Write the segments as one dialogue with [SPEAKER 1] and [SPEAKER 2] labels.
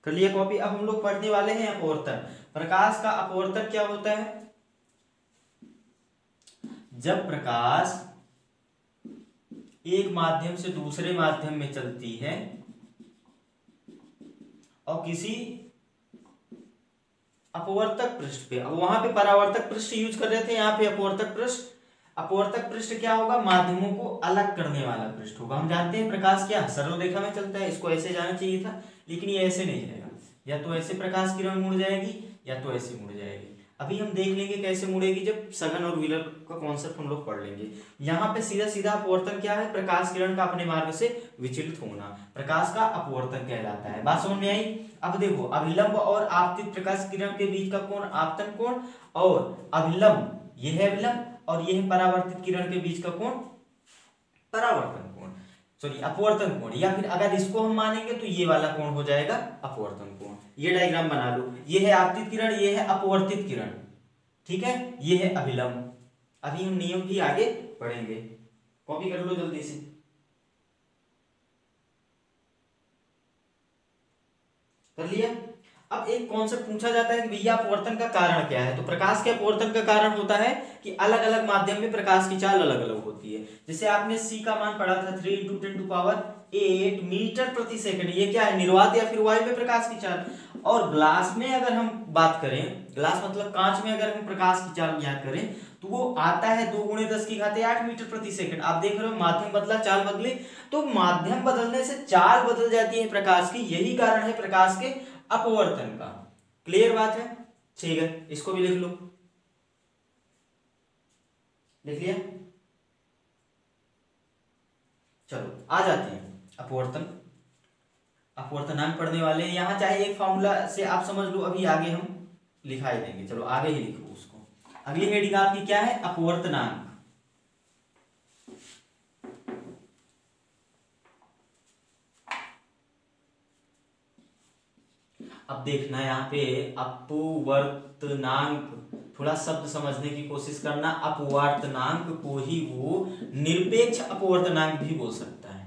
[SPEAKER 1] कर लिया कॉपी। अब हम लोग पढ़ने वाले हैं अपवर्तन। प्रकाश का अपवर्तन क्या होता है? जब प्रकाश एक माध्यम से दूसरे माध्यम में चलती है और किसी अपवर्तक पृष्ठ पे, अब वहां पे परावर्तक पृष्ठ यूज कर रहे थे, यहाँ पे अपवर्तक पृष्ठ। अपवर्तक पृष्ठ क्या होगा? माध्यमों को अलग करने वाला पृष्ठ होगा। हम जानते हैं प्रकाश क्या सरल रेखा में चलता है, इसको ऐसे जाना चाहिए था, लेकिन ये ऐसे नहीं जाएगा। या तो ऐसे प्रकाश किरण मुड़ जाएगी या तो ऐसे मुड़ जाएगी। अभी हम देख लेंगे कैसे मुड़ेगी, जब सघन और व्हीलर का कॉन्सेप्ट हम लोग पढ़ लेंगे। यहाँ पे सीधा सीधा अपवर्तन क्या है? प्रकाश किरण का अपने मार्ग से विचलित होना प्रकाश का अपवर्तन कहलाता है। बात समझ में आई? अब देखो, अभिलंब और आपतित प्रकाश किरण के बीच का कोण आपतन कोण, और अभिलंब यह है अभिलंब और यह है परावर्तित किरण के बीच का कोण परावर्तन कोण, सॉरी अपवर्तन कोण। या फिर अगर इसको हम मानेंगे तो ये वाला कोण हो जाएगा अपवर्तन कोण। ये डायग्राम बना लो, ये है आपतित किरण, ये है अपवर्तित किरण, ठीक है, ये है अभिलंब। अभी हम नियम भी आगे पढ़ेंगे, कॉपी कर लो जल्दी से। कर लिया? अब एक कॉन्सेप्ट पूछा जाता है कि भैया अपवर्तन का कारण क्या है? तो प्रकाश के अपवर्तन का कारण होता है कि अलग अलग माध्यम में प्रकाश की चाल अलग अलग होती है। जैसे आपने c का मान पढ़ा था 3 × 10⁸ मीटर प्रति सेकंड, ये क्या है? निर्वात या फिर वायु में प्रकाश की चाल। और ग्लास में अगर हम बात करें, ग्लास मतलब कांच में अगर हम प्रकाश की चाल ज्ञात करें तो वो आता है 2 × 10⁸ मीटर प्रति सेकंड। आप देख रहे हो माध्यम बदला, चाल बदली, तो माध्यम बदलने से चाल बदल जाती है प्रकाश की, यही कारण है प्रकाश के अपवर्तन का। क्लियर बात है? ठीक है, इसको भी लिख लो। लिख लिया? चलो आ जाते हैं अपवर्तन। अपवर्तनांक पढ़ने वाले हैं। यहां चाहे एक फॉर्मूला से आप समझ लो, अभी आगे हम लिखाई देंगे। चलो आगे ही लिखो उसको। अगली हेडिंग आपकी क्या है? अपवर्तनांक। अब देखना यहाँ पे अपवर्तनांक, थोड़ा शब्द समझने की कोशिश करना। अपवर्तनांक को ही वो निरपेक्ष अपवर्तनांक भी बोल सकता है।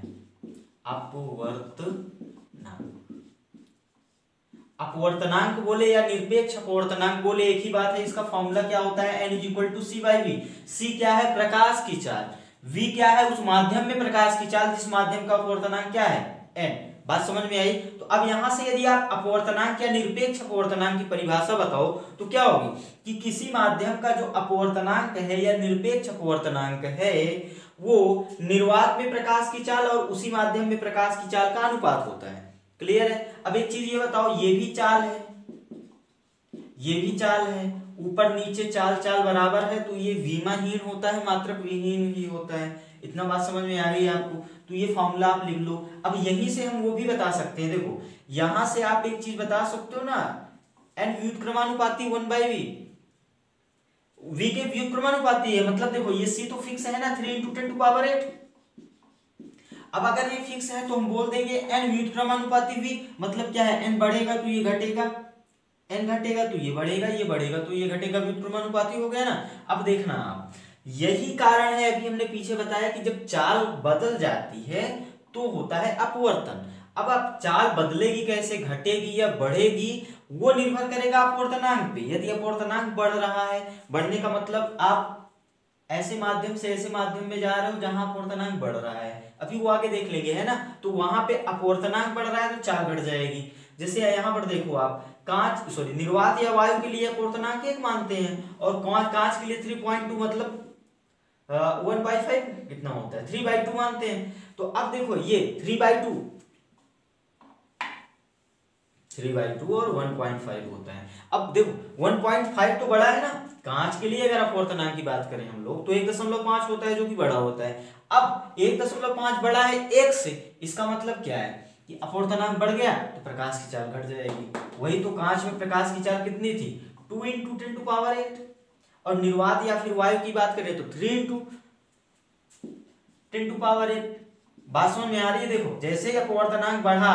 [SPEAKER 1] अपवर्तनांक बोले या निरपेक्ष अपवर्तनांक बोले एक ही बात है। इसका फॉर्मूला क्या होता है? n = c/v। c क्या है? प्रकाश की चाल। v क्या है? उस माध्यम में प्रकाश की चाल जिस माध्यम का अपवर्तनांक क्या है? n। बात समझ में आई? तो अब यहां से यदि आप अपवर्तनांक या निरपेक्ष अपवर्तनांक की परिभाषा बताओ तो क्या होगी कि किसी माध्यम का जो अपवर्तनांक है या निरपेक्ष अपवर्तनांक है वो निर्वात में प्रकाश की चाल और उसी माध्यम में प्रकाश की चाल का अनुपात होता है। क्लियर है? अब एक चीज ये बताओ, ये भी चाल है, ये भी चाल है, ऊपर नीचे चाल चाल बराबर है, तो ये विमाहीन होता है, मात्रक विहीन ही होता है। इतना बात समझ में आ गई आपको? तो ये फॉर्मूला आप लिख लो। अब यहीं से हम वो भी बता सकते हैं, देखो यहां से आप एक चीज बता सकते हो ना, n व्युत्क्रमानुपाती 1/v, v के व्युत्क्रमानुपाती है, मतलब देखो ये c तो फिक्स है ना 3 × 10⁸। अब अगर ये फिक्स है तो हम बोल देंगे n व्युत्क्रमानुपाती v, मतलब क्या है? n बढ़ेगा तो ये घटेगा, n घटेगा तो ये बढ़ेगा, ये बढ़ेगा तो ये घटेगा, व्युत्क्रमानुपाती हो गया ना। अब देखना आप, यही कारण है अभी हमने पीछे बताया कि जब चाल बदल जाती है तो होता है अपवर्तन। अब आप चाल बदलेगी कैसे, घटेगी या बढ़ेगी, वो निर्भर करेगा अपवर्तनांक पे। यदि अपवर्तनांक बढ़ रहा है, बढ़ने का मतलब आप ऐसे माध्यम से ऐसे माध्यम में जा रहे हो जहां अपवर्तनांक बढ़ रहा है, अभी वो आगे देख लेंगे, है ना। तो वहां पे अपवर्तनांक बढ़ रहा है तो चाल घट जाएगी। जैसे यहाँ पर देखो आप, कांच सॉरी निर्वात या वायु के लिए अपवर्तनांक 1 मानते हैं और कांच के लिए 3.2 मतलब 1/5 कितना होता है? 3/2 मानते हैं। तो अब देखो ये 3/2 और 1.5 होता है। अब देखो 1.5 तो बड़ा है ना, कांच के लिए अगर अपवर्तनांक की बात करें हम लोग तो 1.5 होता है जो कि बड़ा होता है। अब 1.5 बड़ा है 1 से, इसका मतलब क्या है कि अपवर्तनांक बढ़ गया तो प्रकाश की चाल घट जाएगी। वही तो कांच में प्रकाश की चाल कितनी थी? 2 × 10⁸। और निर्वात या फिर वायु की बात करें तो 3 × 10⁸। बात समझ में आ रही है? देखो जैसे ही अपवर्तनांक बढ़ा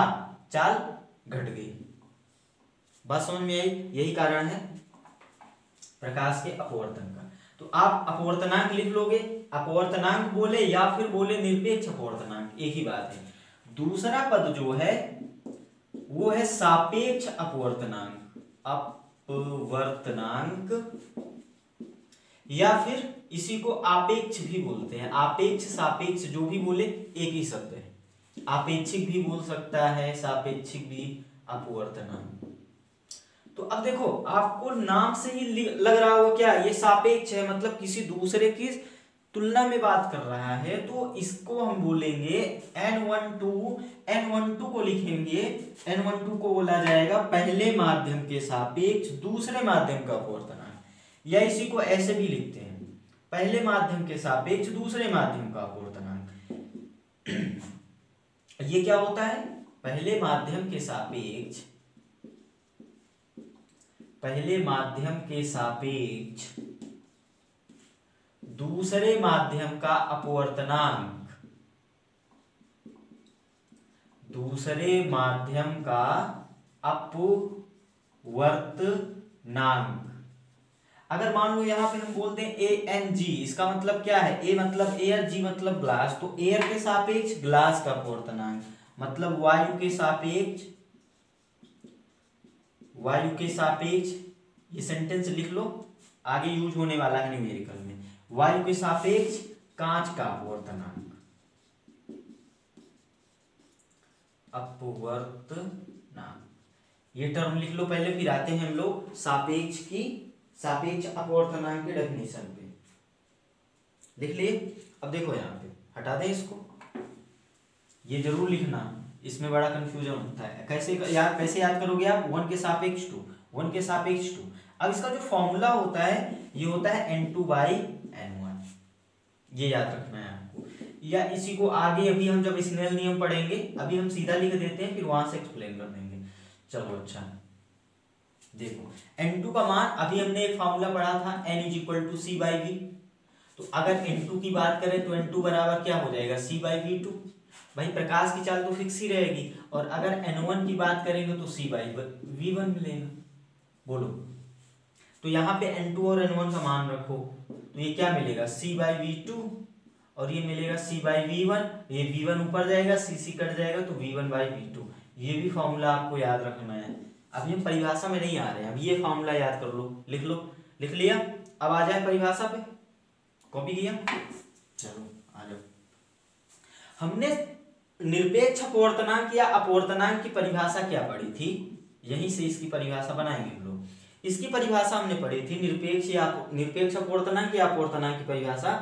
[SPEAKER 1] चाल घट गई। बात समझ में आई? यही कारण है प्रकाश के अपवर्तन का। तो आप अपवर्तनांक लिख लोगे, अपवर्तनांक बोले या फिर बोले निरपेक्ष अपवर्तनांक, एक ही बात है। दूसरा पद जो है वो है सापेक्ष अपवर्तनांक, अपवर्तनांक, या फिर इसी को आपेक्ष भी बोलते हैं। आपेक्ष सापेक्ष जो भी बोले एक ही शब्द है, आपेक्षिक भी बोल सकता है, सापेक्षिक भी, अपवर्तनांक। तो अब देखो आपको नाम से ही लग रहा होगा क्या ये सापेक्ष है, मतलब किसी दूसरे की तुलना में बात कर रहा है, तो इसको हम बोलेंगे N12 को लिखेंगे, N12 को बोला जाएगा पहले माध्यम के सापेक्ष दूसरे माध्यम का अपवर्तनांक, या इसी को ऐसे भी लिखते हैं, पहले माध्यम के सापेक्ष दूसरे माध्यम का अपवर्तनांक। ये क्या होता है, पहले माध्यम के सापेक्ष, पहले माध्यम के सापेक्ष दूसरे माध्यम का अपवर्तनांक, दूसरे माध्यम का अपवर्तनांक। अगर मान लो यहां पे हम बोलते हैं ANG, इसका मतलब क्या है, A मतलब एयर, G मतलब ग्लास, तो एयर के सापेक्ष ग्लास का अपवर्तनांक, मतलब वायु के सापेक्ष, वायु के सापेक्ष, ये सेंटेंस लिख लो, आगे यूज होने वाला है न्यूमेरिकल में, वायु के सापेक्ष कांच का अपवर्तनांक, अपवर्तनांक। ये टर्म लिख लो पहले, फिर आते हैं हम लोग सापेक्ष की, सापेक्ष अपवर्तनांक के डेफिनेशन पे। लिख लिए। अब देखो यहाँ पे हटा दें इसको, ये जरूर लिखना, इसमें बड़ा कंफ्यूजन होता है। कैसे याद करोगे आप, 1 के सापेक्ष 2, 1 के सापेक्ष 2। अब इसका जो फॉर्मूला होता है ये होता है N2/N1, ये याद रखना है आपको। या इसी को आगे अभी हम जब स्नेल नियम पढ़ेंगे, अभी हम सीधा लिख देते हैं, फिर वहां से एक्सप्लेन कर देंगे। चलो अच्छा देखो, N2 का मान, अभी हमने एक फॉर्मूला पढ़ा था N = C/V। तो अगर N2 की बात करें तो N2 बराबर क्या हो जाएगा, C/V2। भाई प्रकाश की चाल तो फिक्स ही रहेगी, और अगर N1 की बात करेंगे तो C/V1 मिलेगा। बोलो, तो यहाँ पे N2 और N1 का मान रखो, तो ये क्या मिलेगा, C/V2, और ये मिलेगा C/V1। ये V1 ऊपर जाएगा, C कट जाएगा, तो V1/V2। ये भी फॉर्मूला आपको याद रखना है। अभी हम परिभाषा में नहीं आ रहे हैं, अब ये फॉर्मूला याद कर लो, लिख लो। लिख लिया। अब आ जाए परिभाषा पे, कॉपी किया, चलो आ जाओ। हमने निरपेक्ष अपवर्तनांक या अपवर्तनांक की परिभाषा क्या पढ़ी थी, यहीं से इसकी परिभाषा बनाएंगे हम लोग। इसकी परिभाषा हमने पढ़ी थी निरपेक्ष अपवर्तनांक या अपवर्तनांक की परिभाषा,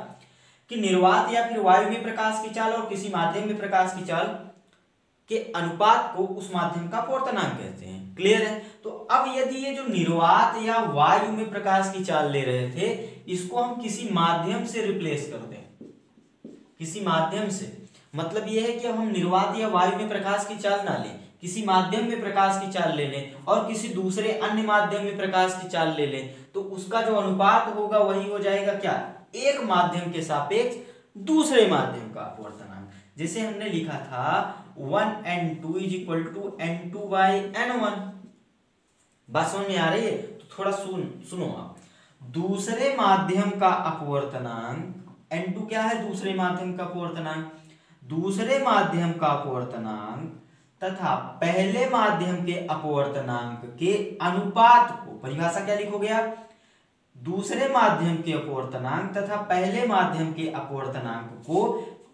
[SPEAKER 1] कि निर्वात या फिर वायु में प्रकाश की चाल और किसी माध्यम में प्रकाश की चाल के अनुपात को उस माध्यम का अपवर्तनांक कहते हैं। क्लियर है। तो अब यदि ये जो निर्वात या वायु में प्रकाश की चाल ले रहे थे, इसको हम किसी माध्यम से रिप्लेस कर दें, किसी माध्यम से, मतलब ये है कि अब हम निर्वात या वायु में प्रकाश की चाल ना लें, किसी माध्यम में प्रकाश की चाल ले लें, और किसी दूसरे अन्य माध्यम में प्रकाश की चाल ले लें, तो उसका जो अनुपात होगा वही हो जाएगा क्या, एक माध्यम के सापेक्ष दूसरे माध्यम का अपवर्तनांक। जैसे हमने लिखा था 1N2 = N2/N1। बात समझ में आ रही है? तो थोड़ा सुनो आप। दूसरे माध्यम का अपवर्तनांक, N2 क्या है, दूसरे माध्यम का अपवर्तनांक, दूसरे माध्यम का अपवर्तनांक तथा पहले माध्यम के अपवर्तनांक के अनुपात को, परिभाषा क्या लिखोगे आप, दूसरे माध्यम के अपवर्तनांक तथा पहले माध्यम के अपवर्तनांक को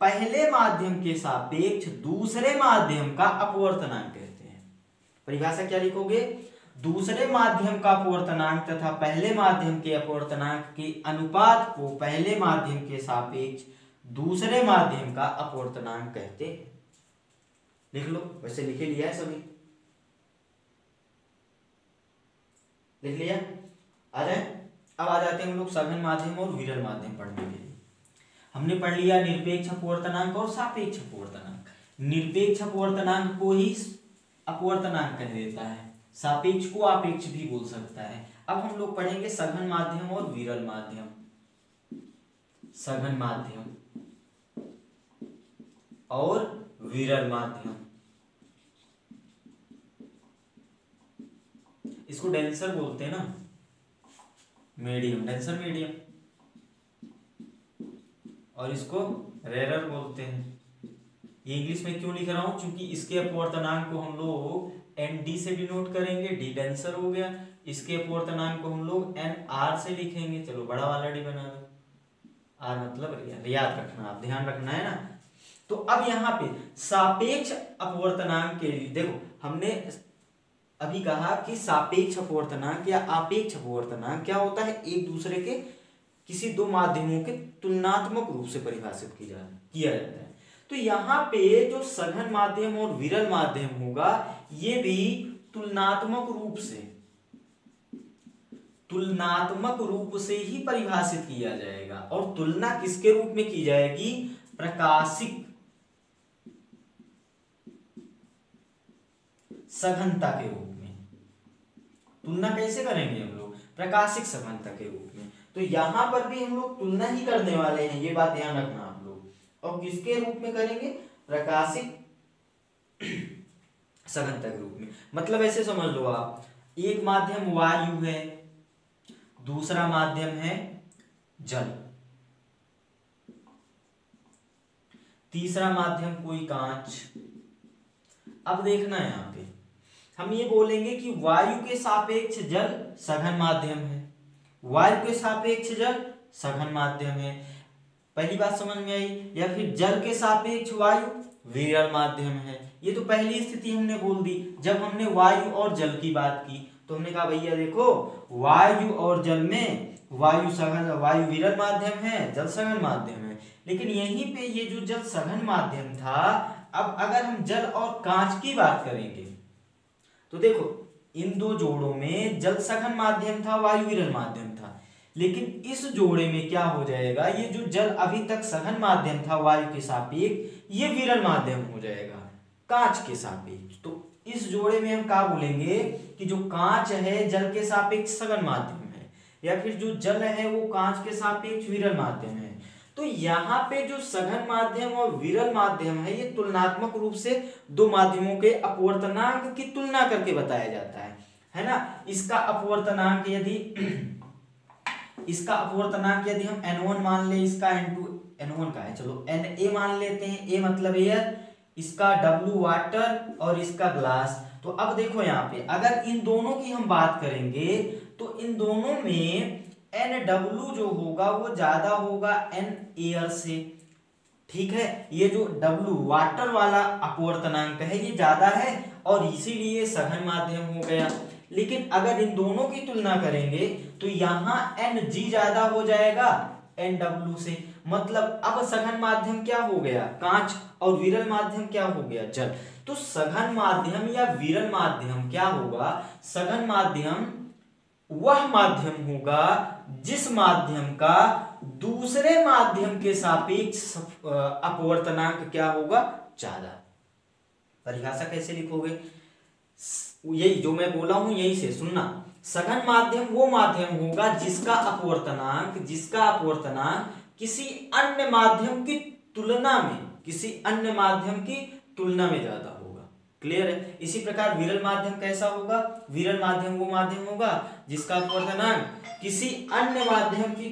[SPEAKER 1] पहले माध्यम के सापेक्ष दूसरे माध्यम का अपवर्तनांक कहते हैं। परिभाषा क्या लिखोगे, दूसरे माध्यम का अपवर्तनांक तथा पहले माध्यम के अपवर्तनांक के अनुपात को पहले माध्यम के सापेक्ष दूसरे माध्यम का अपवर्तनांक कहते हैं। लिख लो, वैसे लिखे लिया है सभी, लिख लिया। आ जाए, अब आ जाते हैं हम लोग सघन माध्यम और विरल माध्यम पढ़ने के लिए। हमने पढ़ लिया निरपेक्ष अपवर्तनांक और सापेक्ष अपवर्तनांक। निरपेक्ष अपवर्तनांक को ही अपवर्तनांक कह देता है, सापेक्ष को आपेक्ष भी बोल सकता है। अब हम लोग पढ़ेंगे सघन माध्यम और विरल माध्यम। सघन माध्यम और विरल माध्यम, इसको डेंसर बोलते हैं ना, मीडियम, डेंसर मीडियम, और इसको रेरर बोलते हैं। ये इंग्लिश में क्यों लिख रहा हूं, क्योंकि इसके अपवर्तनांक को हम लोग एन डी से डिनोट करेंगे, डी डेंसर हो गया। इसके अपवर्तनांक को हम लोग एन आर से लिखेंगे। चलो बड़ा वाला डी बना दो, आर मतलब रियल, याद रखना, आप ध्यान रखना है ना। तो अब यहाँ पे सापेक्ष अपवर्तनांक के लिए देखो, हमने अभी कहा कि सापेक्ष अपवर्तनांक या आपेक्ष अपवर्तनांक क्या होता है, एक दूसरे के किसी दो माध्यमों के तुलनात्मक रूप से परिभाषित किया जाता है। तो यहाँ पे जो सघन माध्यम और विरल माध्यम होगा, ये भी तुलनात्मक रूप से ही परिभाषित किया जाएगा। और तुलना किसके रूप में की जाएगी, प्रकाशिक सघनता के रूप में। तुलना कैसे करेंगे हम लोग, प्रकाशिक सघनता के रूप में। तो यहां पर भी हम लोग तुलना ही करने वाले हैं, ये बात ध्यान रखना आप लोग। और किसके रूप में करेंगे, प्रकाशिक सघनता के रूप में। मतलब ऐसे समझ लो आप, एक माध्यम वायु है, दूसरा माध्यम है जल, तीसरा माध्यम कोई कांच। अब देखना है यहाँ पे हम ये बोलेंगे कि वायु के सापेक्ष जल सघन माध्यम है, वायु के सापेक्ष जल सघन माध्यम है, पहली बात समझ में आई। या फिर जल के सापेक्ष वायु विरल माध्यम है। ये तो पहली स्थिति हमने बोल दी। जब हमने वायु और जल की बात की तो हमने कहा भैया देखो, वायु और जल में वायु विरल माध्यम है, जल सघन माध्यम है। लेकिन यहीं पे ये जो जल सघन माध्यम था, अब अगर हम जल और कांच की बात करेंगे तो देखो, इन दो जोड़ों में जल सघन माध्यम था, वायु विरल माध्यम था। लेकिन इस जोड़े में क्या हो जाएगा, ये जो जल अभी तक सघन माध्यम था वायु के सापेक्ष, ये विरल माध्यम हो जाएगा कांच के सापेक्ष। तो इस जोड़े में हम क्या बोलेंगे कि जो कांच है जल के सापेक्ष सघन माध्यम है, या फिर जो जल है वो कांच के सापेक्ष विरल माध्यम है। तो यहाँ पे जो सघन माध्यम और विरल माध्यम है, ये तुलनात्मक रूप से दो माध्यमों के अपवर्तनांक की तुलना करके बताया जाता है ना। इसका अपवर्तनांक यदि हम n1 मान ले, इसका n2, n1 का है, चलो Na मान लेते हैं, A मतलब एयर, इसका W वाटर और इसका ग्लास। तो अब देखो यहाँ पे अगर इन दोनों की हम बात करेंगे तो इन दोनों में NW जो होगा वो ज्यादा होगा N एयर से, ठीक है। ये जो W वाटर वाला अपवर्तनांक है ये ज्यादा है और इसीलिए सघन माध्यम हो गया। लेकिन अगर इन दोनों की तुलना करेंगे तो यहाँ Ng ज्यादा हो जाएगा NW से। मतलब अब सघन माध्यम क्या हो गया, कांच, और विरल माध्यम क्या हो गया, जल। तो सघन माध्यम या विरल माध्यम क्या होगा, सघन माध्यम वह माध्यम होगा जिस माध्यम का दूसरे माध्यम के सापेक्ष अपवर्तनांक क्या होगा, ज्यादा। परिभाषा कैसे लिखोगे, यही जो मैं बोला हूं यही से सुनना। सघन माध्यम वो माध्यम होगा जिसका अपवर्तनांक किसी अन्य माध्यम की तुलना में ज्यादा होगा। क्लियर है। इसी प्रकार विरल माध्यम कैसा होगा, विरल माध्यम वो माध्यम होगा जिसका अपवर्तनांक किसी अन्य माध्यम की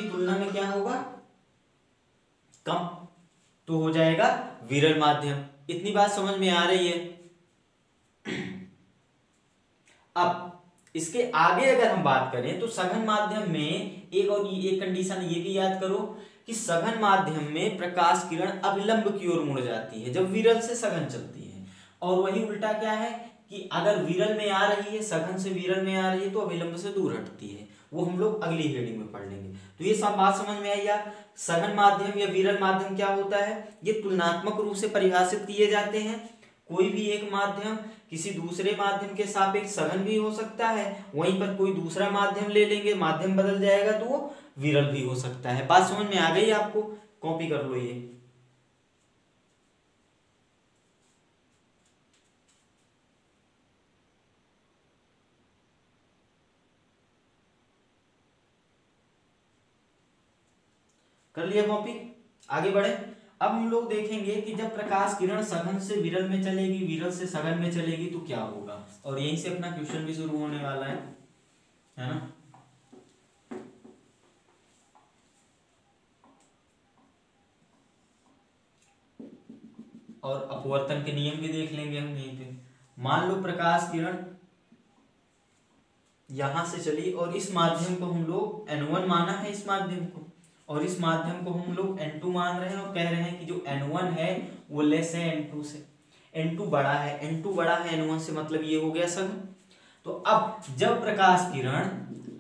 [SPEAKER 1] तुलना में क्या होगा, कम, तो हो जाएगा विरल माध्यम। इतनी बात समझ में आ रही है। अब इसके आगे अगर हम बात करें तो सघन माध्यम में एक कंडीशन ये भी याद करो कि सघन माध्यम में प्रकाश किरण अभिलंब की ओर मुड़ जाती है जब विरल से सघन चलती है, और वही उल्टा क्या है कि अगर विरल में आ रही है, सघन से विरल में आ रही है तो अभिलंब से दूर हटती है। वो हम लोग अगली हेडिंग में पढ़ लेंगे। तो ये सब बात समझ में आई यार। सघन माध्यम या विरल माध्यम क्या होता है, ये तुलनात्मक रूप से परिभाषित किए जाते हैं। कोई भी एक माध्यम किसी दूसरे माध्यम के सापेक्ष सघन भी हो सकता है, वहीं पर कोई दूसरा माध्यम ले लेंगे, माध्यम बदल जाएगा तो वो विरल भी हो सकता है। बात समझ में आ गई आपको, कॉपी कर लो ये। कर लिया कॉपी, आगे बढ़े। अब हम लोग देखेंगे कि जब प्रकाश किरण सघन से विरल में चलेगी, विरल से सघन में चलेगी तो क्या होगा, और यहीं से अपना क्वेश्चन भी शुरू होने वाला है ना। और अपवर्तन के नियम भी देख लेंगे हम यहीं पे। मान लो प्रकाश किरण यहां से चली और इस माध्यम को हम लोग N1 माना है इस माध्यम को, और इस माध्यम को हम लोग N2 मान रहे हैं और कह रहे हैं कि जो N1 है वो लेस है N2 से, N2 बड़ा है, N2 बड़ा है N1 से, मतलब ये हो गया सघन। तो अब जब प्रकाश किरण,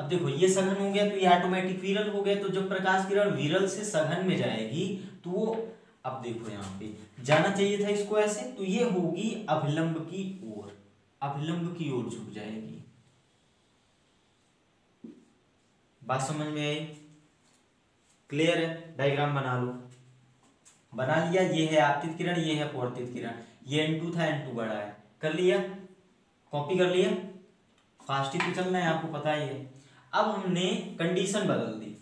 [SPEAKER 1] अब देखो ये सघन हो गया तो ये ऑटोमेटिक विरल हो गया, तो जब प्रकाश किरण विरल से सघन में जाएगी तो वो, अब देखो यहाँ पे जाना चाहिए था इसको ऐसे, तो ये होगी अभिलंब की ओर, अभिलंब की ओर झुक जाएगी। बात समझ में आई? क्लियर है? डायग्राम बना लो। बना लिया, ये है आपतित किरण, ये है अपवर्तित किरण, ये N2 था, N2 बड़ा है, कर लिया, कॉपी कर लिया, फास्ट ही तो चलना है आपको पता ही है। अब हमने कंडीशन बदल दी,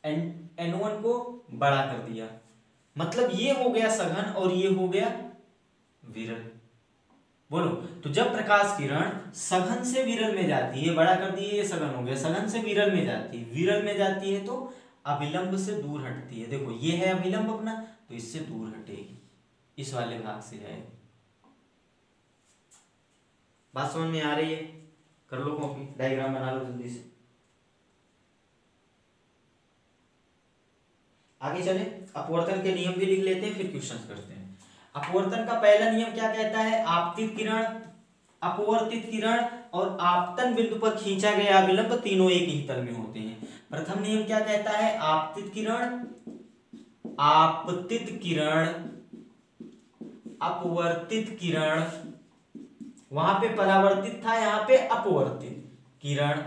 [SPEAKER 1] N1 को बड़ा कर दिया, मतलब ये हो गया सघन और ये हो गया विरल। बोलो, तो जब प्रकाश किरण सघन से विरल में जाती है, बड़ा कर दिए ये सघन हो गया, सघन से विरल में जाती है, विरल में जाती है तो अभिलंब से दूर हटती है। देखो ये है अभिलंब अपना, तो इससे दूर हटेगी, इस वाले भाग से जाएगी। बात समझ में आ रही है? कर लो कॉपी, डायग्राम बना लो जल्दी से। आगे चले, अपवर्तन के नियम भी लिख लेते हैं, फिर क्वेश्चन करते हैं। अपवर्तन का पहला नियम क्या कहता है? आपतित किरण, अपवर्तित किरण और आपतन बिंदु पर खींचा गया अभिलंब तीनों एक ही तल में होते हैं। प्रथम नियम क्या कहता है? आपतित किरण, आपतित किरण, अपवर्तित किरण, वहां पे परावर्तित था, यहां पे अपवर्तित किरण,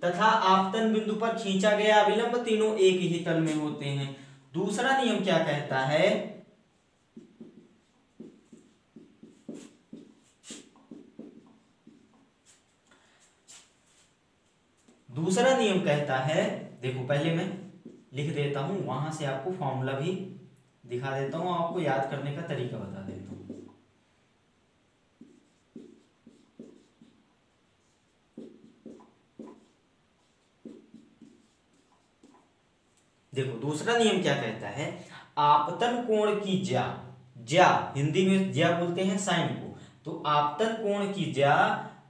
[SPEAKER 1] तथा आपतन बिंदु पर खींचा गया अभिलंब तीनों एक ही तल में होते हैं। दूसरा नियम क्या कहता है? दूसरा नियम कहता है, देखो पहले मैं लिख देता हूं, वहां से आपको फॉर्मूला भी दिखा देता हूं, आपको याद करने का तरीका बता देता हूं। देखो दूसरा नियम क्या कहता है? आपतन कोण की ज्या, ज्या हिंदी में ज्या बोलते हैं साइन को, तो आपतन कोण की ज्या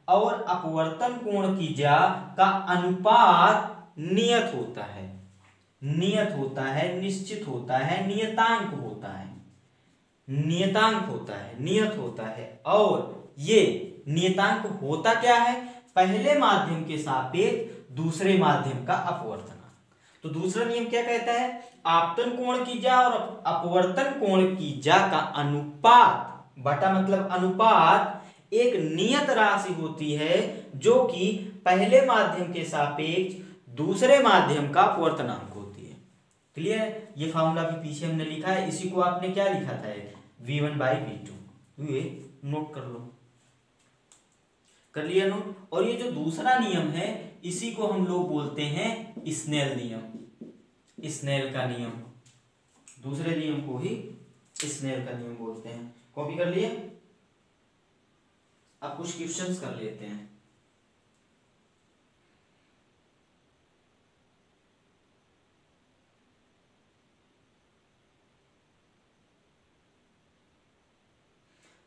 [SPEAKER 1] और अपवर्तन कोण की ज्या का अनुपात नियत होता है, नियत होता है, निश्चित होता है, नियतांक होता है, नियतांक होता है, नियत होता है। और ये नियतांक होता क्या है? पहले माध्यम के सापेक्ष दूसरे माध्यम का अपवर्तनांक। तो दूसरा नियम क्या कहता है? आपतन कोण की ज्या और अपवर्तन कोण की ज्या का अनुपात, बटा मतलब अनुपात, एक नियत राशि होती है जो कि पहले माध्यम के सापेक्ष दूसरे माध्यम का अपवर्तनांक होती है। क्लियर? ये फार्मूला भी पीछे हमने लिखा है, इसी को आपने क्या लिखा था? V1/V2, ये नोट कर लो। कर लिया नोट? और ये जो दूसरा नियम है इसी को हम लोग बोलते हैं स्नेल नियम, स्नेल का नियम, दूसरे नियम को ही स्नेल का नियम बोलते हैं। कॉपी कर लिए? अब कुछ क्वेश्चंस कर लेते हैं।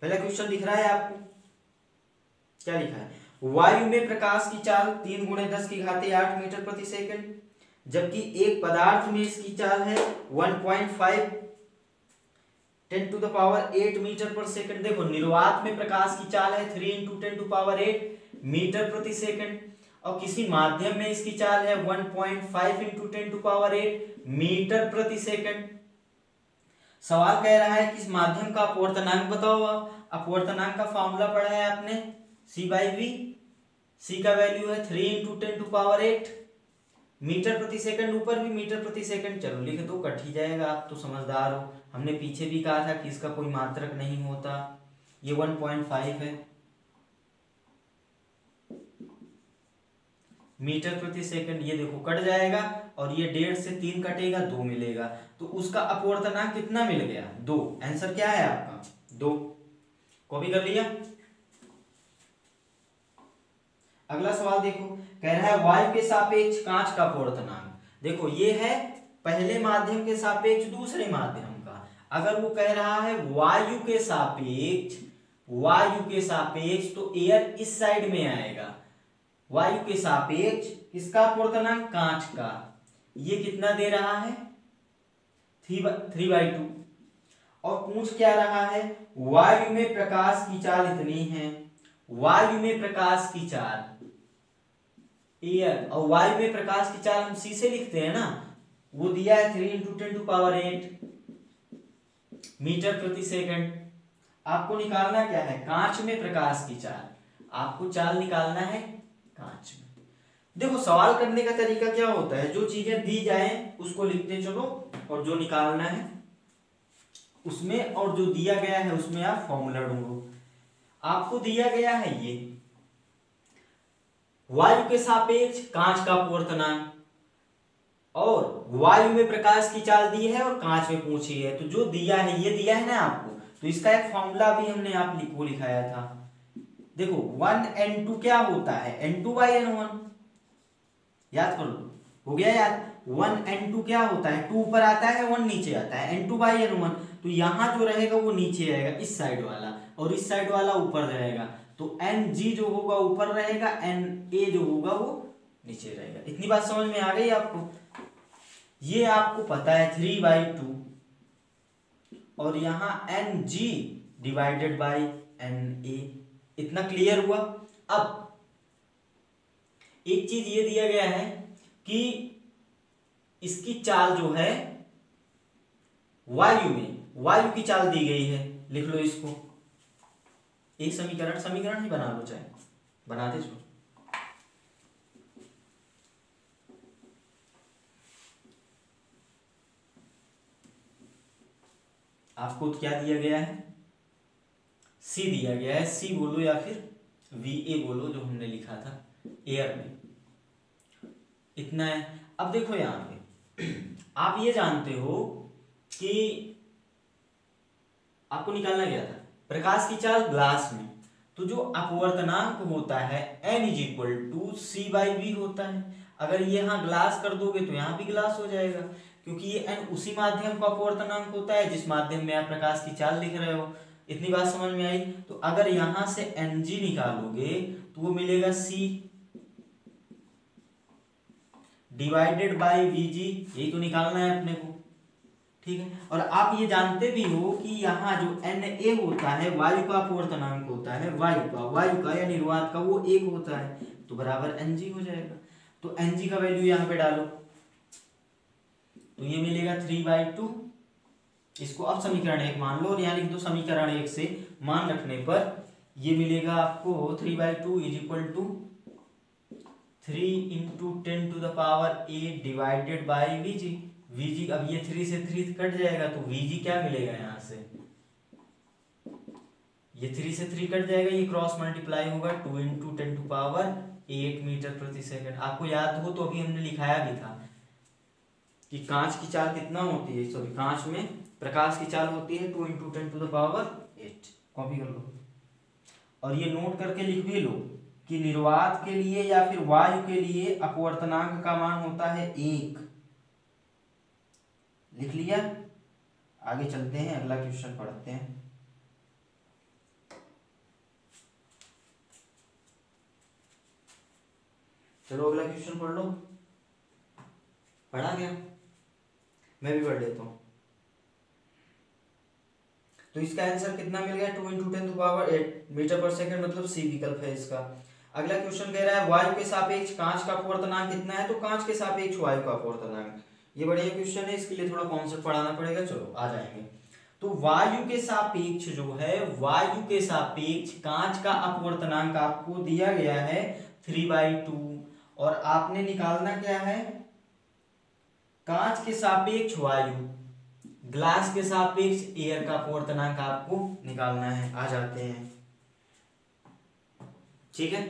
[SPEAKER 1] पहला क्वेश्चन दिख रहा है आपको, क्या लिखा है? वायु में प्रकाश की चाल 3 × 10⁸ मीटर प्रति सेकंड, जबकि एक पदार्थ में इसकी चाल है 1.5 10⁸ मीटर पर सेकंड। देखो निर्वात में प्रकाश की चाल है 3 × 10⁸ मीटर प्रति सेकंड, और किसी माध्यम में इसकी चाल है 1.5 × 10⁸ मीटर प्रति सेकंड। सवाल कह रहा है कि इस माध्यम का अपवर्तनांक बताओ। अपवर्तनांक का फॉर्मूला पढ़ा है आपने, C/V। C का वैल्यू है 3 × 10⁸ मीटर प्रति सेकंड, ऊपर भी मीटर प्रति सेकंड, चलो लिख दो, कट ही जाएगा, आप तो समझदार हो। हमने पीछे भी कहा था कि इसका कोई मात्रक नहीं होता। ये 1.5 है मीटर प्रति सेकंड, ये देखो कट जाएगा, और ये 1.5 से 3 कटेगा, 2 मिलेगा, तो उसका अपवर्तनांक कितना मिल गया? 2। आंसर क्या है आपका? 2। कॉपी कर लिया? अगला सवाल देखो, कह रहा है वायु के सापेक्ष कांच का अपवर्तनांक। देखो ये है पहले माध्यम के सापेक्ष दूसरे माध्यम का। अगर वो कह रहा है वायु के सापेक्ष तो एयर इस साइड में आएगा। वायु के सापेक्ष किसका अपवर्तनांक? कांच का। ये कितना दे रहा है? 3/2। और पूछ क्या रहा है? वायु में प्रकाश की चाल इतनी है। वायु में प्रकाश की चाल एयर, और वायु में प्रकाश की चाल हम सी से लिखते हैं ना, वो दिया है 3 × 10⁸ मीटर प्रति सेकंड। आपको निकालना क्या है? कांच में प्रकाश की चाल। आपको चाल निकालना है कांच में। देखो सवाल करने का तरीका क्या होता है, जो चीजें दी जाए उसको लिखते चलो, और जो निकालना है उसमें, और जो दिया गया है उसमें आप फॉर्मूला ढूंढो। आपको दिया गया है ये वायु के सापेक्ष कांच का अपवर्तनांक, और वायु में प्रकाश की चाल दी है और कांच में पूछी है। तो जो दिया है, ये दिया है ना आपको, तो इसका एक फॉर्मूला भी हमने आप लिखो लिखाया था। देखो 1n2 क्या होता है? n2/n1। याद कर लो, हो गया याद? 1n2 क्या होता है? 2 ऊपर आता है, 1 नीचे आता है, n2/n1। तो यहां जो रहेगा वो नीचे आएगा, इस साइड वाला, और इस साइड वाला ऊपर रहेगा। तो Ng जो होगा ऊपर रहेगा, Na जो होगा वो नीचे रहेगा। इतनी बात समझ में आ गई आपको? ये आपको पता है 3/2, और यहां Ng डिवाइडेड बाई Na। इतना क्लियर हुआ? अब एक चीज ये दिया गया है कि इसकी चाल जो है वायु की चाल दी गई है। लिख लो इसको, एक समीकरण ही बना लो, चाहे बनाते चलो। आपको क्या दिया गया है? सी दिया गया है। सी बोलो या फिर VA बोलो, जो हमने लिखा था एयर में, इतना है। अब देखो यहां पे आप ये जानते हो कि आपको निकालना क्या था? प्रकाश की चाल ग्लास में, तो जो अपवर्तनांक होता है n = c/v होता है। अगर ये यहां ग्लास कर दोगे तो यहां भी ग्लास हो जाएगा, क्योंकि ये n उसी माध्यम का अपवर्तनांक होता है जिस माध्यम में आप प्रकाश की चाल लिख रहे हो। इतनी बात समझ में आई? तो अगर यहां से Ng निकालोगे तो वो मिलेगा C डिवाइडेड बाई Vg। यही तो निकालना है अपने को, ठीक है। और आप ये जानते भी हो कि यहाँ जो Na होता है वायु का अपवर्तनांक होता है, वायु का या निर्वात का, वो 1 होता है, तो बराबर Ng हो जाएगा। तो Ng का वैल्यू यहाँ पे डालो, तो ये मिलेगा 3/2। इसको अब समीकरण 1 मान लो, और यहाँ लिख दो समीकरण 1 से मान रखने पर ये मिलेगा आपको 3/2 = 3 × 10⁸ डिवाइडेड बाई Vg। अब ये 3 से 3 कट जाएगा, तो Vg क्या मिलेगा? यहां से ये 3 से 3 कट जाएगा, ये क्रॉस मल्टीप्लाई होगा, 2 × 10⁸ मीटर प्रति सेकंड। आपको याद हो तो अभी हमने लिखाया भी था कि कांच की चाल कितना होती है, सॉरी कांच में प्रकाश की चाल होती है 2 × 10⁸। कॉपी कर लो, और ये नोट करके लिख भी लो कि निर्वात के लिए या फिर वायु के लिए अपवर्तनांक का मान होता है 1। लिख लिया? आगे चलते हैं, अगला क्वेश्चन पढ़ते हैं। चलो अगला क्वेश्चन पढ़ लो। पढ़ा गया? मैं भी पढ़ लेता हूं। तो इसका आंसर कितना मिल गया? 2 × 10⁸ मीटर पर सेकंड, मतलब सी विकल्प है इसका। अगला क्वेश्चन कह रहा है वायु के सापेक्ष कांच का अपवर्तनांक कितना है, तो कांच के सापेक्ष वायु का अपवर्तनांक। ये बढ़िया क्वेश्चन है, इसके लिए थोड़ा कॉन्सेप्ट पढ़ाना पड़ेगा। चलो आ जाएंगे। तो वायु के सापेक्ष जो है, वायु के सापेक्ष कांच का अपवर्तनांक आपको दिया गया है 3/2, और आपने निकालना क्या है? कांच के सापेक्ष वायु, ग्लास के सापेक्ष एयर का अपवर्तनांक आपको निकालना है। आ जाते हैं, ठीक है।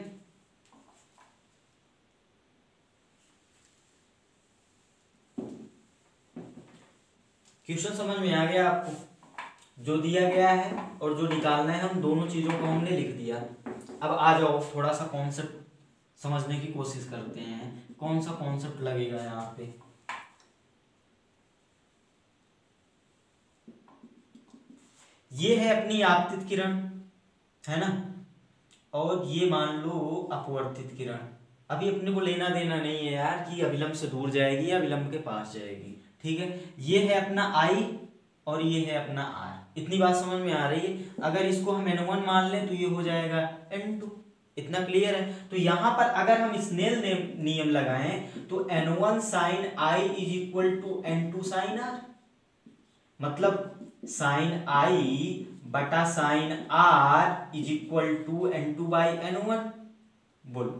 [SPEAKER 1] क्वेश्चन समझ में आ गया आपको? जो दिया गया है और जो निकालना है, हम दोनों चीजों को हमने लिख दिया। अब आ जाओ थोड़ा सा कॉन्सेप्ट समझने की कोशिश करते हैं। कौन सा कॉन्सेप्ट लगेगा यहाँ पे? ये है अपनी आपतित किरण, है ना, और ये मान लो अपवर्तित किरण। अभी अपने को लेना देना नहीं है यार कि अभिलंब से दूर जाएगी या विलंब के पास जाएगी, ठीक है। ये है अपना I और ये है अपना R। इतनी बात समझ में आ रही है। अगर इसको हम N1 मान लें तो ये हो जाएगा N2। इतना क्लियर है। तो यहां पर अगर हम स्नेल नियम लगाएं तो N1 sin I is equal to N2 sin R, मतलब sin I बटा sine R is equal to N2 by N1। बोलो,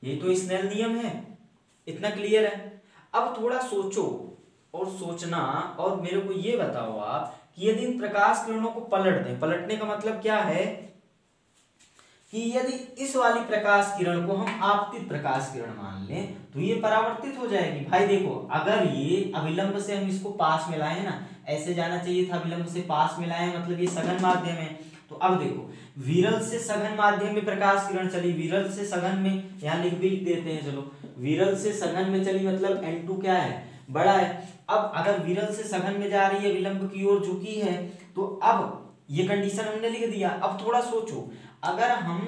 [SPEAKER 1] ये तो स्नेल नियम है। इतना क्लियर है। अब थोड़ा सोचो और सोचना, और मेरे को ये बताओ आप कि यदि इन प्रकाश किरणों को पलट दें, पलटने का मतलब क्या है कि यदि इस वाली प्रकाश किरण को हम आपतित प्रकाश किरण मान लें तो ये परावर्तित हो जाएगी। भाई देखो, अगर ये अभिलंब से हम इसको पास में लाए ना, ऐसे जाना चाहिए था, अभिलंब से पास में लाए, मतलब ये सघन माध्यम है। तो अब देखो, विरल से सघन माध्यम में प्रकाश किरण चली, विरल से सघन में, यहाँ लिख भी देते हैं, चलो, विरल से सघन में चली, मतलब N2 क्या है, बड़ा है। अब अगर विरल से सघन में जा रही है, विलंब की ओर झुकी है, तो अब ये कंडीशन हमने लिख दिया। अब थोड़ा सोचो, अगर हम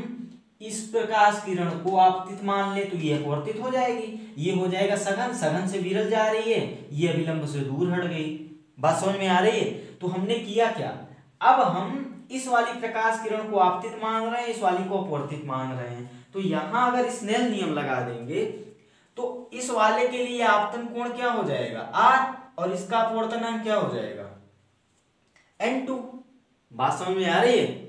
[SPEAKER 1] इस प्रकाश किरण को आपतित मान ले तो ये अपवर्तित हो जाएगी, ये हो जाएगा सघन, सघन से विरल जा रही है, ये अभिलंब से दूर हट गई। बात समझ में आ रही है। तो हमने किया क्या, अब हम इस वाली प्रकाश किरण को आपतित मान रहे हैं, इस वाली को अपवर्तित मान रहे हैं। तो यहां अगर स्नेल नियम लगा देंगे तो इस वाले के लिए आपतन कोण क्या हो जाएगा, R, और इसका अपवर्तनांक क्या हो जाएगा, N2। बात समझ में आ रही है।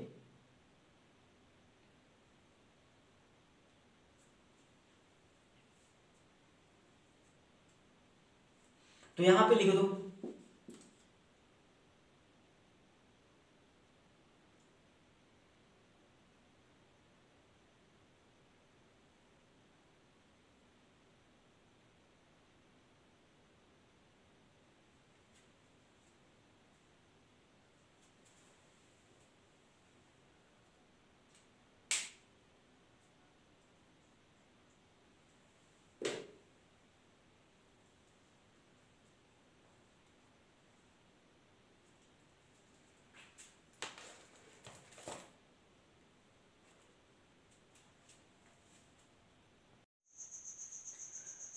[SPEAKER 1] तो यहां पे लिख दो,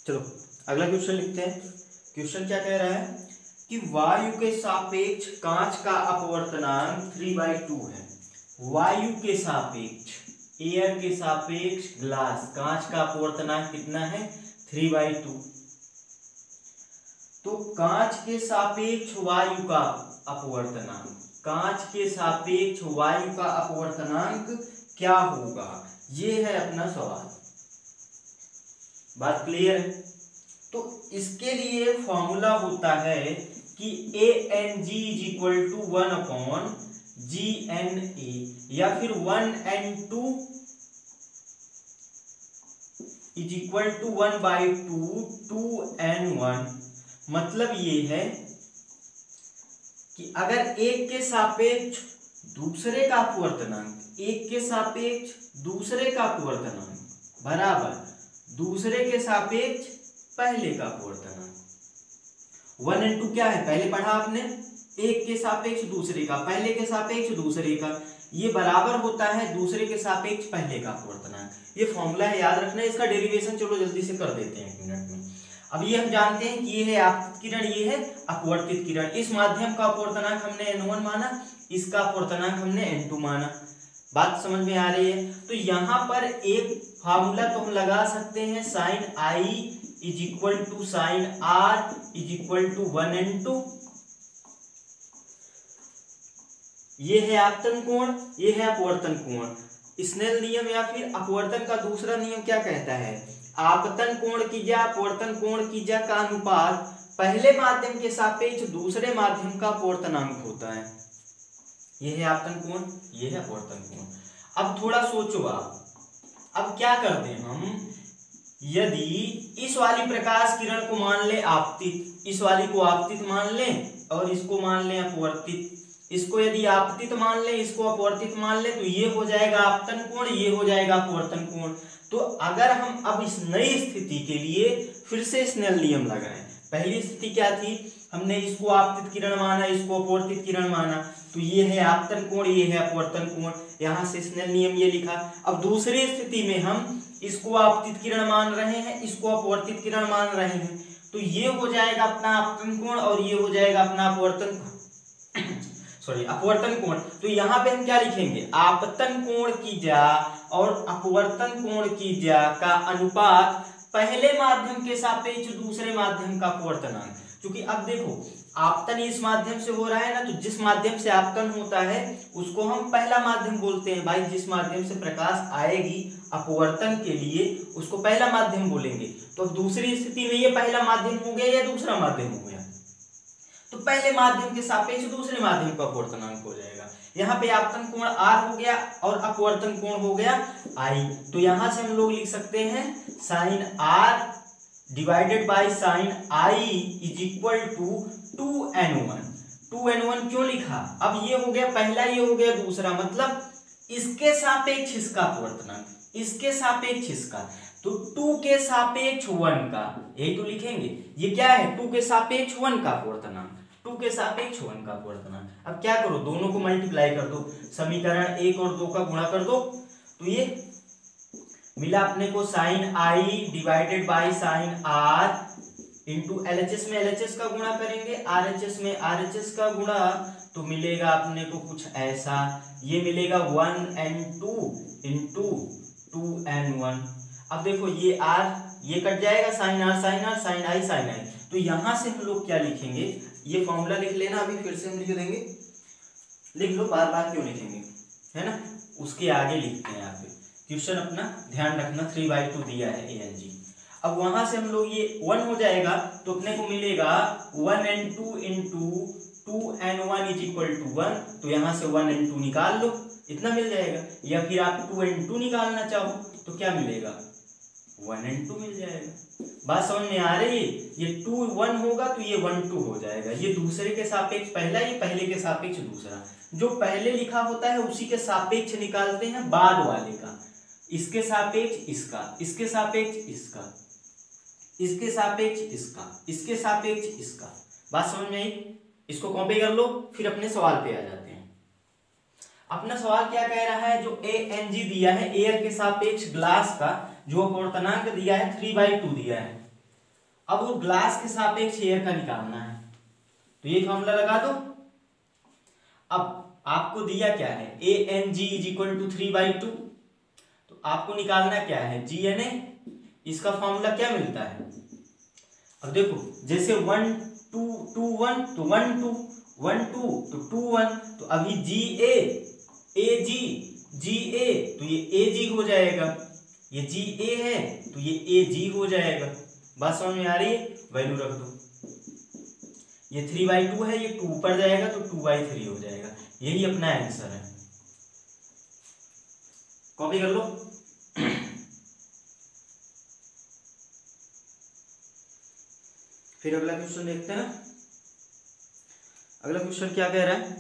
[SPEAKER 1] चलो अगला क्वेश्चन लिखते हैं। क्वेश्चन क्या कह रहा है कि वायु के सापेक्ष कांच का अपवर्तनांक 3/2 है। वायु के सापेक्ष, एयर के सापेक्ष ग्लास, कांच का अपवर्तनांक कितना है, 3/2। तो कांच के सापेक्ष वायु का अपवर्तनांक, कांच के सापेक्ष वायु का अपवर्तनांक क्या होगा, ये है अपना सवाल। बात क्लियर है। तो इसके लिए फॉर्मूला होता है कि ANG is equal to 1/GNA, या फिर 1N2 is equal to 1/2 2N1। मतलब ये है कि अगर एक के सापेक्ष दूसरे का अपवर्तनांक, एक के सापेक्ष दूसरे का अपवर्तनांक बराबर दूसरे के सापेक्ष पहले का अपवर्तनांक, 1N2 क्या है, पहले पढ़ा आपने, एक के सापेक्ष दूसरे का, पहले के सापेक्ष दूसरे का, ये बराबर होता है दूसरे के सापेक्ष पहले का अपवर्तनांक। ये फॉर्मूला है, याद रखना है। इसका डेरिवेशन चलो जल्दी से कर देते हैं 1 मिनट में। अब ये हम जानते हैं कि ये है आपतित किरण, ये है अपवर्तित किरण। इस माध्यम का अपवर्तनांक हमने N1 माना, इसका अपवर्तनांक हमने N2 माना। बात समझ में आ रही है। तो यहां पर एक फार्मूला तो हम लगा सकते हैं, sine I is equal to sine R is equal to 1N2। ये है आपतन कोण, ये है अपवर्तन कोण। स्नेल नियम या फिर अपवर्तन का दूसरा नियम क्या कहता है, आपतन कोण की जा अपवर्तन कोण की जा का अनुपात पहले माध्यम के सापेक्ष दूसरे माध्यम का अपवर्तनांक होता है। यह है आपतन कोण, यह है अपवर्तन कोण। अब थोड़ा सोचो आप, अब क्या करते हैं हम, यदि इस वाली प्रकाश किरण को मान ले आपतित, इस वाली को आपतित मान लें और इसको मान लें अपवर्तित, इसको यदि आपतित मान ले, इसको अपवर्तित मान ले, तो ये हो जाएगा आपतन कोण, ये हो जाएगा अपवर्तन कोण। तो अगर हम अब इस नई स्थिति के लिए फिर से स्नेल नियम लगाएं, पहली स्थिति क्या थी हमने इसको आपतित किरण माना, इसको अपवर्तित किरण माना, तो ये है आपतन कोण, ये है अपवर्तन कोण। यहाँ से स्नेल नियम ये लिखा। अब दूसरी स्थिति में हम इसको आपतित किरण मान रहे हैं, इसको अपवर्तित किरण मान रहे हैं, तो ये हो जाएगा अपना आपतन कोण और ये हो जाएगा अपना अपवर्तन सॉरी अपवर्तन कोण। तो यहाँ पे हम क्या लिखेंगे, आपतन कोण की ज्या और अपवर्तन कोण की ज्या का अनुपात पहले माध्यम के सापेक्ष दूसरे माध्यम का अपवर्तनांक। क्योंकि अब देखो आपतन इस माध्यम से हो रहा है ना, तो जिस माध्यम से आपतन होता है उसको हम पहला माध्यम बोलते हैं भाई। जिस माध्यम से प्रकाश आएगी अपवर्तन के लिए उसको पहला माध्यम बोलेंगे। तो अब दूसरी स्थिति में ये पहला माध्यम हो गया या दूसरा माध्यम हो गया, तो पहले माध्यम के सापेक्ष दूसरे माध्यम का अपवर्तनांक हो जाएगा। यहाँ पे आपतन कोण R हो गया और अपवर्तन कोण हो गया I। तो यहाँ से हम लोग लिख सकते हैं sine R divided by sine I is equal to 2n1। 2n1 क्यों लिखा, अब ये हो गया पहला, ये हो गया दूसरा, मतलब इसके सापेक्ष इसका अपवर्तनांक, इसके सापेक्ष इसका, तो 2 के सापेक्ष 1 का, यही तो लिखेंगे। ये क्या है, 2 के सापेक्ष 1 का अपवर्तनांक, 2 के सापेक्ष 1 का अपवर्तनांक। अब क्या करो, दोनों को मल्टीप्लाई कर दो, समीकरण 1 और 2 का गुणा कर दो, तो ये मिला अपने को sine I divided by sine R into LHS में LHS का गुणा करेंगे, RHS में RHS का गुणा, तो मिलेगा अपने को कुछ ऐसा, ये मिलेगा 1n2 इंटू 2n1। अब देखो ये R ये कट जाएगा, sine R sine R, sine I sine I। तो यहां से हम लोग क्या लिखेंगे, ये फॉर्मूला लिख लेना, अभी फिर से हम लिख देंगे, लिख लो, बार बार क्यों लिखेंगे, है ना। उसके आगे लिखते हैं यहाँ पे, क्वेश्चन अपना ध्यान रखना, 3/2 दिया है ANG। अब वहां से हम लोग ये 1 हो जाएगा, तो अपने को मिलेगा 1n2 into 2n1 is equal to 1। तो यहाँ से 1n2 निकाल लो, इतना मिल जाएगा। या फिर आप 2n2 निकालना चाहो तो क्या मिलेगा, 1n2 मिल जाएगा। बात समझ में आ रही है, ये 2 1 होगा तो ये 1 2 हो जाएगा। ये दूसरे के सापेक्ष पहला, ये पहले के सापेक्ष दूसरा। जो पहले लिखा होता है उसी के सापेक्ष निकालते हैं बाद वाले का, इसके सापेक्ष इसका, इसके सापेक्ष इसका, इसके सापेक्ष इसका, इसके सापेक्ष इसका। बात समझ में आई। इसको कॉपी कर लो, फिर अपने सवाल पे आ जाते हैं। अपना सवाल क्या कह रहा है, जो ANG दिया है एयर के सापेक्ष ग्लास का जो अपवर्तनांक दिया है 3/2 दिया है। अब वो ग्लास के सापेक्ष एयर का निकालना है, तो ये फॉर्मूला लगा दो। अब आपको दिया क्या है, ANG इज इक्वल टू 3/2, तो आपको निकालना क्या है, GNA। इसका फॉर्मूला क्या मिलता है, अब देखो जैसे 1 2 2 1 तो 1 2 1 2 तो 2 1, तो अभी GA AG GA तो ये AG हो जाएगा, ये GA है तो ये AG हो जाएगा। बात समझ में आ रही है, वैल्यू रख दो। ये 3/2 है, ये 2 ऊपर जाएगा तो 2/3 हो जाएगा। यही अपना आंसर है, कॉपी कर लो। फिर अगला क्वेश्चन देखते हैं। अगला क्वेश्चन क्या कह रहा है,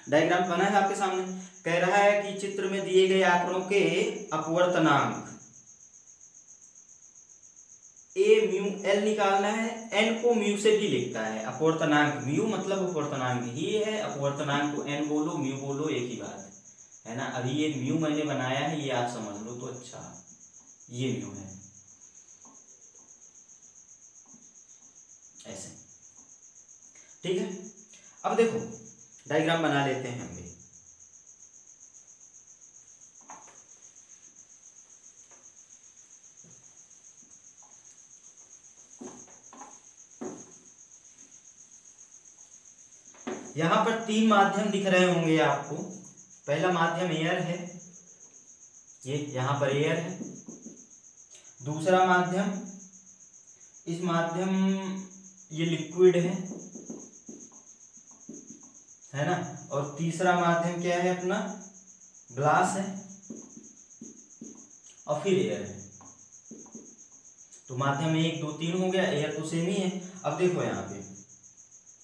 [SPEAKER 1] डायग्राम बना है आपके सामने। कह रहा है कि चित्र में दिए गए आंकड़ों के अपवर्तनांक A म्यू L निकालना है। N को म्यू से भी लिखता है, अपवर्तनांक म्यू मतलब अपवर्तनांक ही है, अपवर्तनांक को N बोलो म्यू बोलो एक ही बात है ना। अभी ये म्यू मैंने बनाया है, ये आप समझ लो तो अच्छा, ये म्यू है ऐसे, ठीक है। अब देखो डायग्राम बना लेते हैं हम भी। यहां पर 3 माध्यम दिख रहे होंगे आपको। पहला माध्यम एयर है, ये यहां पर एयर है। दूसरा माध्यम, इस माध्यम ये लिक्विड है ना। और तीसरा माध्यम क्या है अपना, ग्लास है, और फिर एयर है। तो माध्यम 1 2 3 हो गया, एयर तो सेम ही है। अब देखो यहाँ पे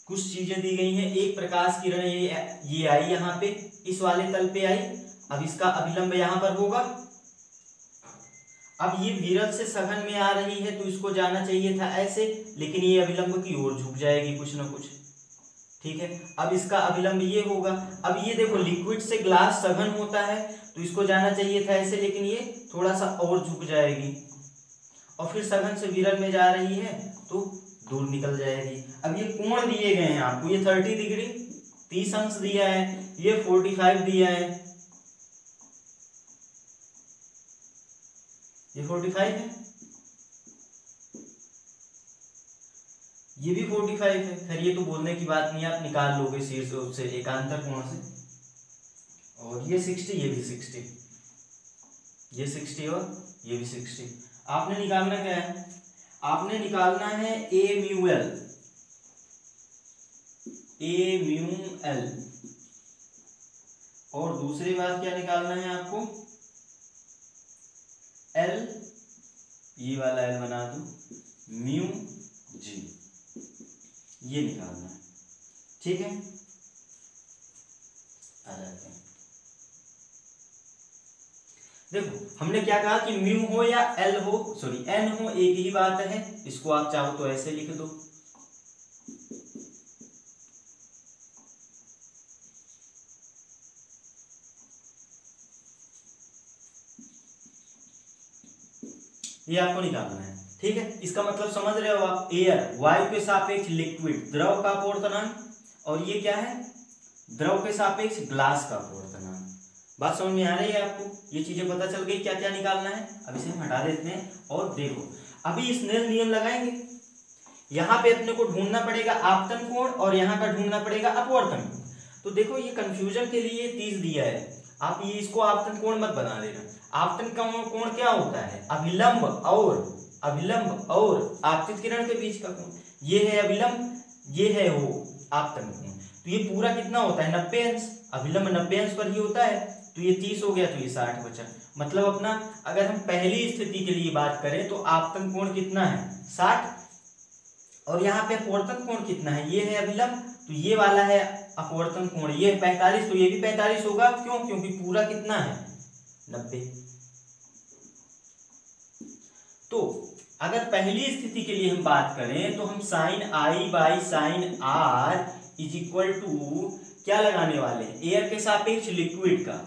[SPEAKER 1] कुछ चीजें दी गई हैं। एक प्रकाश किरण ये आई यहाँ पे, इस वाले तल पे आई। अब इसका अभिलंब यहाँ पर होगा। अब ये विरल से सघन में आ रही है तो इसको जाना चाहिए था ऐसे, लेकिन ये अभिलंब की ओर झुक जाएगी कुछ ना कुछ, ठीक है। अब इसका अभिलंब ये होगा। अब ये देखो लिक्विड से ग्लास सघन होता है तो इसको जाना चाहिए था ऐसे, लेकिन ये थोड़ा सा और झुक जाएगी, और फिर सघन से विरल में जा रही है तो दूर निकल जाएगी। अब ये कोण दिए गए हैं आपको, ये 30 डिग्री 30 अंश दिया है, ये 45 दिया है, ये 45 है, ये भी 45 है। खैर ये तो बोलने की बात नहीं है, आप निकाल लोगे शीर्ष से एकांतर कोण से। और ये 60, ये भी 60, ये 60 और ये भी 60। आपने निकालना क्या है, आपने निकालना है ए म्यू एल, ए म्यू एल, और दूसरी बात क्या निकालना है आपको, एल, ये वाला एल बना दो, म्यू जी, ये निकालना है, ठीक है। आ जाते हैं, देखो हमने क्या कहा कि म्यू हो या एल हो, सॉरी एन हो, एक ही बात है। इसको आप चाहो तो ऐसे लिख दो, ये आपको निकालना है, ठीक है। इसका मतलब समझ रहे हो आप, एयर वायु के सापेक्ष लिक्विड द्रव का अपवर्तनांक, और ये क्या है, द्रव के सापेक्ष ग्लास का अपवर्तनांक। बात समझ में आ रही है आपको, ये चीजें पता चल गई क्या क्या निकालना है। अब इसे हम हटा देते हैं और देखो अभी स्नेल नियम लगाएंगे। यहाँ पे अपने को ढूंढना पड़ेगा आपतन कोण और यहाँ का ढूंढना पड़ेगा अपवर्तन कोण। तो देखो ये कंफ्यूजन के लिए 30 दिया है, आप ये इसको आपतन कोण मत बना देना। आपतन का कोण क्या होता है, अभिलंब और आपतित किरण के बीच का कोण। ये है अभिलंब, ये है वो आपतन कोण। तो ये पूरा कितना होता है, 90 अंश। अभिलंब 90 अंश पर ही होता है, तो ये 30 हो गया, तो ये 60 बचा। मतलब अपना अगर हम पहली स्थिति के लिए बात करें तो आपतन कोण कितना है, 60, और यहाँ पे अपवर्तन कोण कितना है, ये है अभिलंब, तो ये वाला है अपवर्तन कोण, ये है 45, तो ये भी 45 होगा। क्यों, क्योंकि पूरा कितना है, 90। तो अगर पहली स्थिति के लिए हम बात करें तो हम sine I by sine R is equal to क्या लगाने वाले हैं, एयर के सापेक्ष लिक्विड का।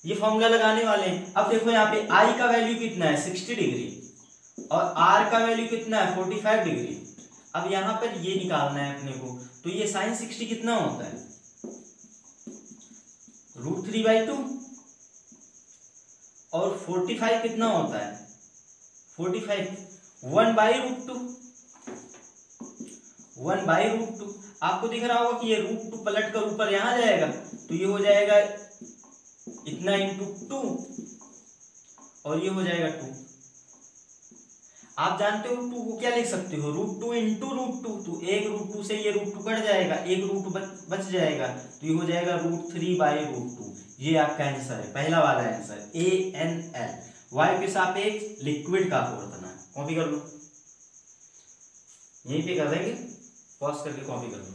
[SPEAKER 1] ये फॉर्मूला लगाने वाले हैं। अब देखो यहाँ पे आई का वैल्यू कितना है, 60 डिग्री, और आर का वैल्यू कितना है, 45 डिग्री। अब यहाँ पर ये निकालना है अपने को, तो ये साइन 60 कितना होता है, √3/2, और 45 कितना होता है, 45 1/√2, 1/√2। आपको दिख रहा होगा कि ये √2 पलट कर ऊपर यहां जाएगा, तो ये हो जाएगा इतना इंटू 2, और ये हो जाएगा 2। आप जानते हो 2 को क्या लिख सकते हो, √2 इंटू √2, तो एक √2 से ये √2 कट जाएगा, एक √2 बच जाएगा, तो ये हो जाएगा √3/√2। ये आपका आंसर है, पहला वाला आंसर ANL, वायु के सापेक्ष लिक्विड का अपवर्तनांक। कॉपी कर लो, यहीं पे कर देंगे, पॉज करके कॉपी कर लो।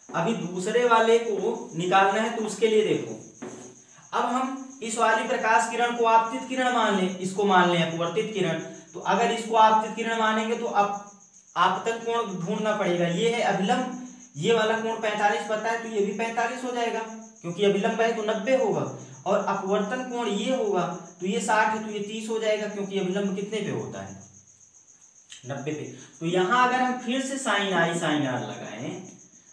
[SPEAKER 1] अभी दूसरे वाले को निकालना है, तो उसके लिए देखो, अब हम इस वाली प्रकाश किरण को आपतित किरण मान लें, इसको मान लें अपवर्तित किरण। तो अगर इसको आपतित किरण मानेंगे तो अब आपतन कोण ढूंढना पड़ेगा। ये है अभिलंब, ये वाला कोण 45 पता है, तो ये भी 45 हो जाएगा, क्योंकि अभिलंब है तो 90 होगा, और अपवर्तन कोण ये होगा, तो ये 60 है, तो ये 30 हो जाएगा, क्योंकि अभिलंब कितने पे होता है, 90 पे। तो यहां अगर हम फिर से साइन आई साइन आर लगाएं,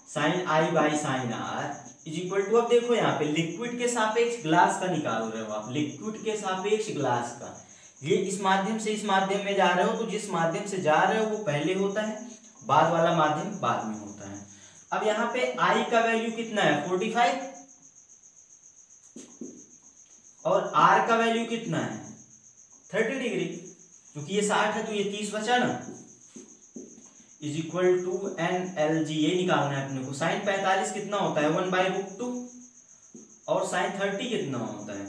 [SPEAKER 1] sine I by sine R is equal to, अब देखो यहाँ पे लिक्विड के सापेक्ष ग्लास का निकाल रहे हो आप, लिक्विड के सापेक्ष ग्लास का। ये इस माध्यम से इस माध्यम में जा रहे हो, तो जिस माध्यम से जा रहे हो वो पहले होता है, बाद वाला माध्यम बाद में होता है। अब यहाँ पे आई का वैल्यू कितना है, 45, और आर का वैल्यू कितना है, 30 डिग्री, क्योंकि ये 60 है तो ये 30 बचा ना, इज इक्वल टू NLG। ये निकालना है अपने को। साइन 45 कितना होता है, 1/√2, और साइन 30 कितना होता है,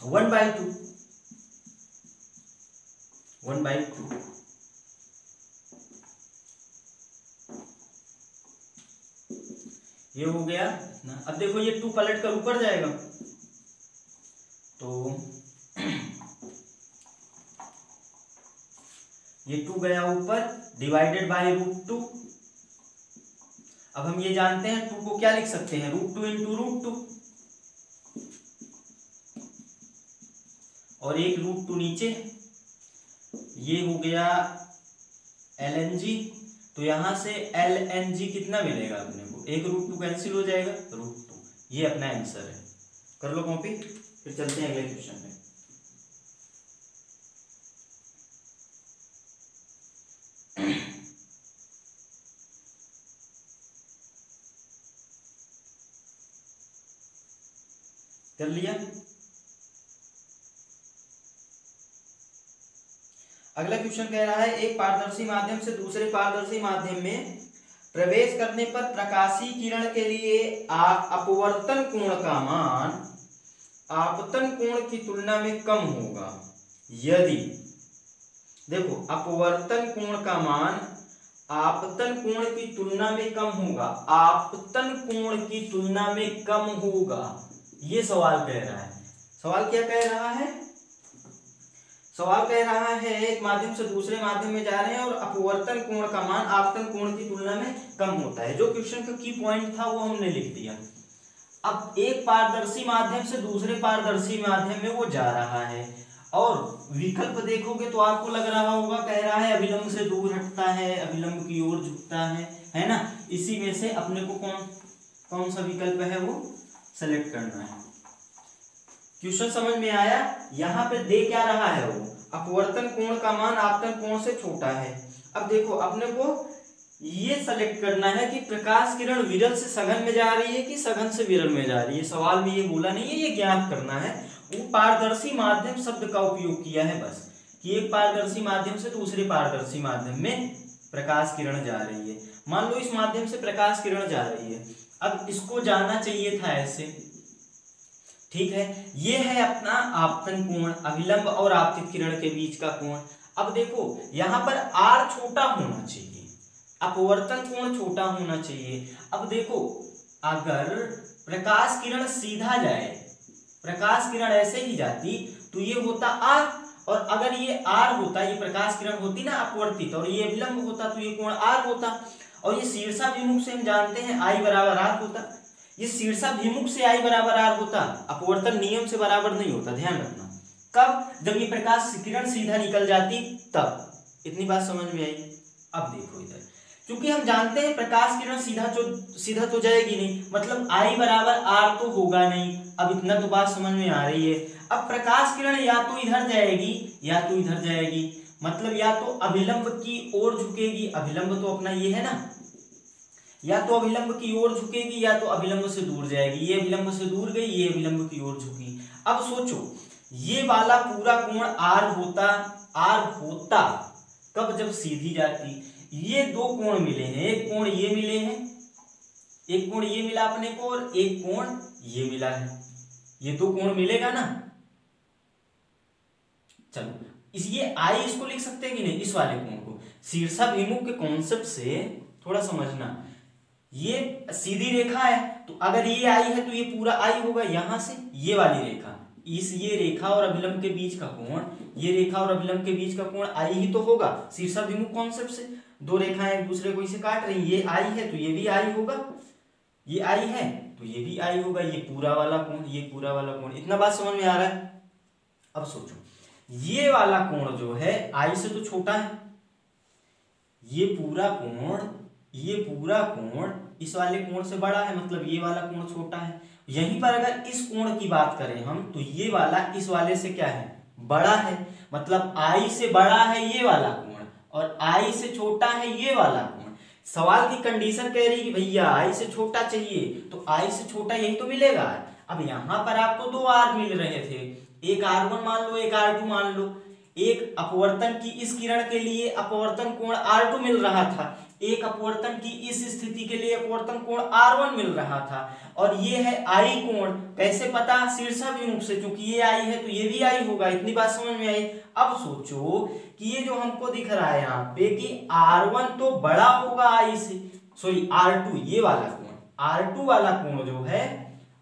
[SPEAKER 1] 1/2, 1/2। ये हो गया ना। अब देखो ये 2 पलट कर ऊपर जाएगा तो ये 2 गया ऊपर डिवाइडेड बाय √2। अब हम ये जानते हैं 2 को क्या लिख सकते हैं, √2 इंटू √2 और एक √2 नीचे, ये हो गया ln(g). तो यहां से ln(g) कितना मिलेगा अपने को, एक √2 कैंसिल हो जाएगा, √2। ये अपना आंसर है। कर लो कॉपी, फिर चलते हैं अगले क्वेश्चन में। कर लिया। अगला क्वेश्चन कह रहा है एक पारदर्शी माध्यम से दूसरे पारदर्शी माध्यम में प्रवेश करने पर प्रकाशीय किरण के लिए अपवर्तन कोण का मान आपतन कोण की तुलना में कम होगा यदि, देखो अपवर्तन कोण का मान आपतन कोण की तुलना में कम होगा, आपतन कोण की तुलना में कम होगा, ये सवाल कह रहा है। सवाल क्या कह रहा है, सवाल कह रहा है एक माध्यम से दूसरे माध्यम में जा रहे हैं और अपवर्तन कोण का मान आपतन कोण की तुलना में कम होता है। जो क्वेश्चन का की पॉइंट था वो हमने लिख दिया। अब एक पारदर्शी माध्यम से दूसरे पारदर्शी माध्यम में वो जा रहा है और विकल्प देखोगे तो आपको लग रहा होगा, कह रहा है अभिलंब से दूर हटता है, अभिलंब की ओर झुकता है ना। इसी में से अपने को कौन सा विकल्प है वो सेलेक्ट करना है। क्वेश्चन समझ में आया। यहाँ पे दे क्या रहा है, वो अपवर्तन कोण का मान आपतन कोण से छोटा है। अब देखो अपने को ये सेलेक्ट करना है कि प्रकाश किरण विरल से सघन में जा रही है कि सघन से विरल में जा रही है। सवाल में ये बोला नहीं है, ये ज्ञात करना है। वो पारदर्शी माध्यम शब्द का उपयोग किया है बस, कि एक पारदर्शी माध्यम से दूसरे पारदर्शी माध्यम में प्रकाश किरण जा रही है। मान लो इस माध्यम से प्रकाश किरण जा रही है, अब इसको जाना चाहिए था ऐसे, ठीक है। ये है अपना आपतन कोण, अभिलंब और आपतित किरण के बीच का कोण। अब देखो यहाँ पर r छोटा होना चाहिए, अपवर्तन कोण छोटा होना चाहिए। अब देखो अगर प्रकाश किरण सीधा जाए, प्रकाश किरण ऐसे ही जाती तो ये होता r, और अगर ये r होता, ये प्रकाश किरण होती ना अपवर्तित, और ये अभिलंब होता तो ये कोण r होता। और ये शीर्षाभिमुख से हम जानते हैं I बराबर r होता, ये शीर्षाभिमुख से I बराबर r होता, अपवर्तन नियम से बराबर नहीं होता, ध्यान रखना। कब, जब ये प्रकाश किरण सीधा निकल जाती तब। इतनी बात समझ में आई। अब देखो इधर, क्योंकि हम जानते हैं प्रकाश किरण सीधा तो जाएगी नहीं, मतलब I बराबर r तो होगा नहीं। अब इतना तो बात समझ में आ रही है। अब प्रकाश किरण या तो इधर जाएगी या तो इधर जाएगी, मतलब या तो अभिलंब की ओर झुकेगी, अभिलंब तो अपना ये है ना, या तो अभिलंब की ओर झुकेगी या तो अभिलंब से दूर जाएगी। ये अभिलंब से दूर गई, ये अभिलंब की ओर झुकी। अब सोचो ये वाला पूरा कोण r होता कब, जब सीधी जाती। ये दो कोण मिले हैं, एक कोण ये मिले हैं, एक कोण ये मिला अपने को और एक कोण ये मिला है, ये दो कोण मिलेगा ना। चलो ये I इसको लिख सकते हैं कि नहीं, इस वाले कोण को। शीर्षाभिमुख के कॉन्सेप्ट से थोड़ा समझना, ये सीधी रेखा है तो अगर ये I है तो ये पूरा I होगा। यहां से ये वाली रेखा, ये रेखा और अभिलंब के बीच का कोण, ये रेखा और अभिलंब के बीच का कोण I ही तो होगा शीर्षाभिमुख कॉन्सेप्ट से। दो रेखाएं एक दूसरे को इसे काट रही, ये I है तो ये भी I होगा, ये I है तो ये भी I होगा, ये पूरा वाला कोण, ये पूरा वाला कोण। इतना बात समझ में आ रहा है। अब सोचो ये वाला कोण जो है I से तो छोटा है, ये पूरा कोण इस वाले कोण से बड़ा है, मतलब ये वाला कोण छोटा है। यहीं पर अगर इस कोण की बात करें हम तो ये वाला इस वाले से क्या है, बड़ा है, मतलब I से बड़ा है ये वाला कोण और I से छोटा है ये वाला कोण। सवाल की कंडीशन कह रही कि भैया I से छोटा चाहिए तो I से छोटा यही तो मिलेगा। अब यहाँ पर आपको दो R मिल रहे थे, एक R1 मान लो, एक R2 मान लो। एक अपवर्तन की इस किरण के लिए अपवर्तन कोण R2 मिल रहा था, एक अपवर्तन की इस स्थिति के लिए अपवर्तन कोण R1 मिल रहा था, और ये है I कोण। कैसे पता, शीर्षाभिमुख से, क्योंकि ये I है तो ये भी I होगा। इतनी बात समझ में आई। अब सोचो कि ये जो हमको दिख रहा है यहाँ पे कि R1 तो बड़ा होगा I से, सॉरी R2 ये वाला कोण, R2 वाला कोण जो है,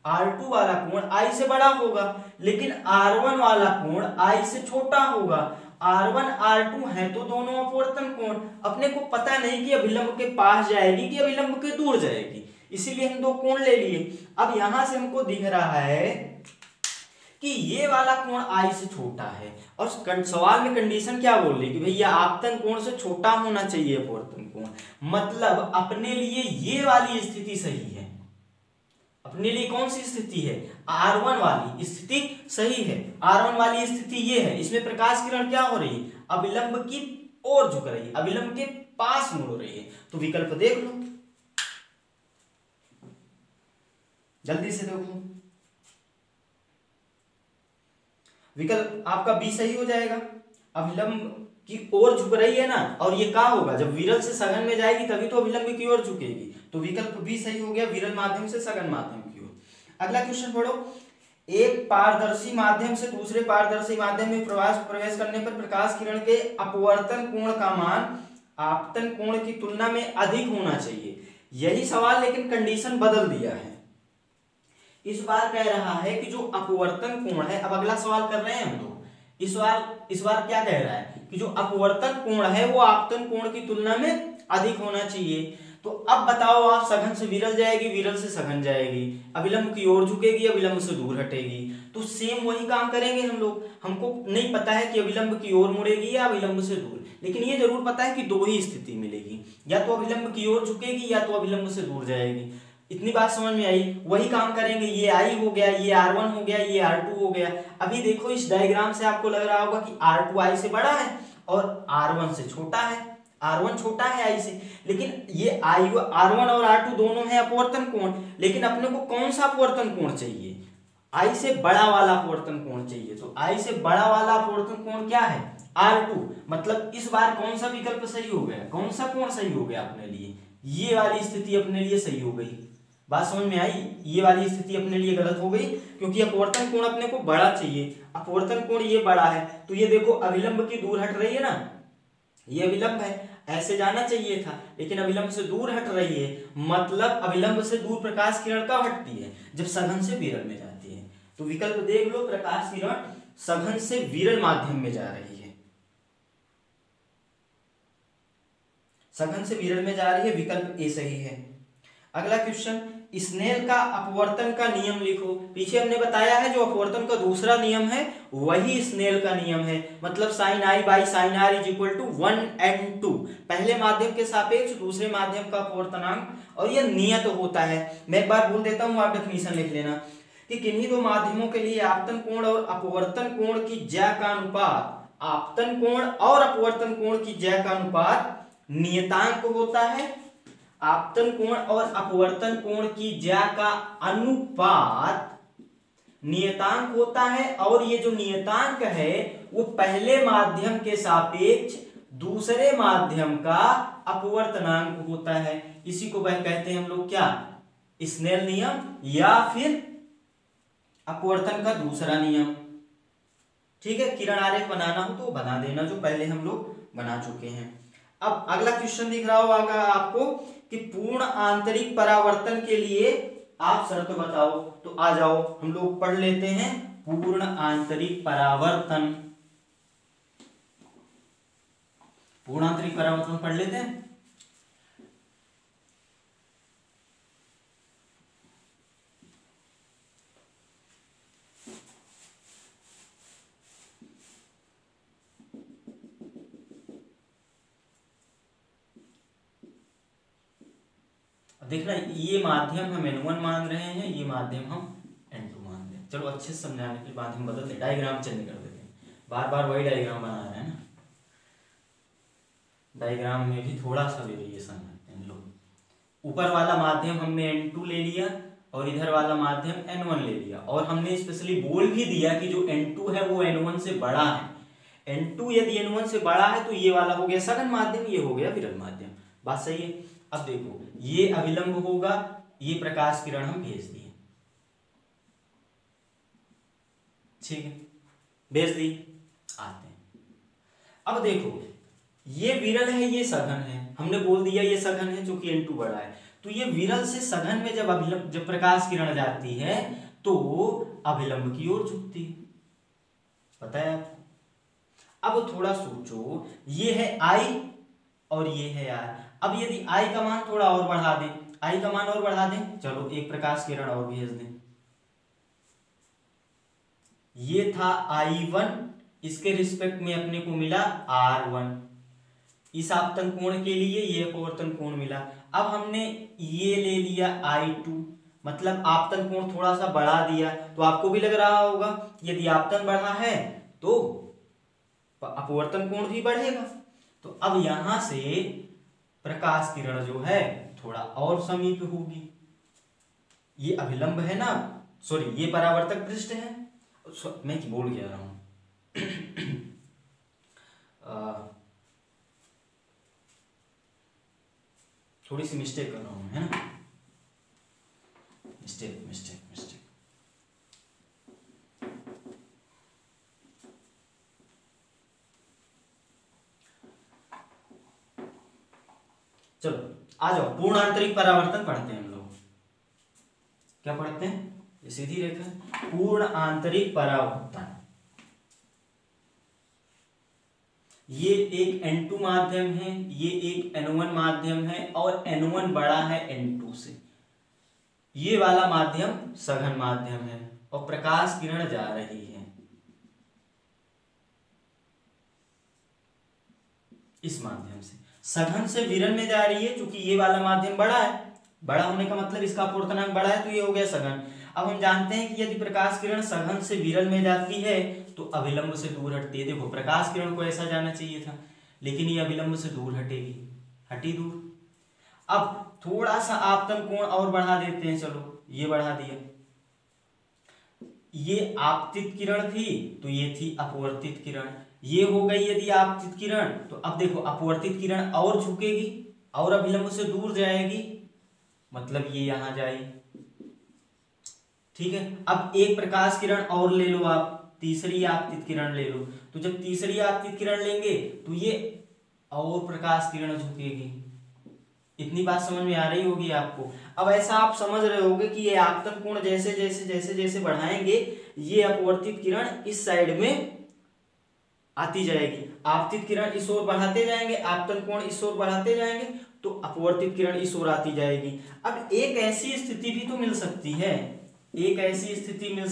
[SPEAKER 1] R2 वाला कोण I से बड़ा होगा, लेकिन R1 वाला कोण I से छोटा होगा। R1 R2 है तो दोनों अपवर्तन कोण, अपने को पता नहीं कि अभिलंब के पास जाएगी कि अभिलंब के दूर जाएगी, इसीलिए हम दो कोण ले लिए। अब यहां से हमको दिख रहा है कि ये वाला कोण I से छोटा है, और सवाल में कंडीशन क्या बोल रही कि भैया आपतन कोण से छोटा होना चाहिए अपवर्तन कोण, मतलब अपने लिए ये वाली स्थिति सही है। अपने लिए कौन सी स्थिति है? R1 वाली स्थिति सही है। R1 वाली स्थिति ये है, इसमें प्रकाश किरण क्या हो रही है? अभिलंब की ओर झुक रही है, अभिलंब के पास मुड़ रही है। तो विकल्प देख लो, जल्दी से देखो, विकल्प आपका बी सही हो जाएगा। अभिलंब की ओर झुक रही है ना, और ये क्या होगा? जब विरल से सघन में जाएगी तभी तो अभिलंब की ओर झुकेगी, तो विकल्प बी सही हो गया, विरल माध्यम से सघन माध्यम की ओर। अगला क्वेश्चन पढ़ो। एक पारदर्शी माध्यम से दूसरे पारदर्शी माध्यम में प्रवेश करने पर प्रकाश किरण के अपवर्तन कोण का मान आपतन कोण की तुलना में अधिक होना चाहिए। यही सवाल, लेकिन कंडीशन बदल दिया है। इस बार कह रहा है कि जो अपवर्तन कोण है, अब अगला सवाल कर रहे हैं हम लोग, इस बार क्या कह रहा है कि जो अपवर्तन कोण है वो आपतन कोण की तुलना में अधिक होना चाहिए। तो अब बताओ, आप सघन से विरल जाएगी, विरल से सघन जाएगी, अभिलंब की ओर झुकेगी, अभिलंब से दूर हटेगी, तो सेम वही काम करेंगे हम लोग। हमको नहीं पता है कि अभिलंब की ओर मुड़ेगी या अभिलंब से दूर, लेकिन ये जरूर पता है कि दो ही स्थिति मिलेगी, या तो अभिलंब की ओर झुकेगी या तो अभिलंब से दूर जाएगी। इतनी बात समझ में आई? वही काम करेंगे। ये I हो गया, ये R1 हो गया, ये R2 हो गया। अभी देखो इस डायग्राम से आपको लग रहा होगा कि R2 I से बड़ा है और R1 से छोटा है, R1 छोटा है I से, लेकिन ये R1 और R2 दोनों हैं अपवर्तन कोण, लेकिन अपने को कौन सा अपवर्तन कोण चाहिए? I से बड़ा वाला अपवर्तन कोण चाहिए। तो I से बड़ा वाला अपवर्तन कोण क्या है? R2। मतलब इस बार कौन सा विकल्प सही हो गया? कौन सा कोण सही हो गया अपने लिए? ये वाली स्थिति अपने लिए सही हो गई। बात समझ में आई? ये वाली स्थिति अपने लिए गलत हो गई, क्योंकि अपवर्तन कोण अपने को बड़ा चाहिए, अपवर्तन कोण ये बड़ा है। तो ये देखो अभिलंब की दूर हट रही है ना, ये अभिलंब है, ऐसे जाना चाहिए था, लेकिन अभिलंब से दूर हट रही है। मतलब अभिलंब से दूर प्रकाश किरण कब हटती है? जब सघन से विरल में जाती है। तो विकल्प देख लो, प्रकाश किरण सघन से विरल माध्यम में जा रही है, सघन से विरल में जा रही है, विकल्प ए सही है। अगला क्वेश्चन, स्नेल का अपवर्तन का नियम लिखो। पीछे हमने बताया है जो अपवर्तन का दूसरा नियम है वही स्नेल का नियम है, मतलब sin I by sin R is equal to 1n2, पहले माध्यम के सापेक्ष दूसरे माध्यम का अपवर्तनांक, और यह नियत होता है। मैं एक बार बोल देता हूं, आप डेफिनेशन लिख लेना कि किन्हीं दो माध्यमों के लिए आपतन कोण और अपवर्तन कोण की ज्या का अनुपात, आपतन कोण और अपवर्तन कोण की ज्या का अनुपात नियतांक होता है। आपतन कोण और अपवर्तन कोण की ज्या का अनुपात नियतांक होता है, और ये जो नियतांक है वो पहले माध्यम के सापेक्ष दूसरे माध्यम का अपवर्तनांक होता है। इसी को वह कहते हैं हम लोग क्या? स्नेल नियम, या फिर अपवर्तन का दूसरा नियम। ठीक है, किरण आरेख बनाना हो तो बना देना, जो पहले हम लोग बना चुके हैं। अब अगला क्वेश्चन दिख रहा होगा आपको कि पूर्ण आंतरिक परावर्तन के लिए आप शर्त बताओ। तो आ जाओ हम लोग पढ़ लेते हैं पूर्ण आंतरिक परावर्तन। पूर्ण आंतरिक परावर्तन पढ़ लेते हैं। देखना, ये माध्यम हम N1 मान रहे हैं, ये माध्यम हम N2 मान रहे हैं। चलो अच्छे से समझाने के बाद हम बदल दें, डायग्राम चेंज कर देते हैं, बार बार वही डायग्राम बना रहे हैं ना, डायग्राम में भी थोड़ा सा वेरिएशन है इन लोग। ऊपर वाला माध्यम हमने N2 ले लिया और इधर वाला माध्यम N1 ले लिया, और हमने स्पेशली बोल भी दिया कि जो N2 है वो N1 से बड़ा है। N2 यदि N1 से बड़ा है तो ये वाला हो गया सघन माध्यम, ये हो गया विरल माध्यम। बात सही है? अब देखो, ये अभिलंब होगा, ये प्रकाश किरण हम भेज दिए, ठीक है, भेज दी। आते हैं, अब देखो ये विरल है, ये सघन है, हमने बोल दिया ये सघन है क्योंकि N2 बड़ा है, तो तो ये विरल से सघन में जब प्रकाश किरण जाती है तो अभिलंब की ओर झुकती है, पता है आपको। अब थोड़ा सोचो, ये है I और ये है R। अब यदि I का मान थोड़ा और बढ़ा दें, I का मान और बढ़ा दें, चलो एक प्रकाश किरण और भेज दें। ये था I1, इसके रिस्पेक्ट में अपने को मिला R1, इस आपतन कोण के लिए ये अपवर्तन कोण मिला। अब हमने ये ले लिया I2, मतलब आपतन कोण थोड़ा सा बढ़ा दिया। तो आपको भी लग रहा होगा यदि आपतन बढ़ा है तो अपवर्तन कोण भी बढ़ेगा। तो अब यहां से प्रकाश किरण जो है थोड़ा और समीप होगी। ये अभिलंब है ना, सॉरी ये परावर्तक पृष्ठ है, मैं बोल क्या रहा हूं थोड़ी सी मिस्टेक कर रहा हूं, है ना, मिस्टेक। चलो आ जाओ, पूर्ण आंतरिक परावर्तन पढ़ते हैं हम लोग। क्या पढ़ते हैं? ये सीधी रेखा, पूर्ण आंतरिक परावर्तन। ये एक N2 माध्यम है, ये एक N1 माध्यम है और N1 बड़ा है N2 से। ये वाला माध्यम सघन माध्यम है और प्रकाश किरण जा रही है इस माध्यम से, सघन से विरल में जा रही है। क्योंकि ये वाला माध्यम बड़ा है, बड़ा होने का मतलब इसका अपवर्तनांक बड़ा है, तो ये हो गया सघन। अब हम जानते हैं कि यदि प्रकाश किरण सघन से विरल में जाती है तो अभिलंब से दूर हटती है। देखो प्रकाश किरण को ऐसा जाना चाहिए था, लेकिन ये अभिलंब से दूर हटेगी, हटी दूर। अब थोड़ा सा आपतन कोण और बढ़ा देते हैं, चलो ये बढ़ा दिया। ये आपतित किरण थी तो ये थी अपवर्तित किरण, ये हो गई यदि आपतित किरण। तो अब देखो अपवर्तित किरण और झुकेगी और अभिलंब से दूर जाएगी, मतलब ये यहां जाएगी, ठीक है। अब एक प्रकाश किरण और ले लो आप, तीसरी आपतित किरण ले लो। तो जब तीसरी आपतित किरण लेंगे तो ये और प्रकाश किरण झुकेगी। इतनी बात समझ में आ रही होगी आपको। अब ऐसा आप समझ रहे होगे कि ये आपतन कोण जैसे जैसे जैसे जैसे बढ़ाएंगे ये अपवर्तित किरण इस साइड में आती जाएगी, आपतित किरण इस ओर बढ़ाते जाएंगे, आपतन कोण इस ओर बढ़ाते जाएंगे तो अपवर्तित किरण इस ओर आती जाएगी। अब एक ऐसी स्थिति भी तो मिल सकती है, एक ऐसी स्थिति मिल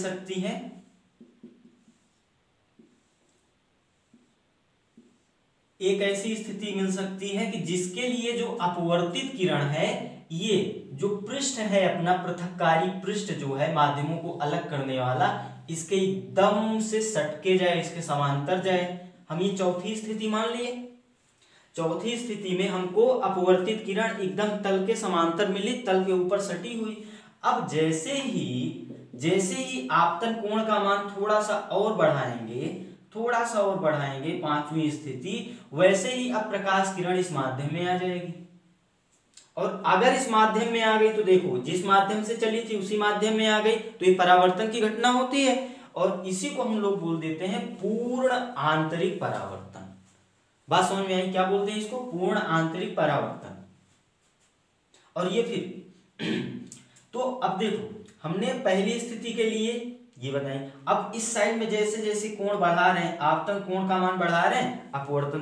[SPEAKER 1] सकती है कि जिसके लिए जो अपवर्तित किरण है, ये जो पृष्ठ है अपना पृथक्कारी पृष्ठ जो है माध्यमों को अलग करने वाला, इसके एकदम से सटके जाए, इसके समांतर जाए। हम ये चौथी स्थिति मान लिए। चौथी स्थिति में हमको अपवर्तित किरण एकदम तल के समांतर मिली, तल के ऊपर सटी हुई। अब जैसे ही आपतन कोण का मान थोड़ा सा और बढ़ाएंगे, पांचवी स्थिति, वैसे ही अब प्रकाश किरण इस माध्यम में आ जाएगी। और अगर इस माध्यम में आ गई तो देखो जिस माध्यम से चली थी उसी माध्यम में आ गई तो ये परावर्तन की घटना होती है, और इसी को हम लोग बोल देते हैं पूर्ण आंतरिक परावर्तन। बात समझ में आई? क्या बोलते हैं इसको? पूर्ण आंतरिक परावर्तन। और ये फिर तो अब देखो हमने पहली स्थिति के लिए ये बताई। अब इस साइड में जैसे जैसे कोण बढ़ा रहे हैं, आपतन कोण का मान बढ़ा रहे हैं, अपवर्तन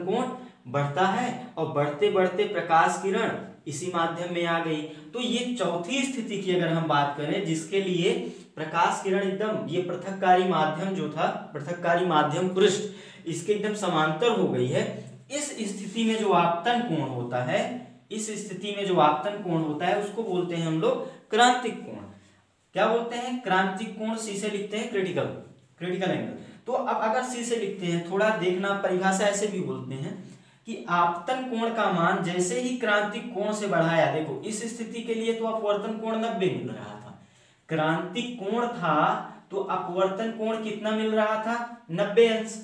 [SPEAKER 1] कोण बढ़ता है और बढ़ते बढ़ते प्रकाश किरण इसी माध्यम में आ गई। तो ये चौथी स्थिति की अगर हम बात करें जिसके लिए प्रकाश किरण एकदम ये पृथक्कारी माध्यम जो था, पृथक्कारी माध्यम पृष्ठ इसके एकदम समांतर हो गई है। इस स्थिति में जो आपतन कोण होता है, उसको बोलते हैं हम लोग क्रांतिक कोण। क्या बोलते हैं? क्रांतिक कोण। सी से लिखते हैं क्रिटिकल एंगल। तो अब अगर सी से लिखते हैं, थोड़ा देखना, परिभाषा ऐसे भी बोलते हैं कि आपतन कोण का मान जैसे ही क्रांतिक कोण से बढ़ाया, देखो इस स्थिति के लिए तो अपवर्तन कोण 90 मिल रहा था, क्रांतिक कोण था तो अपवर्तन कोण कितना मिल रहा था? 90 अंश।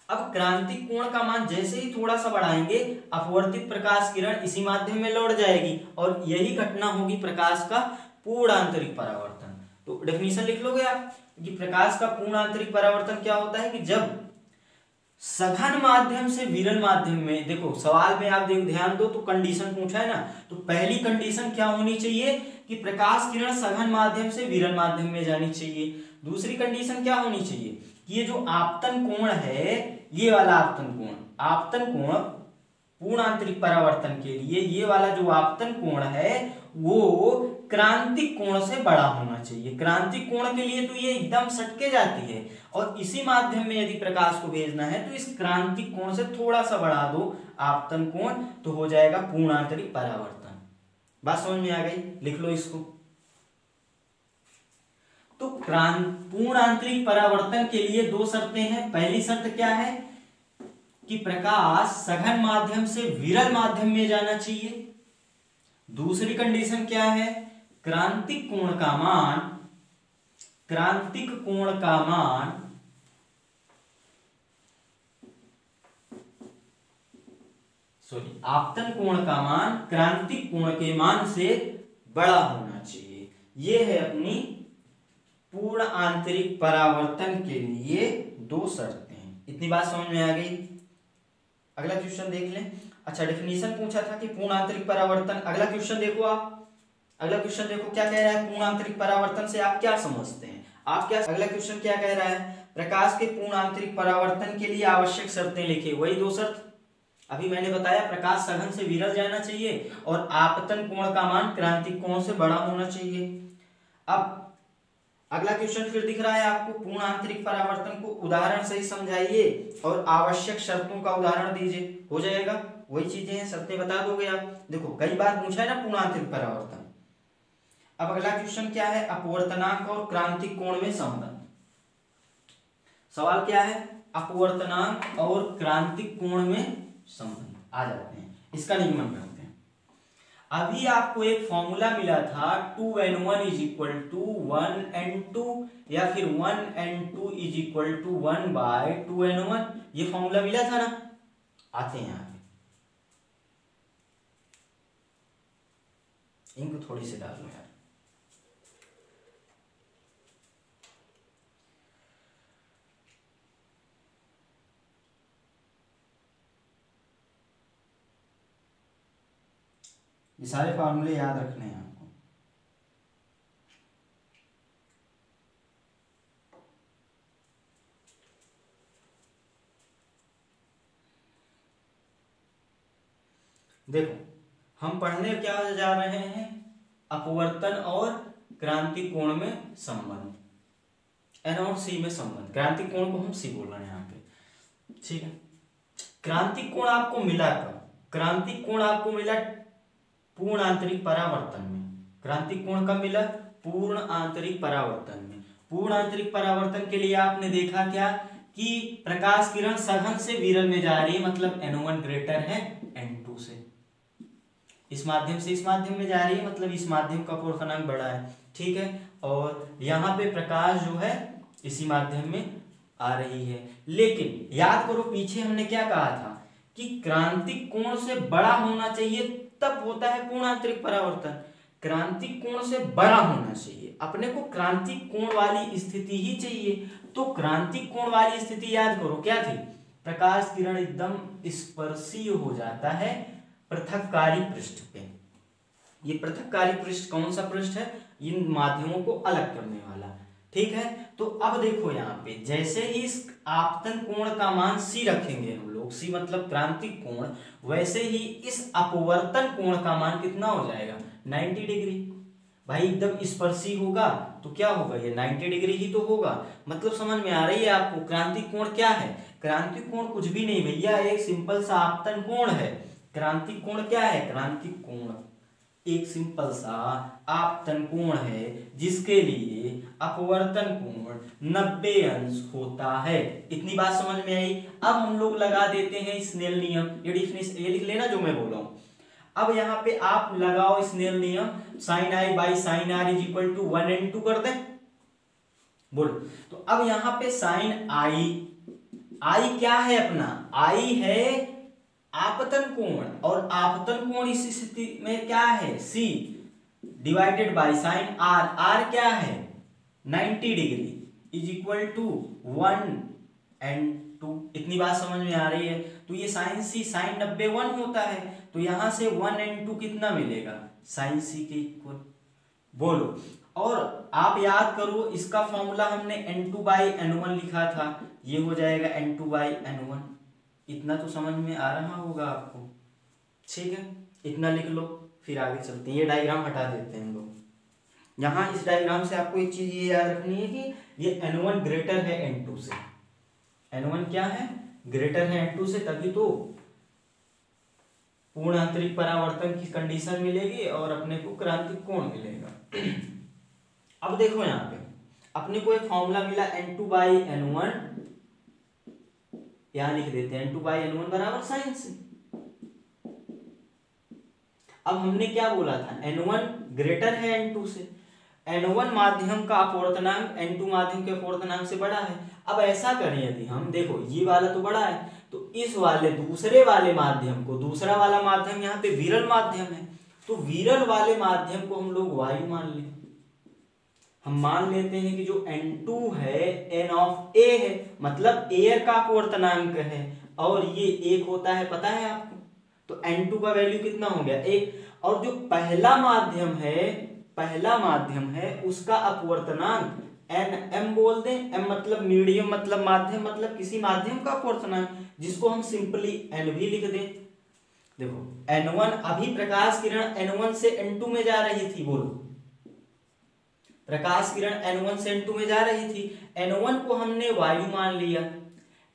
[SPEAKER 1] अब क्रांतिक कोण का मान जैसे ही थोड़ा सा बढ़ाएंगे, अपवर्तित प्रकाश किरण इसी माध्यम में लौट जाएगी और यही घटना होगी प्रकाश का पूर्ण आंतरिक परावर्तन। तो डेफिनेशन लिख लोगे आप कि प्रकाश का पूर्ण आंतरिक परावर्तन क्या होता है कि जब सघन माध्यम से विरल माध्यम में, देखो सवाल में आप ध्यान दो तो कंडीशन पूछा है ना, तो पहली कंडीशन क्या होनी चाहिए कि प्रकाश किरण सघन माध्यम से विरल माध्यम में जानी चाहिए। दूसरी कंडीशन क्या होनी चाहिए कि ये जो आपतन कोण है, ये वाला आपतन कोण पूर्ण आंतरिक परावर्तन के लिए ये वाला जो आपतन कोण है वो क्रांतिक कोण से बड़ा होना चाहिए। क्रांतिक कोण के लिए तो ये एकदम सटके जाती है, और इसी माध्यम में यदि प्रकाश को भेजना है तो इस क्रांतिक कोण से थोड़ा सा बढ़ा दो आपतन कोण, तो हो जाएगा पूर्ण आंतरिक परावर्तन। बात समझ में आ गई? लिख लो इसको। तो पूर्ण आंतरिक परावर्तन के लिए दो शर्तें हैं। पहली शर्त क्या है कि प्रकाश सघन माध्यम से विरल माध्यम में जाना चाहिए। दूसरी कंडीशन क्या है, क्रांतिक कोण का मान आपतन कोण का मान क्रांतिक कोण के मान से बड़ा होना चाहिए। यह है अपनी पूर्ण आंतरिक परावर्तन के लिए दो शर्तें। इतनी बात समझ में आ गई? अगला क्वेश्चन देख लें। अच्छा, डेफिनेशन पूछा था कि पूर्ण आंतरिक परावर्तन। अगला क्वेश्चन देखो, आप अगला क्वेश्चन देखो क्या कह रहा है। पूर्ण आंतरिक परावर्तन से आप क्या समझते हैं? अगला क्वेश्चन क्या कह रहा है, प्रकाश के पूर्ण आंतरिक परावर्तन के लिए आवश्यक शर्तें लिखे। वही दो शर्त अभी मैंने बताया, प्रकाश सघन से विरल जाना चाहिए और आपतन कोण का मान क्रांतिक कोण से बड़ा होना चाहिए। अब अगला क्वेश्चन फिर दिख रहा है आपको, पूर्ण आंतरिक परावर्तन को उदाहरण से ही समझाइए और आवश्यक शर्तों का उदाहरण दीजिए। हो जाएगा, वही चीजें हैं, शर्तें बता दोगे आप। देखो कई बार पूछा है ना पूर्ण आंतरिक परावर्तन। अब अगला क्वेश्चन क्या है, अपवर्तनांक और क्रांतिक कोण में संबंध। सवाल क्या है, अपवर्तनांक और क्रांतिक कोण में संबंध। आ जाते हैं, इसका निगमन करते हैं। अभी आपको एक फॉर्मूला मिला था 2n1 = 1n2 या फिर 1n2 = 1/2n1। ये फॉर्मूला मिला था ना। आते हैं आगे, इनको थोड़ी सी डाल लो यार। ये सारे फार्मूले याद रखने हैं आपको। देखो हम पढ़ने क्या जा रहे हैं, अपवर्तन और क्रांतिक कोण में संबंध, एन और सी में संबंध। क्रांतिक कोण को हम सी बोल रहे हैं यहाँ पे, ठीक है। क्रांतिक कोण आपको मिला कब? क्रांतिक कोण आपको मिला पूर्ण आंतरिक परावर्तन में। क्रांतिक कोण कब मिला? पूर्ण आंतरिक परावर्तन में। पूर्ण आंतरिक परावर्तन के लिए आपने देखा क्या कि प्रकाश किरण सघन से विरल में जा रही है, मतलब n1 ग्रेटर है n2 से। इस माध्यम से इस माध्यम में जा रही है, मतलब इस माध्यम का अपवर्तनांक बड़ा है, ठीक है। और यहाँ पे प्रकाश जो है इसी माध्यम में आ रही है। लेकिन याद करो पीछे हमने क्या कहा था कि क्रांतिक कोण से बड़ा होना चाहिए, तब होता है पूर्ण आंतरिक परावर्तन। क्रांतिक कोण से बड़ा होना चाहिए, अपने को क्रांतिक कोण वाली स्थिति ही चाहिए। तो क्रांतिक कोण वाली स्थिति याद करो क्या थी, प्रकाश किरण एकदम स्पर्शीय हो जाता है पृथक्कारी पृष्ठ पे। ये पृथक्कारी पृष्ठ कौन सा पृष्ठ है? इन माध्यमों को अलग करने वाला, ठीक है। तो अब देखो यहाँ पे जैसे ही इस आपतन कोण का मान सी रखेंगे हम लोग, सी मतलब क्रांतिक कोण, वैसे ही इस अपवर्तन कोण का मान कितना हो जाएगा? 90 डिग्री। भाई एकदम स्पर्शी होगा तो क्या होगा? ये 90 डिग्री ही तो होगा। मतलब समझ में आ रही है आपको क्रांतिक कोण क्या है? क्रांतिक कोण कुछ भी नहीं भैया, एक सिंपल सा आपतन कोण है। क्रांतिक कोण क्या है? क्रांतिक कोण एक सिंपल सा आपतन कोण है जिसके लिए अपवर्तन कोण 90 अंश होता है। इतनी बात समझ में आई। अब हम लोग लगा देते हैं स्नेल नियम। ये लिख लेना जो मैं बोल रहा हूं। अब यहाँ पे आप लगाओ स्नेल नियम, sin i by sin r = 1n2 कर दें। बोलो तो अब यहाँ पे sin i क्या है अपना? i है आपतन कोण, और आपतन कोण इस स्थिति में क्या है? c divided by sin r। r क्या है? 90 डिग्री = 1n2। इतनी बात समझ में आ रही है। तो ये साइन सी साइन 90 1 होता है, तो यहां से 1 N2 कितना मिलेगा, साइन सी के इक्वल। बोलो, और आप याद करो इसका फॉर्मूला हमने N2/N1 लिखा था, ये हो जाएगा N2/N1। इतना तो समझ में आ रहा होगा आपको, ठीक है, इतना लिख लो, फिर आगे चलते हैं। ये डायग्राम हटा देते हैं हम लोग। यहाँ इस डायग्राम से आपको एक चीज ये याद रखनी है कि ये N1 ग्रेटर है N2 से। N1 क्या है, ग्रेटर है N2 से, तभी तो पूर्ण आंतरिक परावर्तन की कंडीशन मिलेगी और अपने को क्रांतिक कोण मिलेगा। अब देखो यहाँ पे अपने को एक फॉर्मूला मिला N2/N1, यहां लिख देते हैं N2/N1 बराबर साइन सी। अब हमने क्या बोला था, N1 ग्रेटर है N2 से, N1 माध्यम का अपवर्तनांक N2 माध्यम के अपवर्तनांक से बड़ा है। अब ऐसा करें, यदि हम देखो ये वाला तो बड़ा है, तो इस वाले दूसरे वाले माध्यम को, दूसरा वाला माध्यम यहाँ पे विरल माध्यम है, तो विरल वाले माध्यम को हम लोग वायु मान लें। हम मान लेते हैं कि जो N2 है N ऑफ A है, मतलब एयर का अपवर्तनांक है, और ये 1 होता है, पता है आपको। तो N2 का वैल्यू कितना हो गया 1, और जो पहला माध्यम है उसका अपवर्तनांक NM बोल दें, M मतलब मीडियम मतलब माध्यम मतलब किसी माध्यम का अपवर्तनांक, जिसको हम सिंपली N भी लिख दें। देखो N1, अभी प्रकाश किरण N1 से N2 में जा रही थी, बोलो, प्रकाश किरण N1 से N2 में जा रही थी। N1 को हमने वायु मान लिया,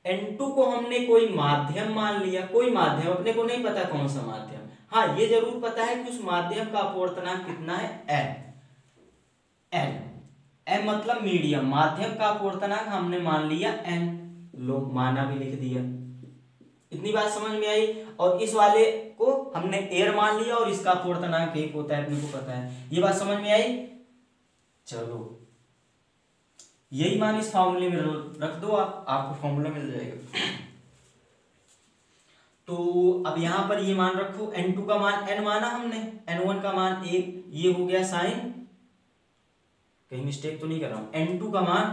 [SPEAKER 1] N2 को हमने कोई माध्यम मान लिया, कोई माध्यम, अपने को नहीं पता कौन सा माध्यम। हाँ, ये जरूर पता है कि उस माध्यम का अपवर्तनांक कितना है, N M मतलब मीडियम, माध्यम का अपवर्तनांक हमने मान लिया N, लो माना भी लिख दिया। इतनी बात समझ में आई। और इस वाले को हमने एयर मान लिया और इसका अपवर्तनांक 1 होता है, अपने को पता है। ये बात समझ में आई। चलो यही मान इस फॉर्मूले में रख दो, आपको फॉर्मूला मिल जाएगा। तो अब यहां पर ये मान रखो, N2 का मान N माना हमने, N1 का मान 1, ये हो गया साइन, कहीं मिस्टेक तो नहीं कर रहा हूं, N2 का मान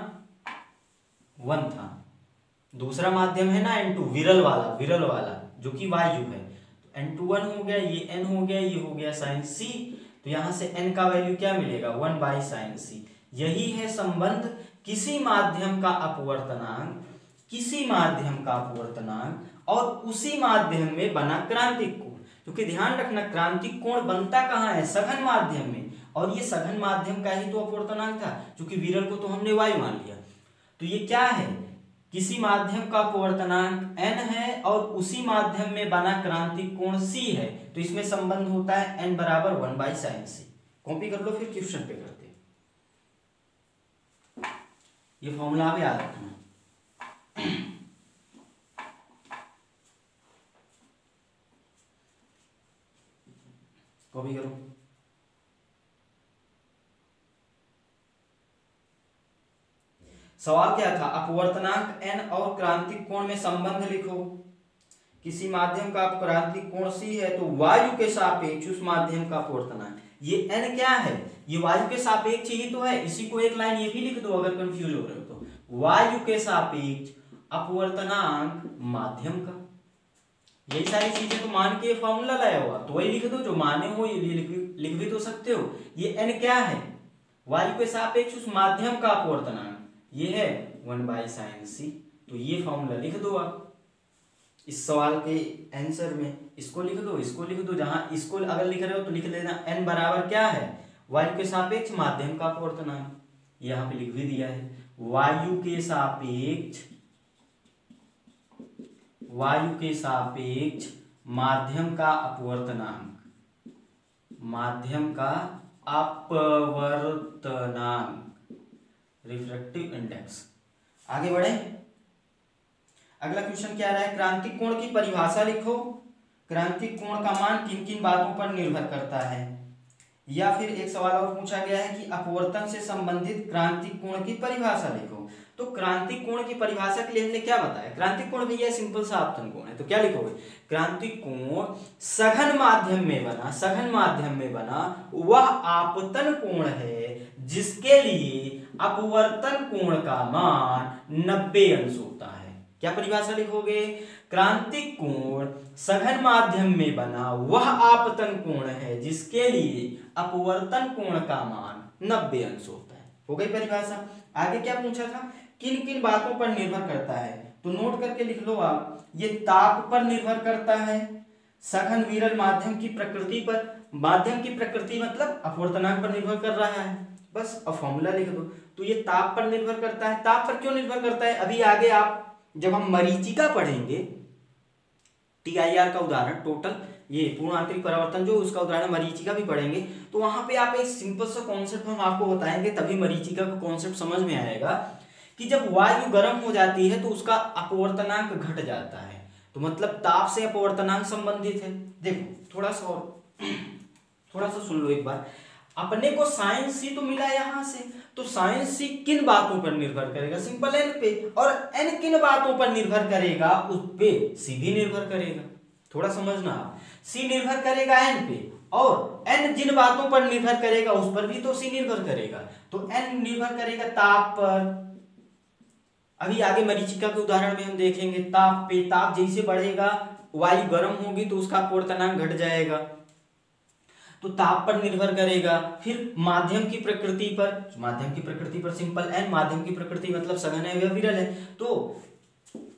[SPEAKER 1] 1 था, दूसरा माध्यम है ना N2 विरल वाला जो कि वायु है, तो N2 1 हो गया, ये N हो गया, ये हो गया साइन C। तो यहां से N का वैल्यू क्या मिलेगा, 1/sin C। यही है संबंध, किसी माध्यम का अपवर्तनांक और उसी माध्यम में बना क्रांतिक कोण। क्योंकि ध्यान रखना, क्रांतिक कोण बनता कहाँ है, सघन माध्यम में, और ये सघन माध्यम का ही तो अपवर्तनांक था, क्योंकि विरल को तो हमने वायु मान लिया। तो ये क्या है, किसी माध्यम का अपवर्तनांक N है और उसी माध्यम में बना क्रांतिक कोण C है, तो इसमें संबंध होता है N बराबर 1/sin C। कॉपी कर लो, फिर क्वेश्चन पे करते हैं। ये फॉर्मूला आप याद रखना। कॉपी करो। सवाल क्या था, अपवर्तनांक N और क्रांतिक कोण में संबंध लिखो। किसी माध्यम का क्रांतिक कोण C है, तो वायु के सापेक्ष उस माध्यम का अपवर्तनांक, ये N क्या है, ये वायु के सापेक्ष ही तो है। इसी को एक लाइन ये भी लिख दो अगर कंफ्यूज हो रहे हो तो, वायु के सापेक्ष अपवर्तनांक माध्यम का। यही सारी चीजें तो मान के फॉर्मूला लाया हुआ, तो वही लिख दो जो माने हो, ये लिख भी तो सकते हो। ये N क्या है, वायु के सापेक्ष उस माध्यम का अपवर्तनांक, ये है 1/sin C। तो ये फॉर्मूला लिख दो आप इस सवाल के आंसर में, इसको लिख दो, इसको लिख दो। जहां इसको अगर लिख रहे हो तो लिख देना N बराबर क्या है, वायु के सापेक्ष माध्यम का अपवर्तनांक, यहां पे लिख भी दिया है, वायु के सापेक्ष माध्यम का अपवर्तनांक, रिफ्रैक्टिव इंडेक्स। आगे बढ़े, अगला क्वेश्चन क्या रहा है, क्रांतिक कोण की परिभाषा लिखो। क्रांतिक कोण का मान किन किन बातों पर निर्भर करता है। या फिर एक सवाल और पूछा गया है कि अपवर्तन से संबंधित क्रांतिक कोण की परिभाषा लिखो। तो क्रांतिक कोण की परिभाषा के लिए हमने क्या बताया, क्रांतिक कोण भैया सिंपल सा आपतन कोण है, तो क्या लिखोगे, क्रांतिक कोण सघन माध्यम में बना वह आपतन कोण है जिसके लिए अपवर्तन कोण का मान 90 अंश होता है। क्या परिभाषा लिखोगे? क्रांतिक कोण सघन माध्यम में बना वह आपतन कोण है जिसके लिए अपवर्तन कोण का मान 90 अंश होता है। हो गई परिभाषा। आगे क्या पूछा था? किन किन बातों पर निर्भर करता है, तो नोट करके लिख लो आप। ये ताप पर निर्भर करता है, सघन विरल माध्यम की प्रकृति पर, माध्यम की प्रकृति मतलब अपवर्तनांक पर निर्भर कर रहा है, बस अब फॉर्मूला लिख दो। तो ये ताप पर निर्भर करता है। ताप पर क्यों निर्भर करता है? अभी आगे आप जब हम मरीचिका पढ़ेंगे, TIR का उदाहरण, टोटल ये पूर्ण आंतरिक परावर्तन जो उसका उदाहरण मरीचिका भी पढ़ेंगे, तो वहां पे आप एक सिंपल सा कॉन्सेप्ट हम आपको बताएंगे, तभी मरीचिका का कॉन्सेप्ट समझ में आएगा कि जब वायु गर्म हो जाती है तो उसका अपवर्तनांक घट जाता है। तो मतलब ताप से अपवर्तनांक संबंधित है। देखो थोड़ा सा सुन लो एक बार। अपने को साइन सी तो मिला यहां से, तो साइन सी किन बातों पर निर्भर करेगा? सिंपल एन पे। और एन किन बातों पर निर्भर करेगा? उस पे सी भी निर्भर करेगा। थोड़ा समझना आप, सी निर्भर करेगा एन पे, और एन जिन बातों पर निर्भर करेगा उस पर भी तो सी निर्भर करेगा। तो एन निर्भर करेगा ताप पर। अभी आगे मरीचिका के उदाहरण में हम देखेंगे ताप पे। ताप जैसे बढ़ेगा, वायु गर्म होगी तो उसका अपवर्तनांक घट जाएगा, तो ताप पर निर्भर करेगा। फिर माध्यम की प्रकृति पर, माध्यम की प्रकृति पर सिंपल एन, माध्यम की प्रकृति मतलब सघन है या विरल है। तो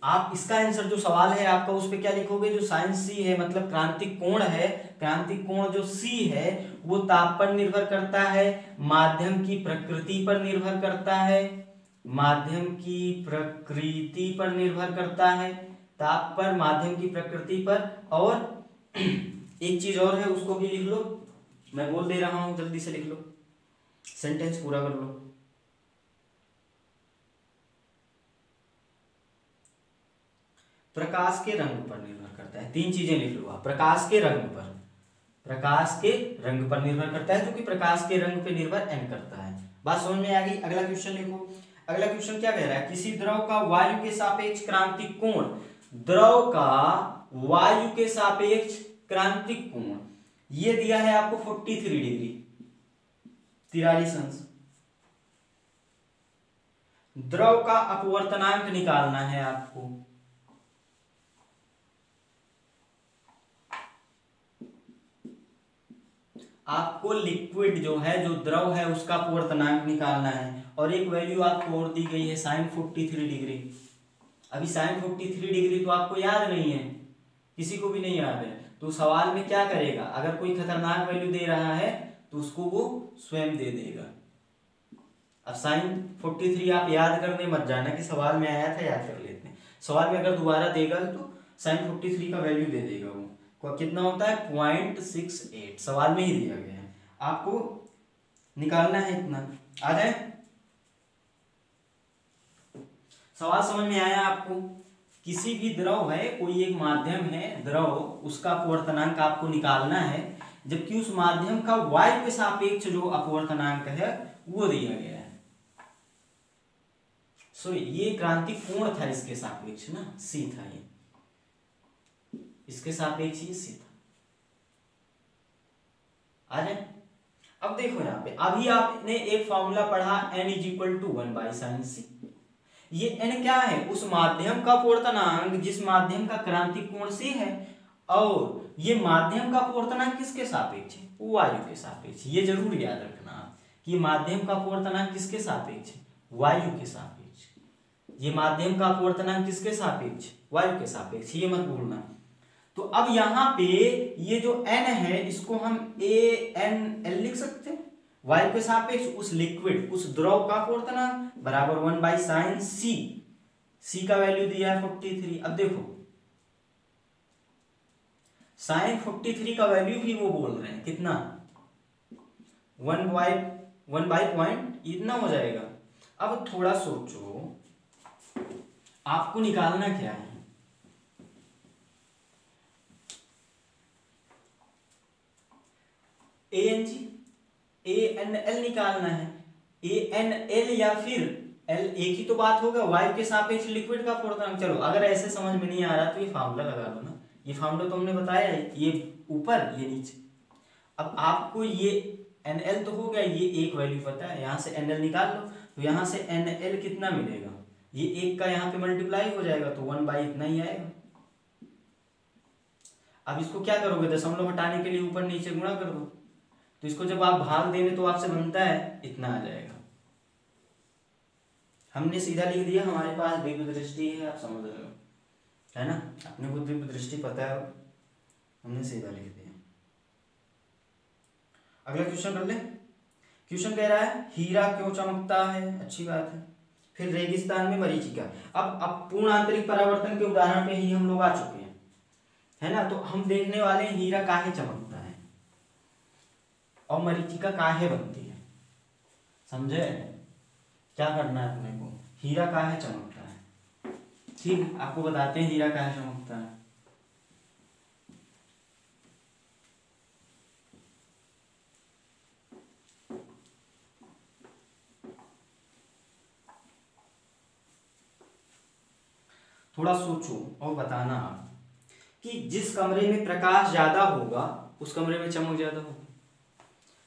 [SPEAKER 1] आप इसका आंसर जो सवाल है आपका उस पे क्या लिखोगे? जो साइन सी है मतलब क्रांतिक कोण है, क्रांतिक कोण जो सी है वो ताप पर निर्भर करता है, माध्यम की प्रकृति पर निर्भर करता है, माध्यम की प्रकृति पर निर्भर करता है, ताप पर, माध्यम की प्रकृति पर। और एक चीज और है उसको भी लिख लो, मैं बोल दे रहा हूं, जल्दी से लिख लो, सेंटेंस पूरा कर लो। प्रकाश के रंग पर निर्भर करता है। 3 चीजें लिख लो आप। प्रकाश के रंग पर, प्रकाश के रंग पर निर्भर करता है, क्योंकि प्रकाश के रंग पे निर्भर एन करता है। बात समझ में आ गई? अगला क्वेश्चन लिखो। अगला क्वेश्चन क्या कह रहा है? किसी द्रव का वायु के सापेक्ष क्रांतिक कोण, द्रव का वायु के सापेक्ष क्रांतिक कोण ये दिया है आपको 43 डिग्री, 43 अंश। द्रव का अपवर्तनांक निकालना है आपको। आपको लिक्विड जो है, जो द्रव है, उसका अपवर्तनांक निकालना है। और एक वैल्यू आपको और दी गई है sin 43 डिग्री। अभी sin 43 डिग्री तो आपको याद नहीं है, किसी को भी नहीं याद है, तो सवाल में क्या करेगा? अगर कोई खतरनाक वैल्यू दे रहा है तो उसको वो स्वयं दे देगा। अब sin 43 आप याद करने मत जाना कि सवाल में आया था, याद कर लेते हैं। सवाल में अगर दोबारा देगा तो sin 43 का वैल्यू दे देगा वो। कितना होता है? 0.68, सवाल में ही दिया गया है, आपको निकालना है इतना। आ जाए, सवाल समझ में आया आपको? किसी भी द्रव है, कोई एक माध्यम है द्रव, उसका अपवर्तनांक आपको निकालना है, जबकि उस माध्यम का वायु के सापेक्ष जो अपवर्तनांक है वो दिया गया है। ये क्रांतिक कोण था इसके सापेक्ष ना, सी था, ये इसके सापेक्ष ये सी था। आ जाए, अब देखो यहाँ पे, अभी आपने एक फॉर्मूला पढ़ा n = 1/sin c। ये n क्या है? उस माध्यम का अपवर्तनांक जिस माध्यम का क्रांतिक कोण c है, और ये माध्यम का अपवर्तनांक किसके सापेक्ष है? वायु के सापेक्ष। ये जरूर याद रखना आप कि माध्यम का अपवर्तनांक किसके सापेक्ष है? वायु के सापेक्ष। ये माध्यम का अपवर्तनांक किसके सापेक्ष? वायु के सापेक्ष, ये मत भूलना। तो अब यहां पे ये जो n है इसको हम ANL लिख सकते हैं, वायु के सापेक्ष उस लिक्विड, उस द्रव का अपवर्तनांक बराबर 1/sin c। c का वैल्यू दिया है 43। अब देखो sin 43 का वैल्यू भी वो बोल रहे हैं कितना? 1 पॉइंट इतना हो जाएगा। अब थोड़ा सोचो, आपको निकालना क्या है? ANL निकालना है। ANL या फिर L, एक ही तो बात होगा, वायु के सापेक्ष लिक्विड का अपवर्तनांक। चलो अगर ऐसे समझ में नहीं आ रहा तो ये फार्मूला लगा लो ना, ये फार्मूला तो हमने बताया है, ये ऊपर ये नीचे। अब आपको ये NL तो हो गया, ये एक वैल्यू पता है, यहाँ से NL निकाल लो, तो यहाँ से NL कितना मिलेगा? ये 1 का यहाँ पे मल्टीप्लाई हो जाएगा तो 1/, इतना ही आएगा। अब इसको क्या करोगे, दशमलव हटाने के लिए ऊपर नीचे गुणा कर दो, तो इसको जब आप भाग देंगे तो आपसे बनता है इतना आ जाएगा। हमने सीधा लिख दिया, हमारे पास दिव्य दृष्टि है, आप समझ रहे हो, है ना, अपने को दिव्य दृष्टि पता है, हमने सीधा लिख दिया। अगला क्वेश्चन कर ले। क्वेश्चन कह रहा है हीरा क्यों चमकता है, अच्छी बात है। फिर रेगिस्तान में मरीचिका। अब पूर्ण आंतरिक परावर्तन के उदाहरण पे ही हम लोग आ चुके हैं, है ना, तो हम देखने वाले हैं हीरा काहे चमकता है और मरीचिका काहे बनती है। समझे, क्या करना है अपने को, हीरा काहे चमकता है। ठीक, आपको बताते हैं हीरा काहे चमकता है। थोड़ा सोचो और बताना आप कि जिस कमरे में प्रकाश ज्यादा होगा उस कमरे में चमक ज्यादा होगी,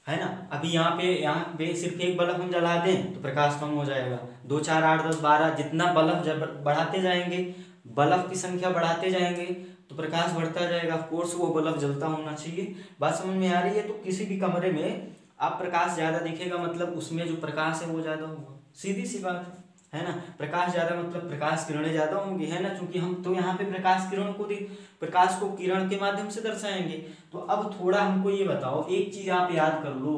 [SPEAKER 1] है ना। अभी यहाँ पे सिर्फ एक बल्ब हम जला दें तो प्रकाश कम हो जाएगा, 2 4 8 10 12 जितना बल्ब बढ़ाते जाएंगे, बल्ब की संख्या बढ़ाते जाएंगे तो प्रकाश बढ़ता जाएगा। ऑफ कोर्स वो बल्ब जलता होना चाहिए। बात समझ में आ रही है। तो किसी भी कमरे में आप प्रकाश ज्यादा दिखेगा मतलब उसमें जो प्रकाश है वो ज्यादा होगा, सीधी सी बात है ना। प्रकाश ज्यादा मतलब प्रकाश किरणें ज्यादा होंगी, है ना, क्योंकि हम तो यहाँ पे प्रकाश को किरण के माध्यम से दर्शाएंगे। तो अब थोड़ा हमको ये बताओ, एक चीज आप याद कर लो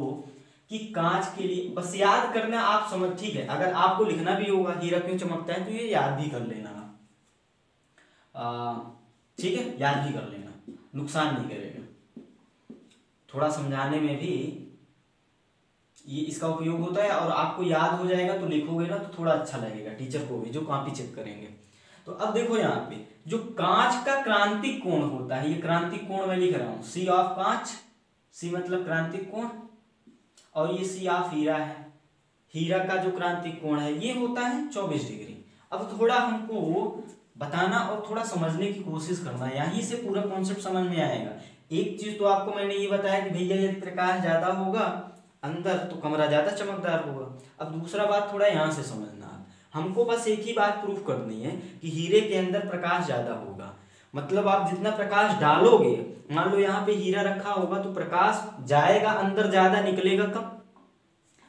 [SPEAKER 1] कि कांच के लिए, बस याद करना आप समझ, ठीक है। अगर आपको लिखना भी होगा हीरा क्यों चमकता है तो ये याद भी कर लेना, ठीक है, याद भी कर लेना, नुकसान नहीं करेगा। थोड़ा समझाने में भी ये इसका उपयोग होता है और आपको याद हो जाएगा तो लिखोगे ना तो थोड़ा अच्छा लगेगा टीचर को भी, जो कॉपी चेक करेंगे। तो अब देखो यहाँ पे जो कांच का क्रांतिक कोण होता है, ये क्रांतिक कोण मैं लिख रहा हूं, सी ऑफ कांच, सी मतलब क्रांतिक कोण, और ये सी ऑफ हीरा है। हीरा का जो क्रांतिक कोण है ये होता है 24 डिग्री। अब थोड़ा हमको बताना और थोड़ा समझने की कोशिश करना, यहीं से पूरा कॉन्सेप्ट समझ में आएगा। एक चीज तो आपको मैंने ये बताया कि भैया यदि प्रकाश ज्यादा होगा अंदर तो कमरा ज्यादा चमकदार होगा। अब दूसरा बात थोड़ा यहाँ से समझना, हमको बस एक ही बात प्रूफ करनी है कि हीरे के अंदर प्रकाश ज्यादा होगा, मतलब आप जितना प्रकाश डालोगे, मान लो यहाँ पे हीरा रखा होगा तो प्रकाश जाएगा अंदर ज्यादा, निकलेगा कम,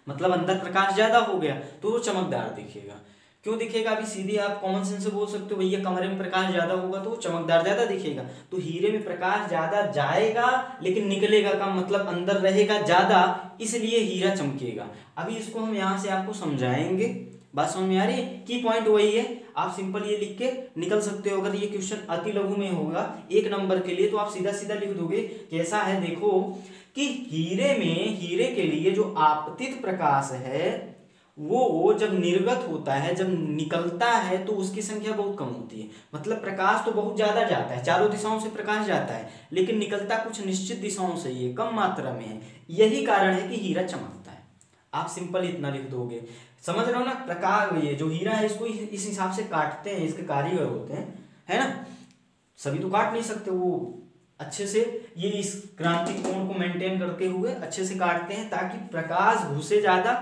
[SPEAKER 1] मतलब अंदर प्रकाश ज्यादा हो गया तो वो चमकदार दिखेगा। क्यों दिखेगा, अभी सीधे आप कॉमन सेंस से बोल सकते हो भैया कमरे में प्रकाश ज्यादा होगा तो वो चमकदार ज्यादा दिखेगा। तो हीरे में प्रकाश ज्यादा जाएगा लेकिन निकलेगा कम, मतलब अंदर रहेगा ज्यादा, इसलिए हीरा चमकेगा। अभी इसको हम यहाँ से आपको समझाएंगे, बात समझ में आ रही है। की पॉइंट वही है, आप सिंपल ये लिख के निकल सकते हो। अगर ये क्वेश्चन अति लघु में होगा 1 नंबर के लिए तो आप सीधा सीधा लिख दोगे। कैसा है देखो कि हीरे के लिए जो आपतित प्रकाश है वो जब निर्गत होता है, जब निकलता है तो उसकी संख्या बहुत कम होती है। मतलब प्रकाश तो बहुत ज्यादा जाता है, चारों दिशाओं से प्रकाश जाता है, लेकिन निकलता कुछ निश्चित दिशाओं से ही कम मात्रा में है। यही कारण है कि हीरा चमकता है। आप सिंपल इतना लिख दोगे, समझ रहे हो ना। प्रकाश ये जो हीरा है इसको इस हिसाब से काटते हैं, इसके कारीगर होते हैं, है ना, सभी तो काट नहीं सकते, वो अच्छे से ये इस क्रांतिक कोण को मेंटेन करते हुए अच्छे से काटते हैं ताकि प्रकाश घुसे ज्यादा।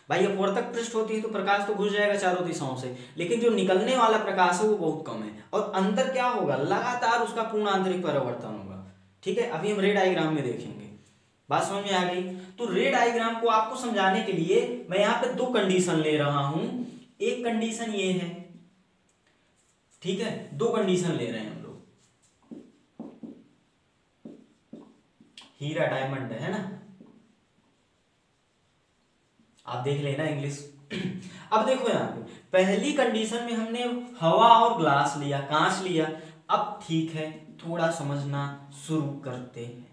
[SPEAKER 1] भाई अपवर्तक पृष्ठ होती है तो प्रकाश तो घुस जाएगा चारों दिशाओं से, लेकिन जो निकलने वाला प्रकाश है वो बहुत कम है। और अंदर क्या होगा, लगातार उसका पूर्ण आंतरिक परावर्तन होगा। ठीक है, अभी हम रे डायग्राम में देखेंगे, बात समझ में आ गई। तो रे डायग्राम को आपको समझाने के लिए मैं यहाँ पे 2 कंडीशन ले रहा हूं। एक कंडीशन ये है, ठीक है, 2 कंडीशन ले रहे हैं हम लोग। हीरा डायमंड है ना, आप देख लेना इंग्लिश। अब देखो यहाँ पे पहली कंडीशन में हमने हवा और ग्लास लिया, कांच लिया। अब ठीक है, थोड़ा समझना शुरू करते हैं।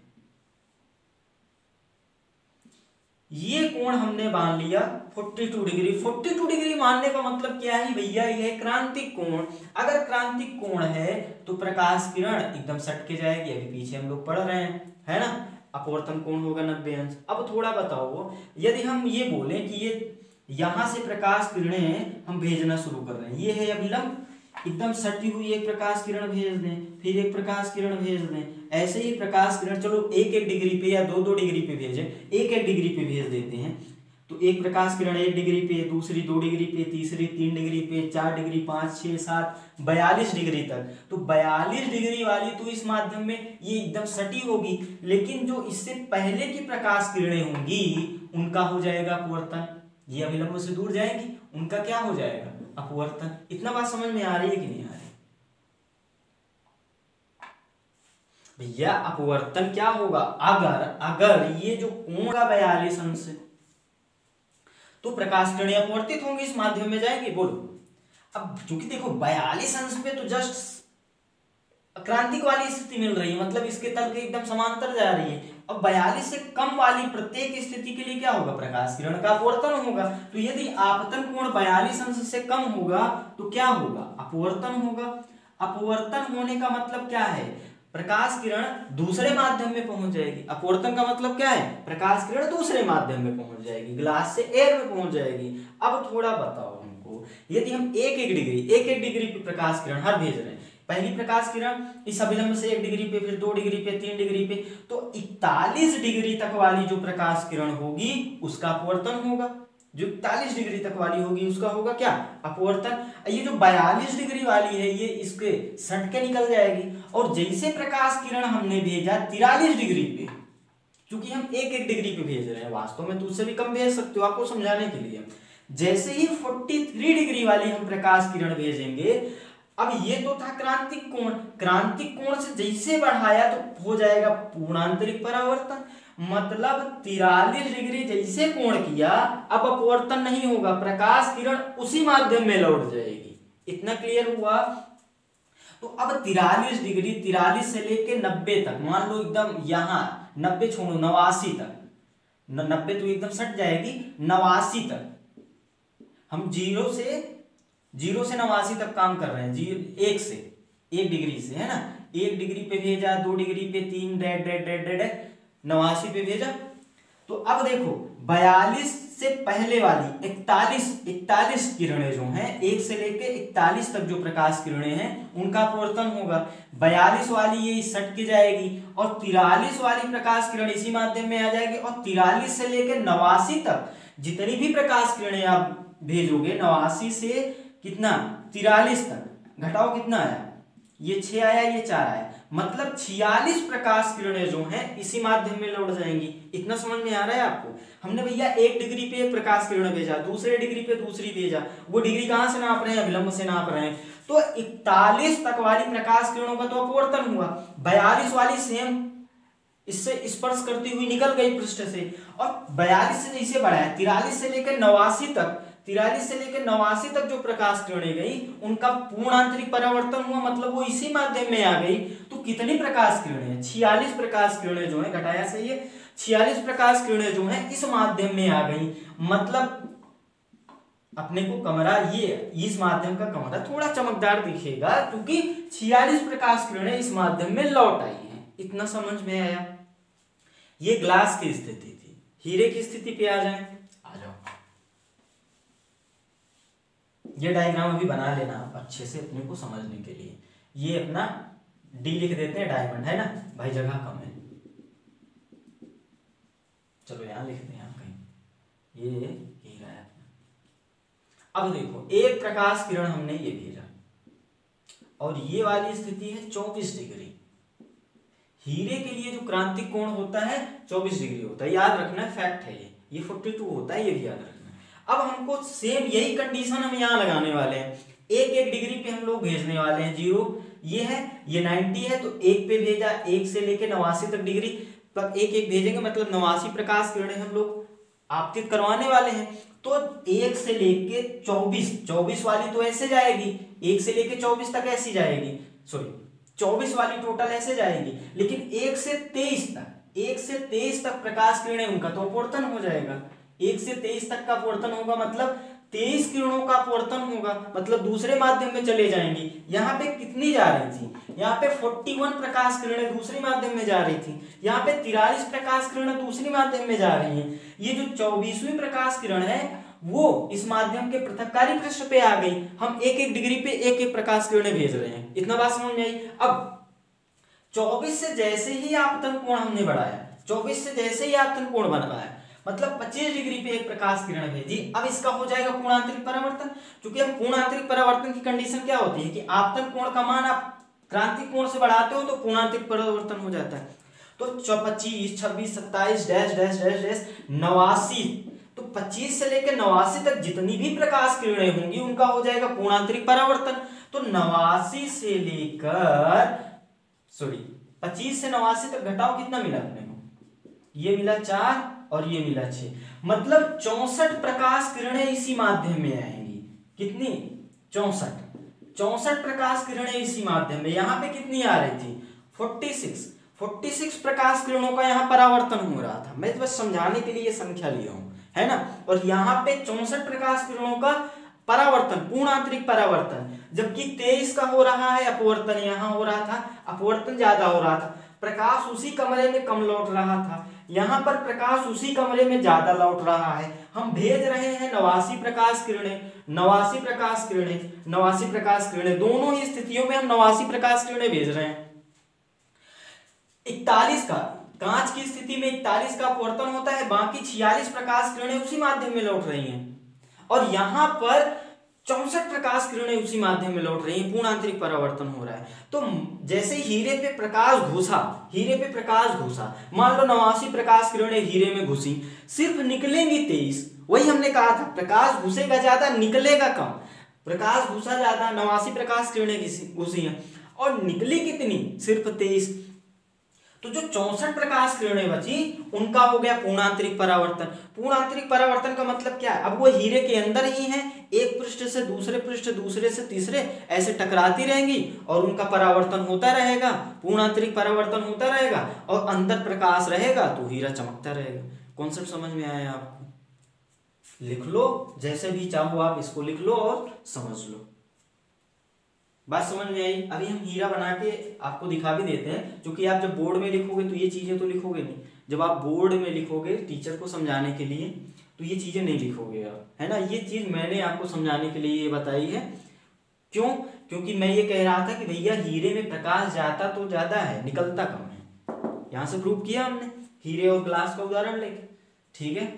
[SPEAKER 1] ये कोण हमने मान लिया 42 डिग्री। 42 डिग्री मानने का मतलब क्या है भैया, ये क्रांतिक कोण। अगर क्रांतिक कोण है तो प्रकाश किरण एकदम सट के जाएगी, अभी पीछे हम लोग पढ़ रहे हैं, है ना। अपवर्तन कोण होगा 90 अंश। अब थोड़ा बताओ, यदि हम ये बोले कि ये यहां से प्रकाश किरणें हम भेजना शुरू कर रहे हैं, ये है अभिलंब, एकदम सटी हुई एक प्रकाश किरण भेज दें, फिर एक प्रकाश किरण भेज दें, ऐसे ही प्रकाश किरण चलो 1-1 डिग्री पे या 2-2 डिग्री पे भेजें, 1-1 डिग्री पे भेज देते हैं। तो एक प्रकाश किरण 1 डिग्री पे, दूसरी 2 डिग्री पे, तीसरी 3 डिग्री पे, 4 डिग्री, 5, 6, 7, 42 डिग्री तक। तो 42 डिग्री वाली तो इस माध्यम में ये एकदम सटी होगी, लेकिन जो इससे पहले की प्रकाश किरणें होंगी उनका हो जाएगा अपवर्तन। ये अभिलंब से दूर जाएंगी, उनका क्या हो जाएगा? अपवर्तन। इतना बात समझ में आ रही है कि नहीं आ रही? भैया अपवर्तन क्या होगा? अगर ये जो कोण का 42 अंश, तो प्रकाश किरणें अपवर्तित होंगी, इस माध्यम में जाएंगी। बोलो अब क्योंकि देखो 42 अंश पे तो जस्ट क्रांतिक वाली स्थिति मिल रही है, मतलब इसके तल के एकदम समांतर जा रही है। अब 42 से कम वाली प्रत्येक स्थिति के लिए क्या होगा? प्रकाश किरण का अपवर्तन होगा। तो यदि आपतन कोण 42 अंश से कम होगा तो क्या होगा? अपवर्तन होगा। अपवर्तन होने का मतलब क्या है? प्रकाश किरण दूसरे माध्यम में पहुंच जाएगी। अपवर्तन का मतलब क्या है? प्रकाश किरण दूसरे माध्यम में पहुंच जाएगी, ग्लास से एयर में पहुंच जाएगी। अब थोड़ा बताओ हमको, यदि हम एक एक डिग्री पे प्रकाश किरण हर भेज रहे हैं, पहली प्रकाश किरण इस अभिलंब से 1 डिग्री पे, फिर 2 डिग्री पे, 3 डिग्री पे, तो 41 डिग्री तक वाली जो प्रकाश किरण होगी उसका अपवर्तन होगा। जो 41 डिग्री तक वाली होगी उसका होगा क्या? अपवर्तन। ये जो 42 डिग्री वाली है ये इसके सट के निकल जाएगी। और जैसे प्रकाश किरण हमने भेजा 43 डिग्री पे, क्योंकि हम एक एक डिग्री पे भेज रहे हैं, वास्तव में तो उससे भी कम भेज सकते हो आपको समझाने के लिए। जैसे ही 43 डिग्री वाली हम प्रकाश किरण भेजेंगे, अब ये तो था क्रांतिक कोण, क्रांतिक कोण से जैसे बढ़ाया तो हो जाएगा पूर्णांतरिक परावर्तन। मतलब 43 डिग्री जैसे कोण किया, अब अपवर्तन नहीं होगा, प्रकाश किरण उसी माध्यम में लौट जाएगी। इतना क्लियर हुआ? तो अब 43 डिग्री, 43 से लेके 90 तक, मान लो एकदम यहां 90 छोड़ो 89 तक, 90 तो एकदम सट जाएगी, 89 तक हम जीरो से 89 तक काम कर रहे हैं। 1 डिग्री से, है ना, 1 डिग्री पे भेजा, 2 डिग्री पे, 3 डेड 89 पे भेजा। तो अब देखो 42 से पहले वाली 41 किरणें जो हैं, 1 से लेके 41 तक जो प्रकाश किरणें हैं उनका अपवर्तन होगा। 42 वाली ये सट के जाएगी और 43 वाली प्रकाश किरण इसी माध्यम में आ जाएगी। और 43 से लेके 89 तक जितनी भी प्रकाश किरणें आप भेजोगे, 89 से कितना 43 तक घटाओ, कितना आया? ये 6 आया, ये 4 आया, मतलब 46 प्रकाश किरणें जो हैं इसी माध्यम में लौट जाएंगी। इतना समझ में आ रहा है आपको? हमने भैया 1 डिग्री पे एक प्रकाश किरण भेजा, दूसरे डिग्री पे दूसरी भेजा, वो डिग्री कहां से नाप रहे हैं? अभिलंब से नाप रहे हैं। तो 41 तक वाली प्रकाश किरणों का तो अपवर्तन हुआ, 42 वाली सेम इससे स्पर्श करती हुई निकल गई पृष्ठ से। और 42 से जैसे बढ़ाया 43 से लेकर 89 तक, 43 से लेकर 89 तक जो प्रकाश किरणें गई उनका पूर्णांतरिक परावर्तन हुआ, मतलब वो इसी माध्यम में आ गई। तो कितनी प्रकाश किरणें? 46 प्रकाश किरणें जो है, घटाया सही है, 46 प्रकाश किरणें जो है इस माध्यम में आ गई। मतलब अपने को कमरा, ये इस माध्यम का कमरा थोड़ा चमकदार दिखेगा क्योंकि 46 प्रकाश किरणें इस माध्यम में लौट आई हैं। इतना समझ में आया? ये ग्लास की स्थिति थी। हीरे की स्थिति पे आ जाए, आ जाओ। ये डायग्राम अभी बना लेना अच्छे से अपने को समझने के लिए। ये अपना डी लिख देते हैं, डायमंड है ना भाई, जगह कम है, चलो यहां लिखते हैं कहीं, ये हीरा है अपना। अब देखो एक प्रकाश किरण हमने ये भेजा और ये वाली स्थिति है 24 डिग्री। हीरे के लिए जो क्रांतिक कोण होता है 24 डिग्री होता है, याद रखना, फैक्ट है ये 42 होता है, ये भी याद रखना। अब हमको सेम यही कंडीशन हम यहाँ लगाने वाले हैं। 1 डिग्री पे हम लोग भेजने वाले हैं, 0 ये है, ये 90 है, तो 1 पे भेजा, 1 से लेके 89 तक डिग्री पर 1 भेजेंगे, मतलब 89 प्रकाश किरणें हम लोग आपतित करवाने वाले हैं। तो 1 से लेके 24 वाली तो ऐसे जाएगी, 1 से लेके 24 तक ऐसी जाएगी, सॉरी 24 वाली टोटल ऐसे जाएगी। लेकिन 1 से 23 तक प्रकाश किरणें उनका तो अपवर्तन हो जाएगा। 1 से 23 तक का अपवर्तन होगा, मतलब 23 किरणों का अपवर्तन होगा, मतलब दूसरे माध्यम में चले जाएंगी। यहाँ पे कितनी जा रही थी? यहाँ पे 41 प्रकाश किरणें दूसरी माध्यम में जा रही थी, यहाँ पे 43 प्रकाश किरणें दूसरी माध्यम में जा रही हैं। ये जो 24वीं प्रकाश किरण है वो इस माध्यम के पृथक्कारी पृष्ठ पे आ गई। हम 1 डिग्री पे 1 प्रकाश किरणें भेज रहे हैं। इतना बात समझ में आई? अब 24 से जैसे ही आपतन कोण हमने बढ़ाया, 24 से जैसे ही आपतन कोण बनाया, मतलब 25 डिग्री पे एक प्रकाश किरण भेजी। अब इसका हो जाएगा पूर्णांतरिक परावर्तन। क्योंकि अब पूर्णांतरिक परावर्तन की कंडीशन क्या होती है कि आपतन कोण का मान आप क्रांतिक कोण से बढ़ाते हो तो पूर्णांतरिक परावर्तन हो जाता है। तो 25, 26, 27 डैश डैश डैश डैश 89, तो 25 से लेकर 89 तक जितनी भी प्रकाश किरणें होंगी उनका हो जाएगा पूर्णांतरिक परावर्तन। तो 89 से लेकर 25 से 89 तक घटाओ, कितना मिला अपने को? ये मिला 4 और ये मिला 6, मतलब 64 प्रकाश किरणें इसी माध्यम में आएंगी। कितनी? 64 प्रकाश किरणें इसी माध्यम में। यहाँ पे कितनी आ रही थी? 46 प्रकाश किरणों का यहाँ परावर्तन हो रहा था। मैं बस समझाने के लिए ये संख्या लिया हूं, है ना। और यहाँ पे 64 प्रकाश किरणों का परावर्तन, पूर्णांतरिक परावर्तन, जबकि 23 का हो रहा है अपवर्तन। यहाँ हो रहा था अपवर्तन, ज्यादा हो रहा था। प्रकाश उसी कमरे में कम लौट रहा था, यहाँ पर प्रकाश उसी कमरे में ज्यादा लौट रहा है। हम भेज रहे हैं 89 प्रकाश किरणें, 89 प्रकाश किरणें, 89 प्रकाश किरणें, दोनों ही स्थितियों में हम 89 प्रकाश किरणें भेज रहे हैं। 41 का, कांच की स्थिति में 41 का अपवर्तन होता है, बाकी 46 प्रकाश किरणें उसी माध्यम में लौट रही हैं। और यहां पर 64 प्रकाश किरणें उसी माध्यम में लौट रही हैं, पूर्णांतरिक परावर्तन हो रहा है। तो जैसे हीरे पे प्रकाश घुसा, मान लो 89 प्रकाश किरणें हीरे में घुसी, सिर्फ निकलेंगी 23। वही हमने कहा था, प्रकाश घुसेगा ज्यादा, निकलेगा कम। प्रकाश घुसा ज्यादा, 89 प्रकाश किरणें घुसी हैं, और निकली कितनी? सिर्फ 23। तो जो 64 प्रकाश किरणें बची उनका हो गया पूर्णांतरिक परावर्तन। पूर्णांतरिक परावर्तन का मतलब क्या है? अब वो हीरे के अंदर ही हैं, एक पृष्ठ से दूसरे पृष्ठ, दूसरे से तीसरे, ऐसे टकराती रहेंगी और उनका परावर्तन होता रहेगा, पूर्णांतरिक परावर्तन होता रहेगा, और अंदर प्रकाश रहेगा तो हीरा चमकता रहेगा। कॉन्सेप्ट समझ में आया आपको? लिख लो, जैसे भी चाहो आप इसको लिख लो और समझ लो। बात समझ में आई? अभी हम हीरा बना के आपको दिखा भी देते हैं, क्योंकि आप जब बोर्ड में लिखोगे तो ये चीजें तो लिखोगे नहीं। जब आप बोर्ड में लिखोगे टीचर को समझाने के लिए तो ये चीजें नहीं लिखोगे आप, है ना। ये चीज मैंने आपको समझाने के लिए ये बताई है। क्यों? क्योंकि मैं ये कह रहा था कि भैया हीरे में प्रकाश जाता तो ज्यादा है, निकलता कम है। यहां से प्रूव किया हमने हीरे और ग्लास का उदाहरण लेके। ठीक है,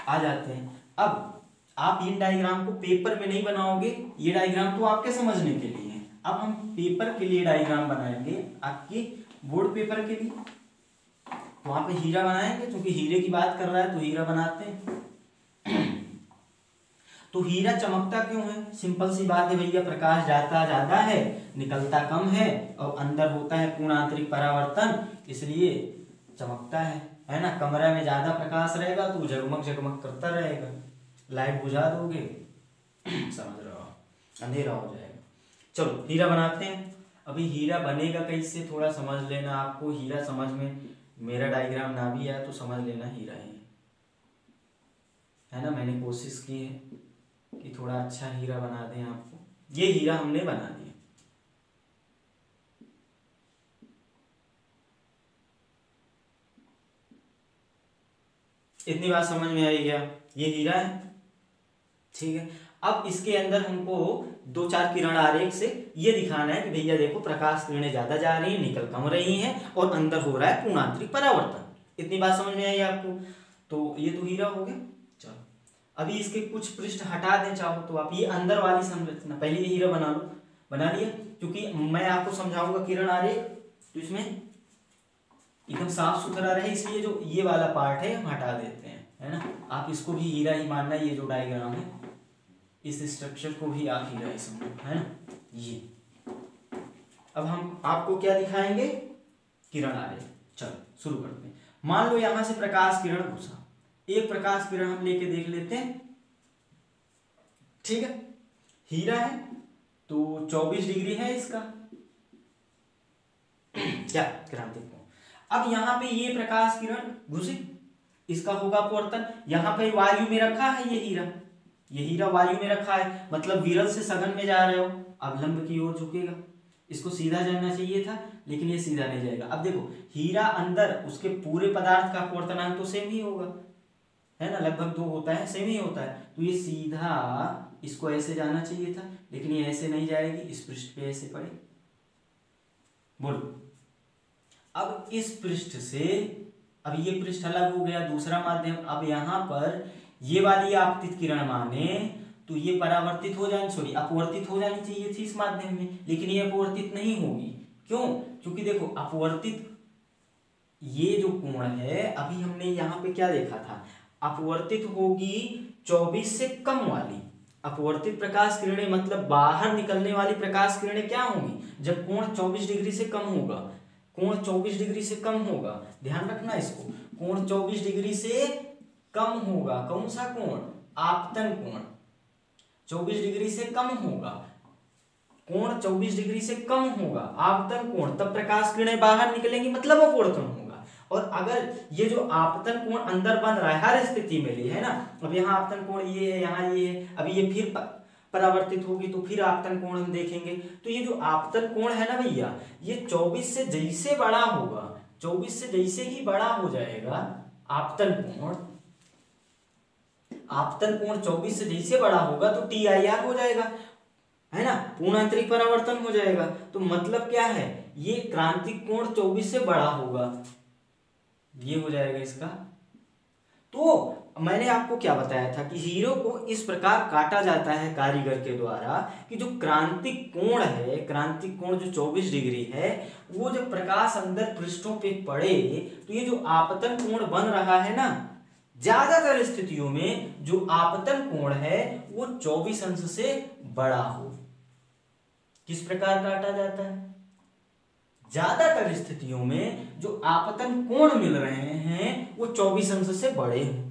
[SPEAKER 1] आ जाते हैं। अब आप इन डायग्राम को पेपर में नहीं बनाओगे, ये डायग्राम तो आपके समझने के लिए है। अब हम पेपर के लिए डायग्राम बनाएंगे, आपकी बोर्ड पेपर के लिए। वहां पे हीरा बनाएंगे, क्योंकि हीरे की बात कर रहा है तो हीरा बनाते हैं। तो हीरा चमकता क्यों है? सिंपल सी बात है भैया, प्रकाश जाता ज्यादा है, निकलता कम है, और अंदर होता है पूर्णांतरिक परावर्तन, इसलिए चमकता है ना। कमरे में ज्यादा प्रकाश रहेगा तो जगमग जगमग करता रहेगा। लाइट बुझा दोगे समझ रहे हो, अंधेरा हो जाएगा। चलो हीरा बनाते हैं। अभी हीरा बनेगा कैसे थोड़ा समझ लेना। आपको हीरा समझ में, मेरा डायग्राम ना भी आया तो समझ लेना हीरा है ना। मैंने कोशिश की है कि थोड़ा अच्छा हीरा बना दें आपको। ये हीरा हमने बना दिया। इतनी बात समझ में आई क्या? ये हीरा है, ठीक है। अब इसके अंदर हमको 2-4 किरण आरेख से ये दिखाना है कि भैया देखो प्रकाश किरणें ज्यादा जा रही हैं, निकल कम रही हैं, और अंदर हो रहा है पूर्णांतरिक परावर्तन। इतनी बात समझ में आई आपको? तो ये तो हीरा हो गया। चलो अभी इसके कुछ पृष्ठ हटा दें चाहो तो आप। ये अंदर वाली संरचना, पहले ये हीरा बना लो। बना लिया? क्योंकि मैं आपको समझाऊंगा किरण आरेख, तो इसमें एकदम साफ सुथरा रहे, इसलिए जो ये वाला पार्ट है हम हटा देते हैं, है ना। आप इसको भी हीरा ही मानना, ये जो डायग्राम है इस स्ट्रक्चर को भी आप हीरा ही समझो, है ना। ये अब हम आपको क्या दिखाएंगे? किरण आरेख। चलो शुरू करते हैं। मान लो यहां से प्रकाश किरण घुसा, एक प्रकाश किरण हम लेके देख लेते हैं, ठीक है। हीरा है तो 24 डिग्री है इसका क्या क्रांतिक कोण। अब यहाँ पे ये प्रकाश किरण घुसी, इसका होगा अपवर्तन। यहाँ पे वायु में रखा है ये हीरा वायु में रखा है, मतलब विरल से सघन में जा रहे हो, अब लंब की ओर झुकेगा। इसको सीधा जाना चाहिए था, लेकिन ये सीधा नहीं जाएगा। अब देखो हीरा अंदर, उसके पूरे पदार्थ का अपवर्तनांक तो सेम ही होगा, है ना, लगभग 2 होता है, सेम ही होता है। तो ये सीधा इसको ऐसे जाना चाहिए था, लेकिन ये ऐसे नहीं जाएगी, इस पृष्ठ पे ऐसे पड़े। बोलो अब इस पृष्ठ से अब ये पृष्ठ अलग हो गया, दूसरा माध्यम। अब यहाँ पर ये वाली आपतित किरण माने तो ये परावर्तित हो जानी, सॉरी अपवर्तित हो जानी चाहिए थी इस माध्यम में, लेकिन ये अपवर्तित नहीं होगी। क्यों? क्योंकि देखो अपवर्तित ये जो कोण है, अभी हमने यहाँ पे क्या देखा था, अपवर्तित होगी 24 से कम वाली। अपवर्तित प्रकाश किरणें मतलब बाहर निकलने वाली प्रकाश किरणें क्या होंगी, जब कोण 24 डिग्री से कम होगा। कोण 24 डिग्री से कम होगा, ध्यान रखना इसको, कोण 24 डिग्री से कम होगा। कौन सा कोण? आपतन कोण 24 डिग्री से कम होगा। कोण 24 डिग्री से कम होगा, आपतन कोण, तब प्रकाश किरणें बाहर निकलेंगी, मतलब अपवर्तन होगा। और अगर ये जो आपतन कोण अंदर बन रहा है हर स्थिति में लिए है ना, अब यहाँ आपतन कोण ये है, यहाँ ये है, अभी ये फिर परावर्तित होगी तो फिर आपतन कोण हम देखेंगे। तो ये जो आपतन कोण है ना भैया, ये 24 से जैसे बड़ा होगा, 24 से जैसे ही बड़ा हो जाएगा आपतन कोण, आपतन कोण 24 से जैसे बड़ा होगा तो TIR हो जाएगा, है ना, पूर्ण आंतरिक परावर्तन हो जाएगा। तो मतलब क्या है, ये क्रांतिक कोण 24 से बड़ा होगा, ये हो जाएगा इसका। तो मैंने आपको क्या बताया था कि हीरो को इस प्रकार काटा जाता है कारीगर के द्वारा कि जो क्रांतिक कोण है, क्रांतिक कोण जो 24 डिग्री है, वो जब प्रकाश अंदर पृष्ठों पे पड़े तो ये जो आपतन कोण बन रहा है ना, ज्यादातर स्थितियों में जो आपतन कोण है वो 24 अंश से बड़ा हो। किस प्रकार काटा जाता है? ज्यादातर स्थितियों में जो आपतन कोण मिल रहे हैं वो 24 अंश से बड़े हों।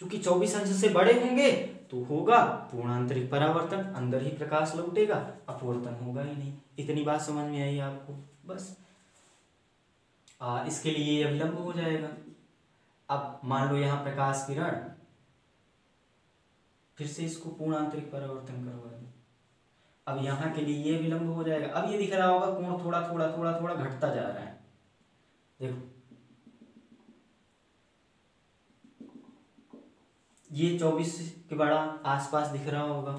[SPEAKER 1] क्योंकि 24 अंश से बड़े होंगे तो होगा पूर्ण आंतरिक परावर्तन, अंदर ही प्रकाश लौटेगा, अपवर्तन होगा ही नहीं। इतनी बात समझ में आई आपको? बस इसके लिए ये अभिलंब हो जाएगा। अब मान लो यहाँ प्रकाश किरण, फिर से इसको पूर्ण आंतरिक परावर्तन करवा दो। अब यहाँ के लिए ये विलंब हो जाएगा। अब ये दिख रहा होगा कोण थोड़ा थोड़ा थोड़ा थोड़ा घटता जा रहा है, देखो ये 24 के बड़ा आसपास दिख रहा होगा,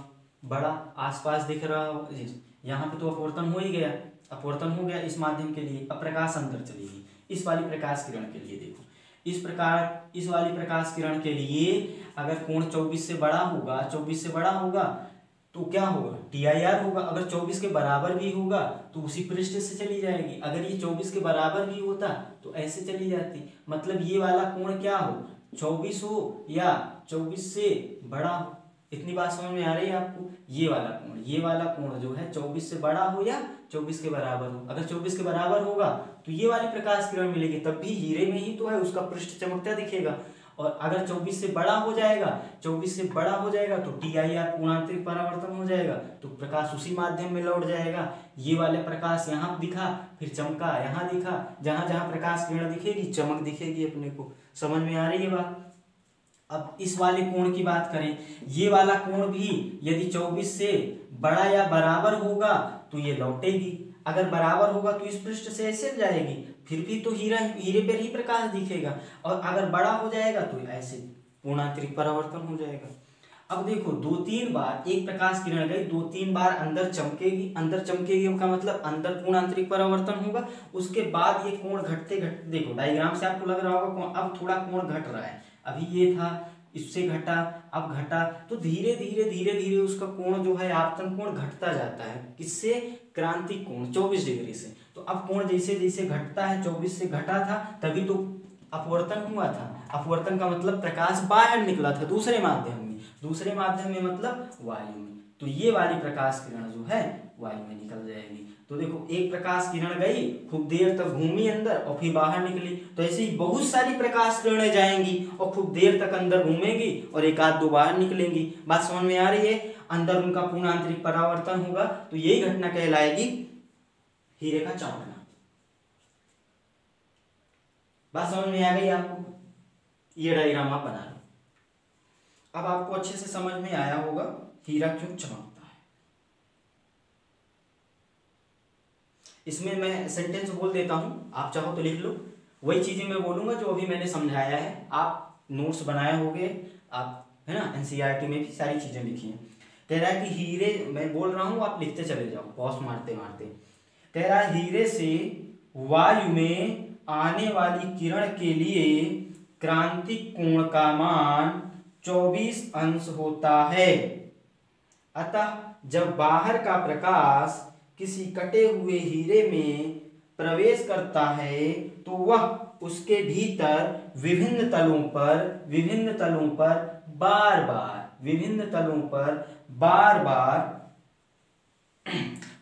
[SPEAKER 1] बड़ा आसपास दिख रहा होगा। यहाँ पे तो अपवर्तन हो ही गया, अपवर्तन हो गया इस माध्यम के लिए। अब प्रकाश अंदर चलेगी इस वाली प्रकाश किरण के लिए, देखो इस प्रकार इस वाली प्रकाश किरण के लिए अगर कोण 24 से बड़ा होगा, 24 से बड़ा होगा तो क्या होगा, TIR होगा। अगर 24 के बराबर भी होगा तो उसी पृष्ठ से चली जाएगी। अगर ये 24 के बराबर भी होता तो ऐसे चली जाती। मतलब ये वाला कोण क्या हो, 24 हो या 24 से बड़ा हो। इतनी बात समझ में आ रही है आपको? ये वाला कोण जो है 24 से बड़ा हो या 24 के बराबर हो। अगर 24 के बराबर होगा तो ये वाली प्रकाश किरण मिलेगी, तब भी हीरे में ही तो है, उसका पृष्ठ चमकता दिखेगा। और अगर 24 से बड़ा हो जाएगा, 24 से बड़ा हो जाएगा तो TIR पूर्ण आंतरिक परावर्तन हो जाएगा, तो प्रकाश उसी माध्यम में लौट जाएगा। ये वाले प्रकाश यहाँ दिखा, फिर चमका, यहाँ दिखा, जहां जहां प्रकाश किरण दिखेगी चमक दिखेगी अपने को। समझ में आ रही है बात? अब इस वाले कोण की बात करें, ये वाला कोण भी यदि 24 से बड़ा या बराबर होगा तो ये लौटेगी। अगर बराबर होगा तो इस पृष्ठ से ऐसे जाएगी, फिर भी तो हीरे पर ही प्रकाश दिखेगा। और अगर बड़ा हो जाएगा तो ऐसे पूर्णांतरिक परावर्तन हो जाएगा। अब देखो 2-3 बार एक प्रकाश किरण गई, 2-3 बार अंदर चमकेगी। अंदर चमकेगी का मतलब अंदर पूर्णांतरिक परावर्तन होगा। उसके बाद ये कोण घटते घटते, देखो डायग्राम से आपको लग रहा होगा कोण अब थोड़ा कोण घट रहा है। अभी ये था, इससे घटा, अब घटा, तो धीरे धीरे धीरे धीरे उसका कोण जो है आपतन कोण घटता जाता है। किससे? क्रांतिक कोण 24 डिग्री से। तो अब कोण जैसे जैसे घटता है, 24 से घटा था तभी तो अपवर्तन हुआ था। अपवर्तन का मतलब प्रकाश बाहर निकला था दूसरे माध्यम में, दूसरे माध्यम में मतलब वायु में। तो ये वाली प्रकाश किरण जो है वायु में निकल जाएगी। तो देखो एक प्रकाश किरण गई, खूब देर तक घूमी अंदर और फिर बाहर निकली। तो ऐसे ही बहुत सारी प्रकाश किरणें जाएंगी और खूब देर तक अंदर घूमेंगी और एक आध दो बाहर निकलेंगी। बात समझ में आ रही है? अंदर उनका पूर्ण आंतरिक परावर्तन होगा, तो यही घटना कहलाएगी हीरे का चमकना। बात समझ में आ गई आपको? ये डायग्राम आप बना लो। अब आपको अच्छे से समझ में आया होगा हीरा क्यों चमकता है। इसमें मैं सेंटेंस बोल देता हूं, आप चाहो तो लिख लो। वही चीजें मैं बोलूंगा जो अभी मैंने समझाया है। आप नोट्स बनाए होंगे, आप है ना, NCERT में भी सारी चीजें लिखी हैं। कह रहा है कि हीरे, मैं बोल रहा हूं आप लिखते चले जाओ पॉज मारते मारते। कह रहा है हीरे से वायु में आने वाली किरण के लिए क्रांतिक कोण का मान 24 अंश होता है। अतः जब बाहर का प्रकाश किसी कटे हुए हीरे में प्रवेश करता है तो वह उसके भीतर विभिन्न तलों पर बार बार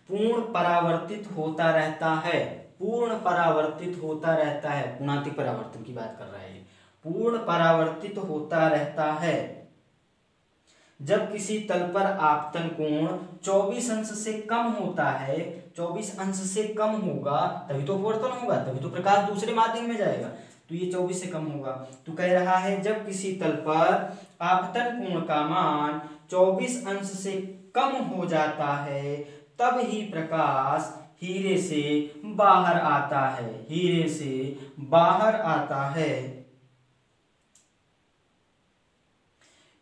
[SPEAKER 1] पूर्ण परावर्तित होता रहता है। पूर्णांतिक परावर्तन की बात कर रहा है, पूर्ण परावर्तित होता रहता है। जब किसी तल पर आपतन कोण 24 अंश से कम होता है, 24 अंश से कम होगा तभी तो अपवर्तन होगा, तभी तो प्रकाश दूसरे माध्यम में जाएगा, तो ये 24 से कम होगा। तो कह रहा है जब किसी तल पर आपतन कोण का मान 24 अंश से कम हो जाता है तब ही प्रकाश हीरे से बाहर आता है।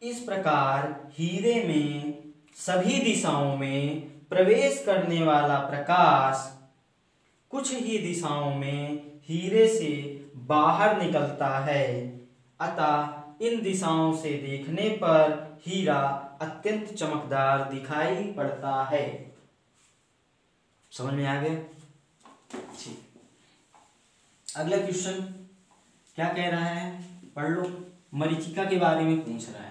[SPEAKER 1] इस प्रकार हीरे में सभी दिशाओं में प्रवेश करने वाला प्रकाश कुछ ही दिशाओं में हीरे से बाहर निकलता है। अतः इन दिशाओं से देखने पर हीरा अत्यंत चमकदार दिखाई पड़ता है। समझ में आ गया? ठीक। अगला क्वेश्चन क्या कह रहा है, पढ़ लो। मरीचिका के बारे में पूछ रहा है।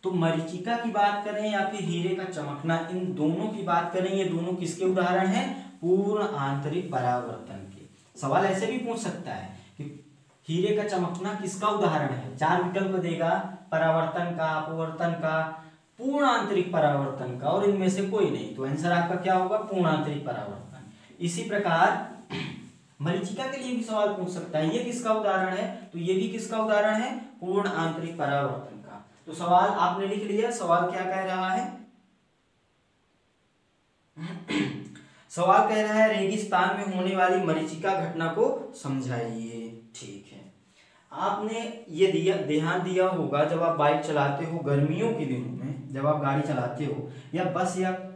[SPEAKER 1] तो मरीचिका की बात करें या फिर हीरे का चमकना, इन दोनों की बात करें, ये दोनों किसके उदाहरण हैं? पूर्ण आंतरिक परावर्तन के। सवाल ऐसे भी पूछ सकता है कि हीरे का चमकना किसका उदाहरण है? 4 विकल्प देगा, परावर्तन का, अपवर्तन का, पूर्ण आंतरिक परावर्तन का, और इनमें से कोई नहीं। तो आंसर आपका क्या होगा? पूर्ण आंतरिक परावर्तन। इसी प्रकार मरीचिका के लिए भी सवाल पूछ सकता है, ये किसका उदाहरण है? तो ये भी किसका उदाहरण है? पूर्ण आंतरिक परावर्तन का। तो सवाल आपने लिख लिया। सवाल क्या कह रहा है? सवाल कह रहा है रेगिस्तान में होने वाली मरीचिका घटना को समझाइए। ठीक है, आपने ये ध्यान दिया होगा जब आप बाइक चलाते हो गर्मियों के दिनों में, जब आप गाड़ी चलाते हो या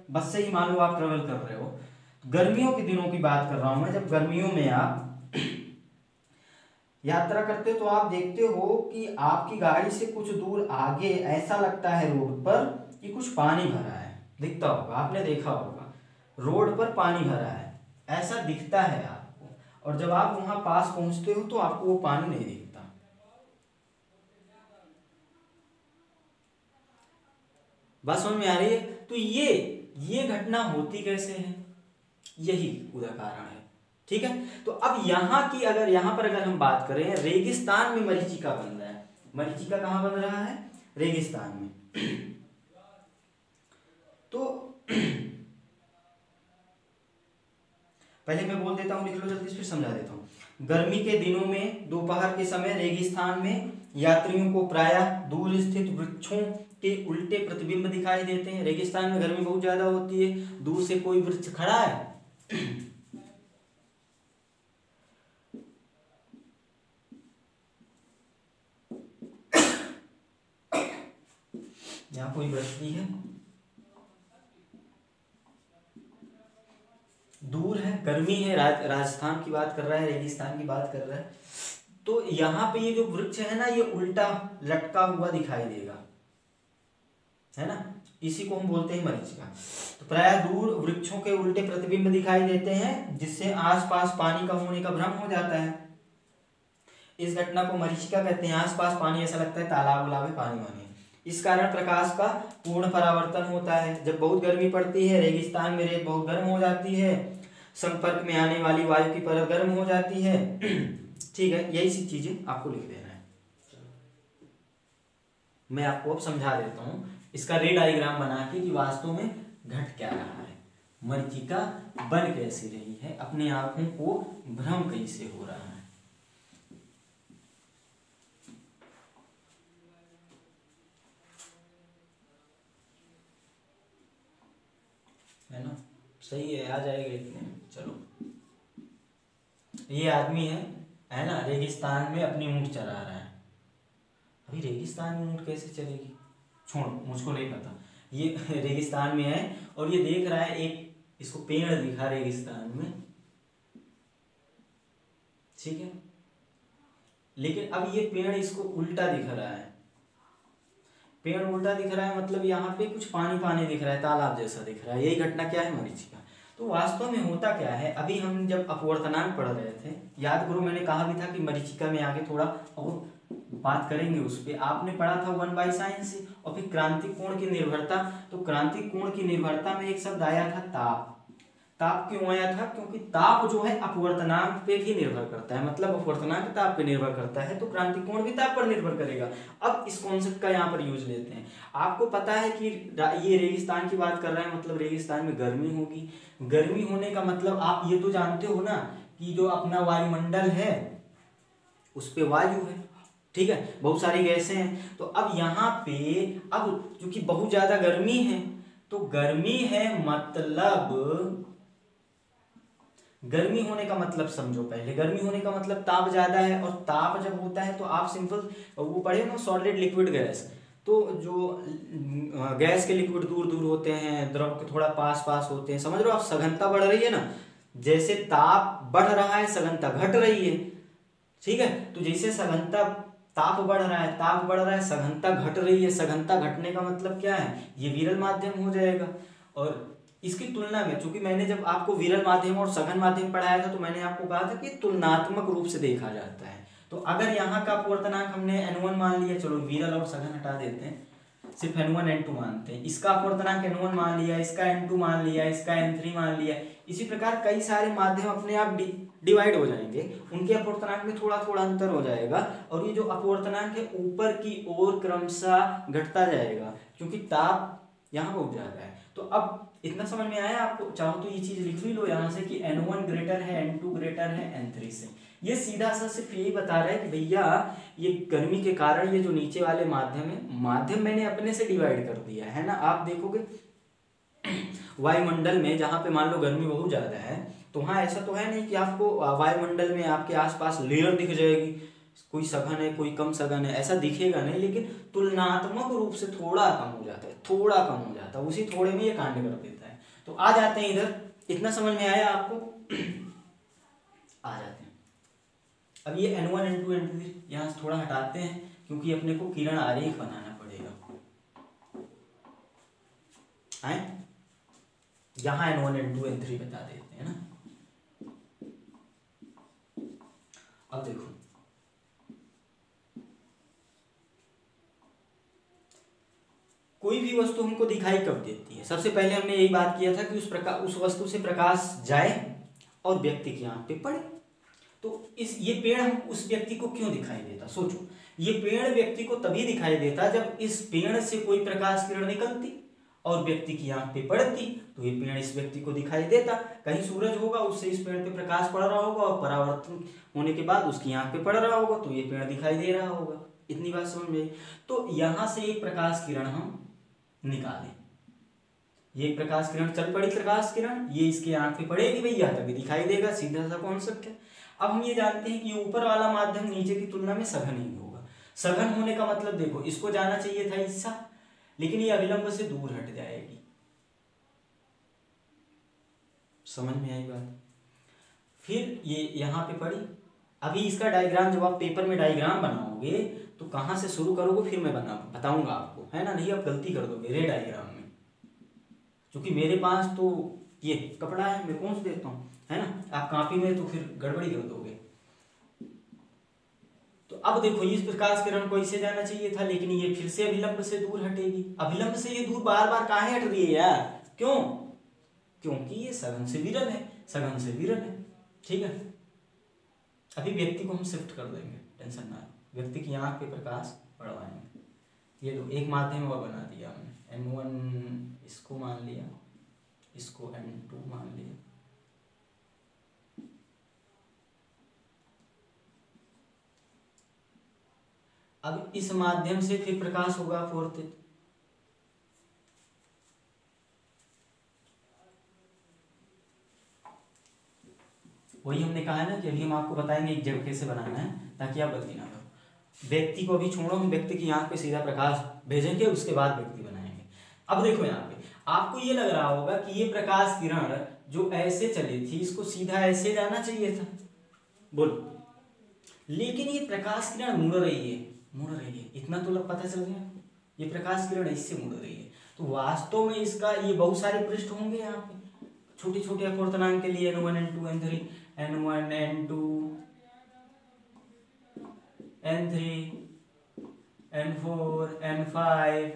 [SPEAKER 1] बस से ही मान लो आप ट्रेवल कर रहे हो, गर्मियों के दिनों की बात कर रहा हूं मैं। जब गर्मियों में आप यात्रा करते हो तो आप देखते हो कि आपकी गाड़ी से कुछ दूर आगे ऐसा लगता है रोड पर कि कुछ पानी भरा है। दिखता होगा, आपने देखा होगा, रोड पर पानी भरा है, ऐसा दिखता है आपको। और जब आप वहां पास पहुंचते हो तो आपको वो पानी नहीं दिखता। बात समझ में आ रही है? तो ये घटना होती कैसे है? यही पूरा कारण है। ठीक है, तो अब यहाँ पर अगर हम बात करें, रेगिस्तान में मरीचिका बन रहा है। मरीचिका कहाँ बन रहा है? रेगिस्तान में। तो पहले मैं बोल देता हूँ, लिख लो जल्दी, फिर समझा देता हूँ। गर्मी के दिनों में दोपहर के समय रेगिस्तान में यात्रियों को प्रायः दूर स्थित वृक्षों के उल्टे प्रतिबिंब दिखाई देते हैं। रेगिस्तान में गर्मी बहुत ज्यादा होती है, दूर से कोई वृक्ष खड़ा है, यहाँ कोई वृक्ष नहीं है, दूर है, गर्मी है, राजस्थान की बात कर रहा है, रेगिस्तान की बात कर रहा है। तो यहाँ पे ये जो वृक्ष है ना, ये उल्टा लटका हुआ दिखाई देगा, है ना, इसी को हम बोलते हैं मरीचिका। तो प्रायः दूर वृक्षों के उल्टे प्रतिबिंब दिखाई देते हैं, जिससे आसपास पानी का होने का भ्रम हो जाता है। इस घटना को मरीचिका कहते हैं। आसपास पानी, ऐसा लगता है तालाब उलाब है, पानी वानी है। इस कारण प्रकाश का पूर्ण परावर्तन होता है। जब बहुत गर्मी पड़ती है, रेगिस्तान में रेत बहुत गर्म हो जाती है, संपर्क में आने वाली वायु की परत गर्म हो जाती है। ठीक है, यही सी चीजें आपको लिख देना है। मैं आपको अब समझा देता हूं इसका रे डायग्राम बना के कि वास्तव में घट क्या रहा है, मरीचिका बन कैसे रही है, अपने आंखों को भ्रम कैसे हो रहा है ना। सही है, आ जाएगा इतने में। चलो, ये आदमी है ना, रेगिस्तान में अपनी ऊंट चरा रहा है। अभी रेगिस्तान में ऊंट कैसे चलेगी, छोड़ो, मुझको नहीं पता। ये रेगिस्तान में है और ये देख रहा है, एक इसको पेड़ दिखा रेगिस्तान में, ठीक है, लेकिन अब ये पेड़ इसको उल्टा दिख रहा है, पेड़ उल्टा दिख रहा है, मतलब यहाँ पे कुछ पानी पानी दिख रहा है, तालाब जैसा दिख रहा है। यही घटना क्या है, मरीचिका। तो वास्तव में होता क्या है, अभी हम जब अपवर्तनांक पढ़ रहे थे, याद करो मैंने कहा भी था कि मरीचिका में आगे थोड़ा और बात करेंगे उस पर। आपने पढ़ा था 1/sin से, और फिर क्रांतिक कोण की निर्भरता। तो क्रांतिक कोण की निर्भरता में एक शब्द आया था ताप। ताप क्यों आया था, क्योंकि ताप जो है अपवर्तनांक पे भी निर्भर करता है, मतलब अपवर्तनांक ताप पे निर्भर करता है, तो क्रांतिक कोण भी ताप पर निर्भर करेगा। अब इस कॉन्सेप्ट का यहाँ पर यूज लेते हैं। आपको पता है कि ये रेगिस्तान की बात कर रहे हैं, मतलब रेगिस्तान में गर्मी होगी। गर्मी होने का मतलब आप ये तो जानते हो ना कि जो अपना वायुमंडल है उस पे वायु है, ठीक है, बहुत सारी गैसें हैं। तो अब यहाँ पे अब क्योंकि बहुत ज्यादा गर्मी है, तो गर्मी है मतलब गर्मी होने का मतलब समझो, पहले गर्मी होने का मतलब ताप ज्यादा है, और ताप जब होता है तो आप सिंपल वो पढ़े ना सॉलिड लिक्विड गैस, तो जो गैस के लिक्विड दूर दूर होते हैं, द्रव के थोड़ा पास पास होते हैं, समझ रहे हो आप, सघनता बढ़ रही है ना, जैसे ताप बढ़ रहा है सघनता घट रही है, ठीक है। तो जैसे सघनता ताप बढ़ रहा है, ताप बढ़ रहा है, सघनता घट रही है, सघनता घटने का मतलब क्या है, ये विरल माध्यम हो जाएगा। और इसकी तुलना में, चूंकि मैंने जब आपको विरल माध्यम और सघन माध्यम पढ़ाया था, तो मैंने आपको कहा था कि तुलनात्मक रूप से देखा जाता है। तो अगर यहाँ का अपवर्तनांक हमने n1 मान लिया, चलो विरल और सघन हटा देते हैं, सिर्फ n1 n2 मानते हैं, इसका अपवर्तनांक n1 मान लिया, इसका n2 मान लिया, इसका n3 मान लिया, इसी प्रकार कई सारे माध्यम अपने आप डिवाइड हो जाएंगे, उनके अपवर्तनांक में थोड़ा थोड़ा अंतर हो जाएगा, और ये जो अपवर्तनांक है ऊपर की ओर क्रमशः घटता जाएगा, क्योंकि ताप यहाँ पहुंच जाता है। तो अब इतना समझ में आया आपको, चाहो तो ये चीज लिख भी लो यहाँ से कि n1 ग्रेटर है, n2 ग्रेटर है n3 से। ये सीधा सा सिर्फ यही बता रहा है कि भैया ये गर्मी के कारण ये जो नीचे वाले माध्यम है, माध्यम मैंने अपने से डिवाइड कर दिया है ना। आप देखोगे वायुमंडल में जहाँ पे मान लो गर्मी बहुत ज्यादा है, तो वहाँ ऐसा तो है नहीं कि आपको वायुमंडल में आपके आसपास लेयर दिख जाएगी, कोई सघन है कोई कम सघन है, ऐसा दिखेगा नहीं, लेकिन तुलनात्मक रूप से थोड़ा कम हो जाता है, थोड़ा कम हो जाता है, उसी थोड़े में ये कांड कर देता है। तो आ जाते हैं इधर, इतना समझ में आया आपको, आ जाते हैं। अब ये n1 n2 n3 यहाँ से थोड़ा हटाते हैं, क्योंकि अपने को किरण आरेख बनाना पड़ेगा। आए यहाँ n1 n2 n3 बता देते हैं ना। अब देखो कोई भी वस्तु हमको दिखाई कब देती है, सबसे पहले हमने यही बात किया था कि उस वस्तु से प्रकाश जाए और व्यक्ति की आंख पे पड़े। तो ये पेड़ हम उस व्यक्ति को क्यों दिखाई देता, सोचो, ये पेड़ व्यक्ति को तभी दिखाई देता जब इस पेड़ से कोई प्रकाश किरण निकलती और व्यक्ति की आंख पे पड़ती, तो ये पेड़ इस व्यक्ति को दिखाई देता। कहीं सूरज होगा, उससे इस पेड़ पे प्रकाश पड़ रहा होगा और परावर्तन होने के बाद उसकी आंख पे पड़ रहा होगा, तो ये पेड़ दिखाई दे रहा होगा। इतनी बात समझ में। तो यहां से एक प्रकाश किरण हम निकालें, ये प्रकाश किरण चल पड़ी, प्रकाश किरण ये इसके आंख पे पड़ेगी भैया, तभी दिखाई देगा, सीधा सा कॉन्सेप्ट है। अब हम ये जानते हैं कि ऊपर वाला माध्यम नीचे की तुलना में सघन ही होगा। सघन होने का मतलब देखो, इसको जाना चाहिए था इससा, लेकिन ये अविलंब से दूर हट जाएगी। समझ में आई बात। फिर ये यहाँ पे पड़ी। अभी इसका डायग्राम जब आप पेपर में डायग्राम बनाओगे तो कहाँ से शुरू करोगे फिर मैं बताऊंगा आपको, है ना, नहीं आप गलती कर दोगे रे डायग्राम में, क्योंकि मेरे पास तो ये कपड़ा है, मैं कौन सा देता हूँ, है ना, आप कॉपी में तो फिर गड़बड़ी कर दोगे। तो अब देखो इस प्रकाश किरण को इसे जाना चाहिए था, लेकिन ये फिर से अभिलंब से दूर हटेगी। अभिलंब से ये दूर बार बार काहे हट रही है यार, क्यों, क्योंकि ये सघन से विरल है, सघन से विरल है, ठीक है। अभी व्यक्ति को हम शिफ्ट कर देंगे, टेंशन ना, व्यक्ति की आंख पे प्रकाश बढ़वाएंगे। ये तो एक माध्यम और बना दिया हमने, n1 इसको मान लिया, इसको n2 मान लिया। अब इस माध्यम से फिर प्रकाश होगा अपवर्तित। वही हमने कहा है ना कि अभी हम आपको बताएंगे एक जगह कैसे बनाना है ताकि आप गलती ना करो। व्यक्ति को अभी छोड़ो, हम व्यक्ति की आंख पे सीधा प्रकाश भेजेंगे, उसके बाद व्यक्ति बनाएंगे। अब देखो यहाँ पे आपको ये लग रहा होगा कि ये प्रकाश किरण जो ऐसे चली थी, इसको सीधा ऐसे जाना चाहिए था, बोलो, लेकिन ये प्रकाश किरण मुड़ रही है, इतना तो लग पता चल गया, ये प्रकाश किरण इससे मुड़ रही है। तो वास्तव में इसका ये बहुत सारे पृष्ठ होंगे यहाँ पे छोटे छोटे अपूर्णांक के लिए, n1 n2 n3 n1 n2 n3 n4 n5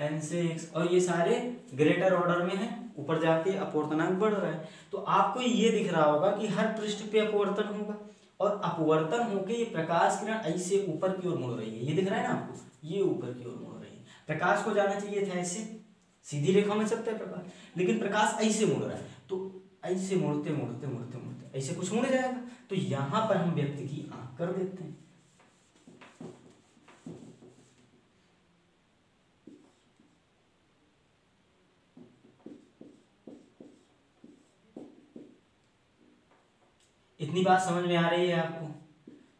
[SPEAKER 1] n6, और ये सारे ग्रेटर ऑर्डर में है, ऊपर जाके अपवर्तनांक बढ़ रहा है। तो आपको ये दिख रहा होगा कि हर पृष्ठ पे अपवर्तन होगा, और अपवर्तन होके ये प्रकाश किरण ऐसे ऊपर की ओर मुड़ रही है, ये दिख रहा है ना आपको, ये ऊपर की ओर मुड़ रही है। प्रकाश को जाना चाहिए था ऐसे, सीधी रेखा में चलता है प्रकाश, लेकिन प्रकाश ऐसे मुड़ रहा है, तो ऐसे मुड़ते मुड़ते मुड़ते मुड़ते ऐसे कुछ मुड़ जाएगा। तो यहाँ पर हम व्यक्ति की आंख कर देते हैं। इतनी बात समझ में आ रही है आपको?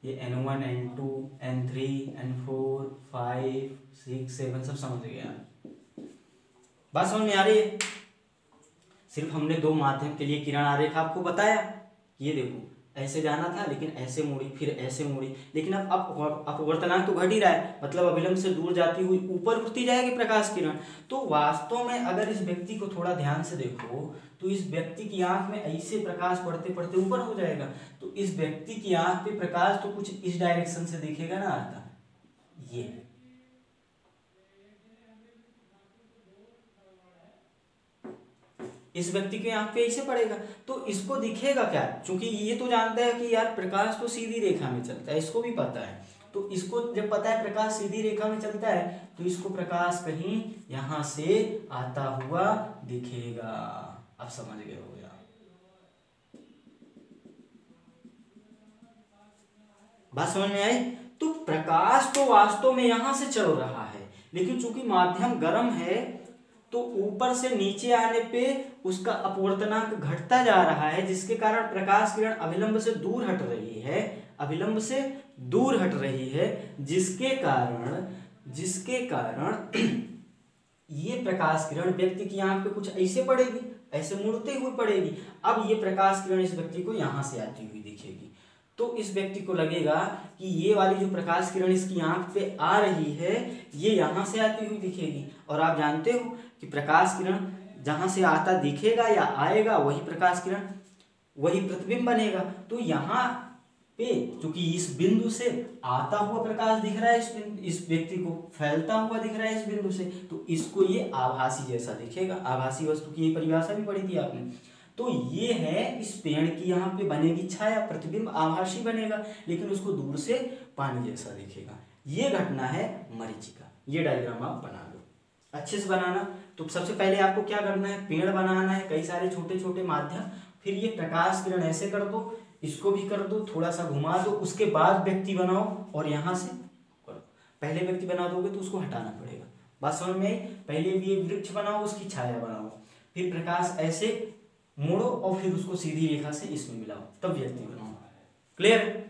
[SPEAKER 1] ये n1 n2 n3 n4 5 6 7 सब समझ गया, बात समझ में आ रही है? सिर्फ हमने दो माध्यम के लिए किरण आरेख आपको बताया, ये देखो ऐसे जाना था लेकिन ऐसे मुड़ी, फिर ऐसे मुड़ी, लेकिन अब अपवर्तनांक तो घट ही रहा है, मतलब अभिलंब से दूर जाती हुई ऊपर उठती जाएगी प्रकाश किरण। तो वास्तव में अगर इस व्यक्ति को थोड़ा ध्यान से देखो तो इस व्यक्ति की आंख में ऐसे प्रकाश पड़ते पड़ते ऊपर हो जाएगा। तो इस व्यक्ति की आंख पे प्रकाश तो कुछ इस डायरेक्शन से दिखेगा ना आता, ये इस व्यक्ति के आंख पे ऐसे पड़ेगा, तो इसको दिखेगा क्या? क्योंकि ये तो जानता है कि यार प्रकाश तो सीधी रेखा में चलता है, इसको भी पता है। तो इसको जब पता है प्रकाश सीधी रेखा में चलता है, तो इसको प्रकाश कहीं यहां से आता हुआ दिखेगा। अब समझ गए हो गया, बात समझ में आई? तो प्रकाश तो वास्तव में यहां से चल रहा है, लेकिन चूंकि माध्यम गर्म है तो ऊपर से नीचे आने पे उसका अपवर्तनांक घटता जा रहा है, जिसके कारण प्रकाश किरण अभिलंब से दूर हट रही है, अभिलंब से दूर हट रही है, जिसके कारण ये प्रकाश किरण व्यक्ति की आंख पे कुछ ऐसे पड़ेगी, ऐसे मुड़ते हुए पड़ेगी। अब ये प्रकाश किरण इस व्यक्ति को यहां से आती हुई दिखेगी, तो इस व्यक्ति को लगेगा कि ये वाली जो प्रकाश किरण इसकी आंख पे आ रही है ये यहां से आती हुई दिखेगी। और आप जानते हो कि प्रकाश किरण जहां से आता दिखेगा या आएगा, वही प्रकाश किरण वही प्रतिबिंब बनेगा। तो यहाँ पे चूंकि इस बिंदु से आता हुआ प्रकाश दिख रहा है, इस व्यक्ति को फैलता हुआ दिख रहा है इस बिंदु से, तो इसको ये आभासी जैसा दिखेगा। आभासी वस्तु की ये परिभाषा भी पढ़ी थी आपने। तो ये है, इस पेड़ की यहाँ पे बनेगी छाया, प्रतिबिंब आभासी बनेगा, लेकिन उसको दूर से पानी जैसा दिखेगा। ये घटना है मरीचिका। ये डायग्राम आप बना लो, अच्छे से बनाना। तो सबसे पहले आपको क्या करना है, पेड़ बनाना है, कई सारे छोटे छोटे माध्यम, फिर ये प्रकाश किरण ऐसे कर दो, इसको भी कर दो, थोड़ा सा घुमा दो, उसके बाद व्यक्ति बनाओ और यहाँ से करो। पहले व्यक्ति बना दोगे तो उसको हटाना पड़ेगा, बात समझ में आई? पहले ये वृक्ष बनाओ, उसकी छाया बनाओ, फिर प्रकाश ऐसे मोड़ो और फिर उसको सीधी रेखा से इसमें मिलाओ, तब व्यक्ति बनाओ। क्लियर?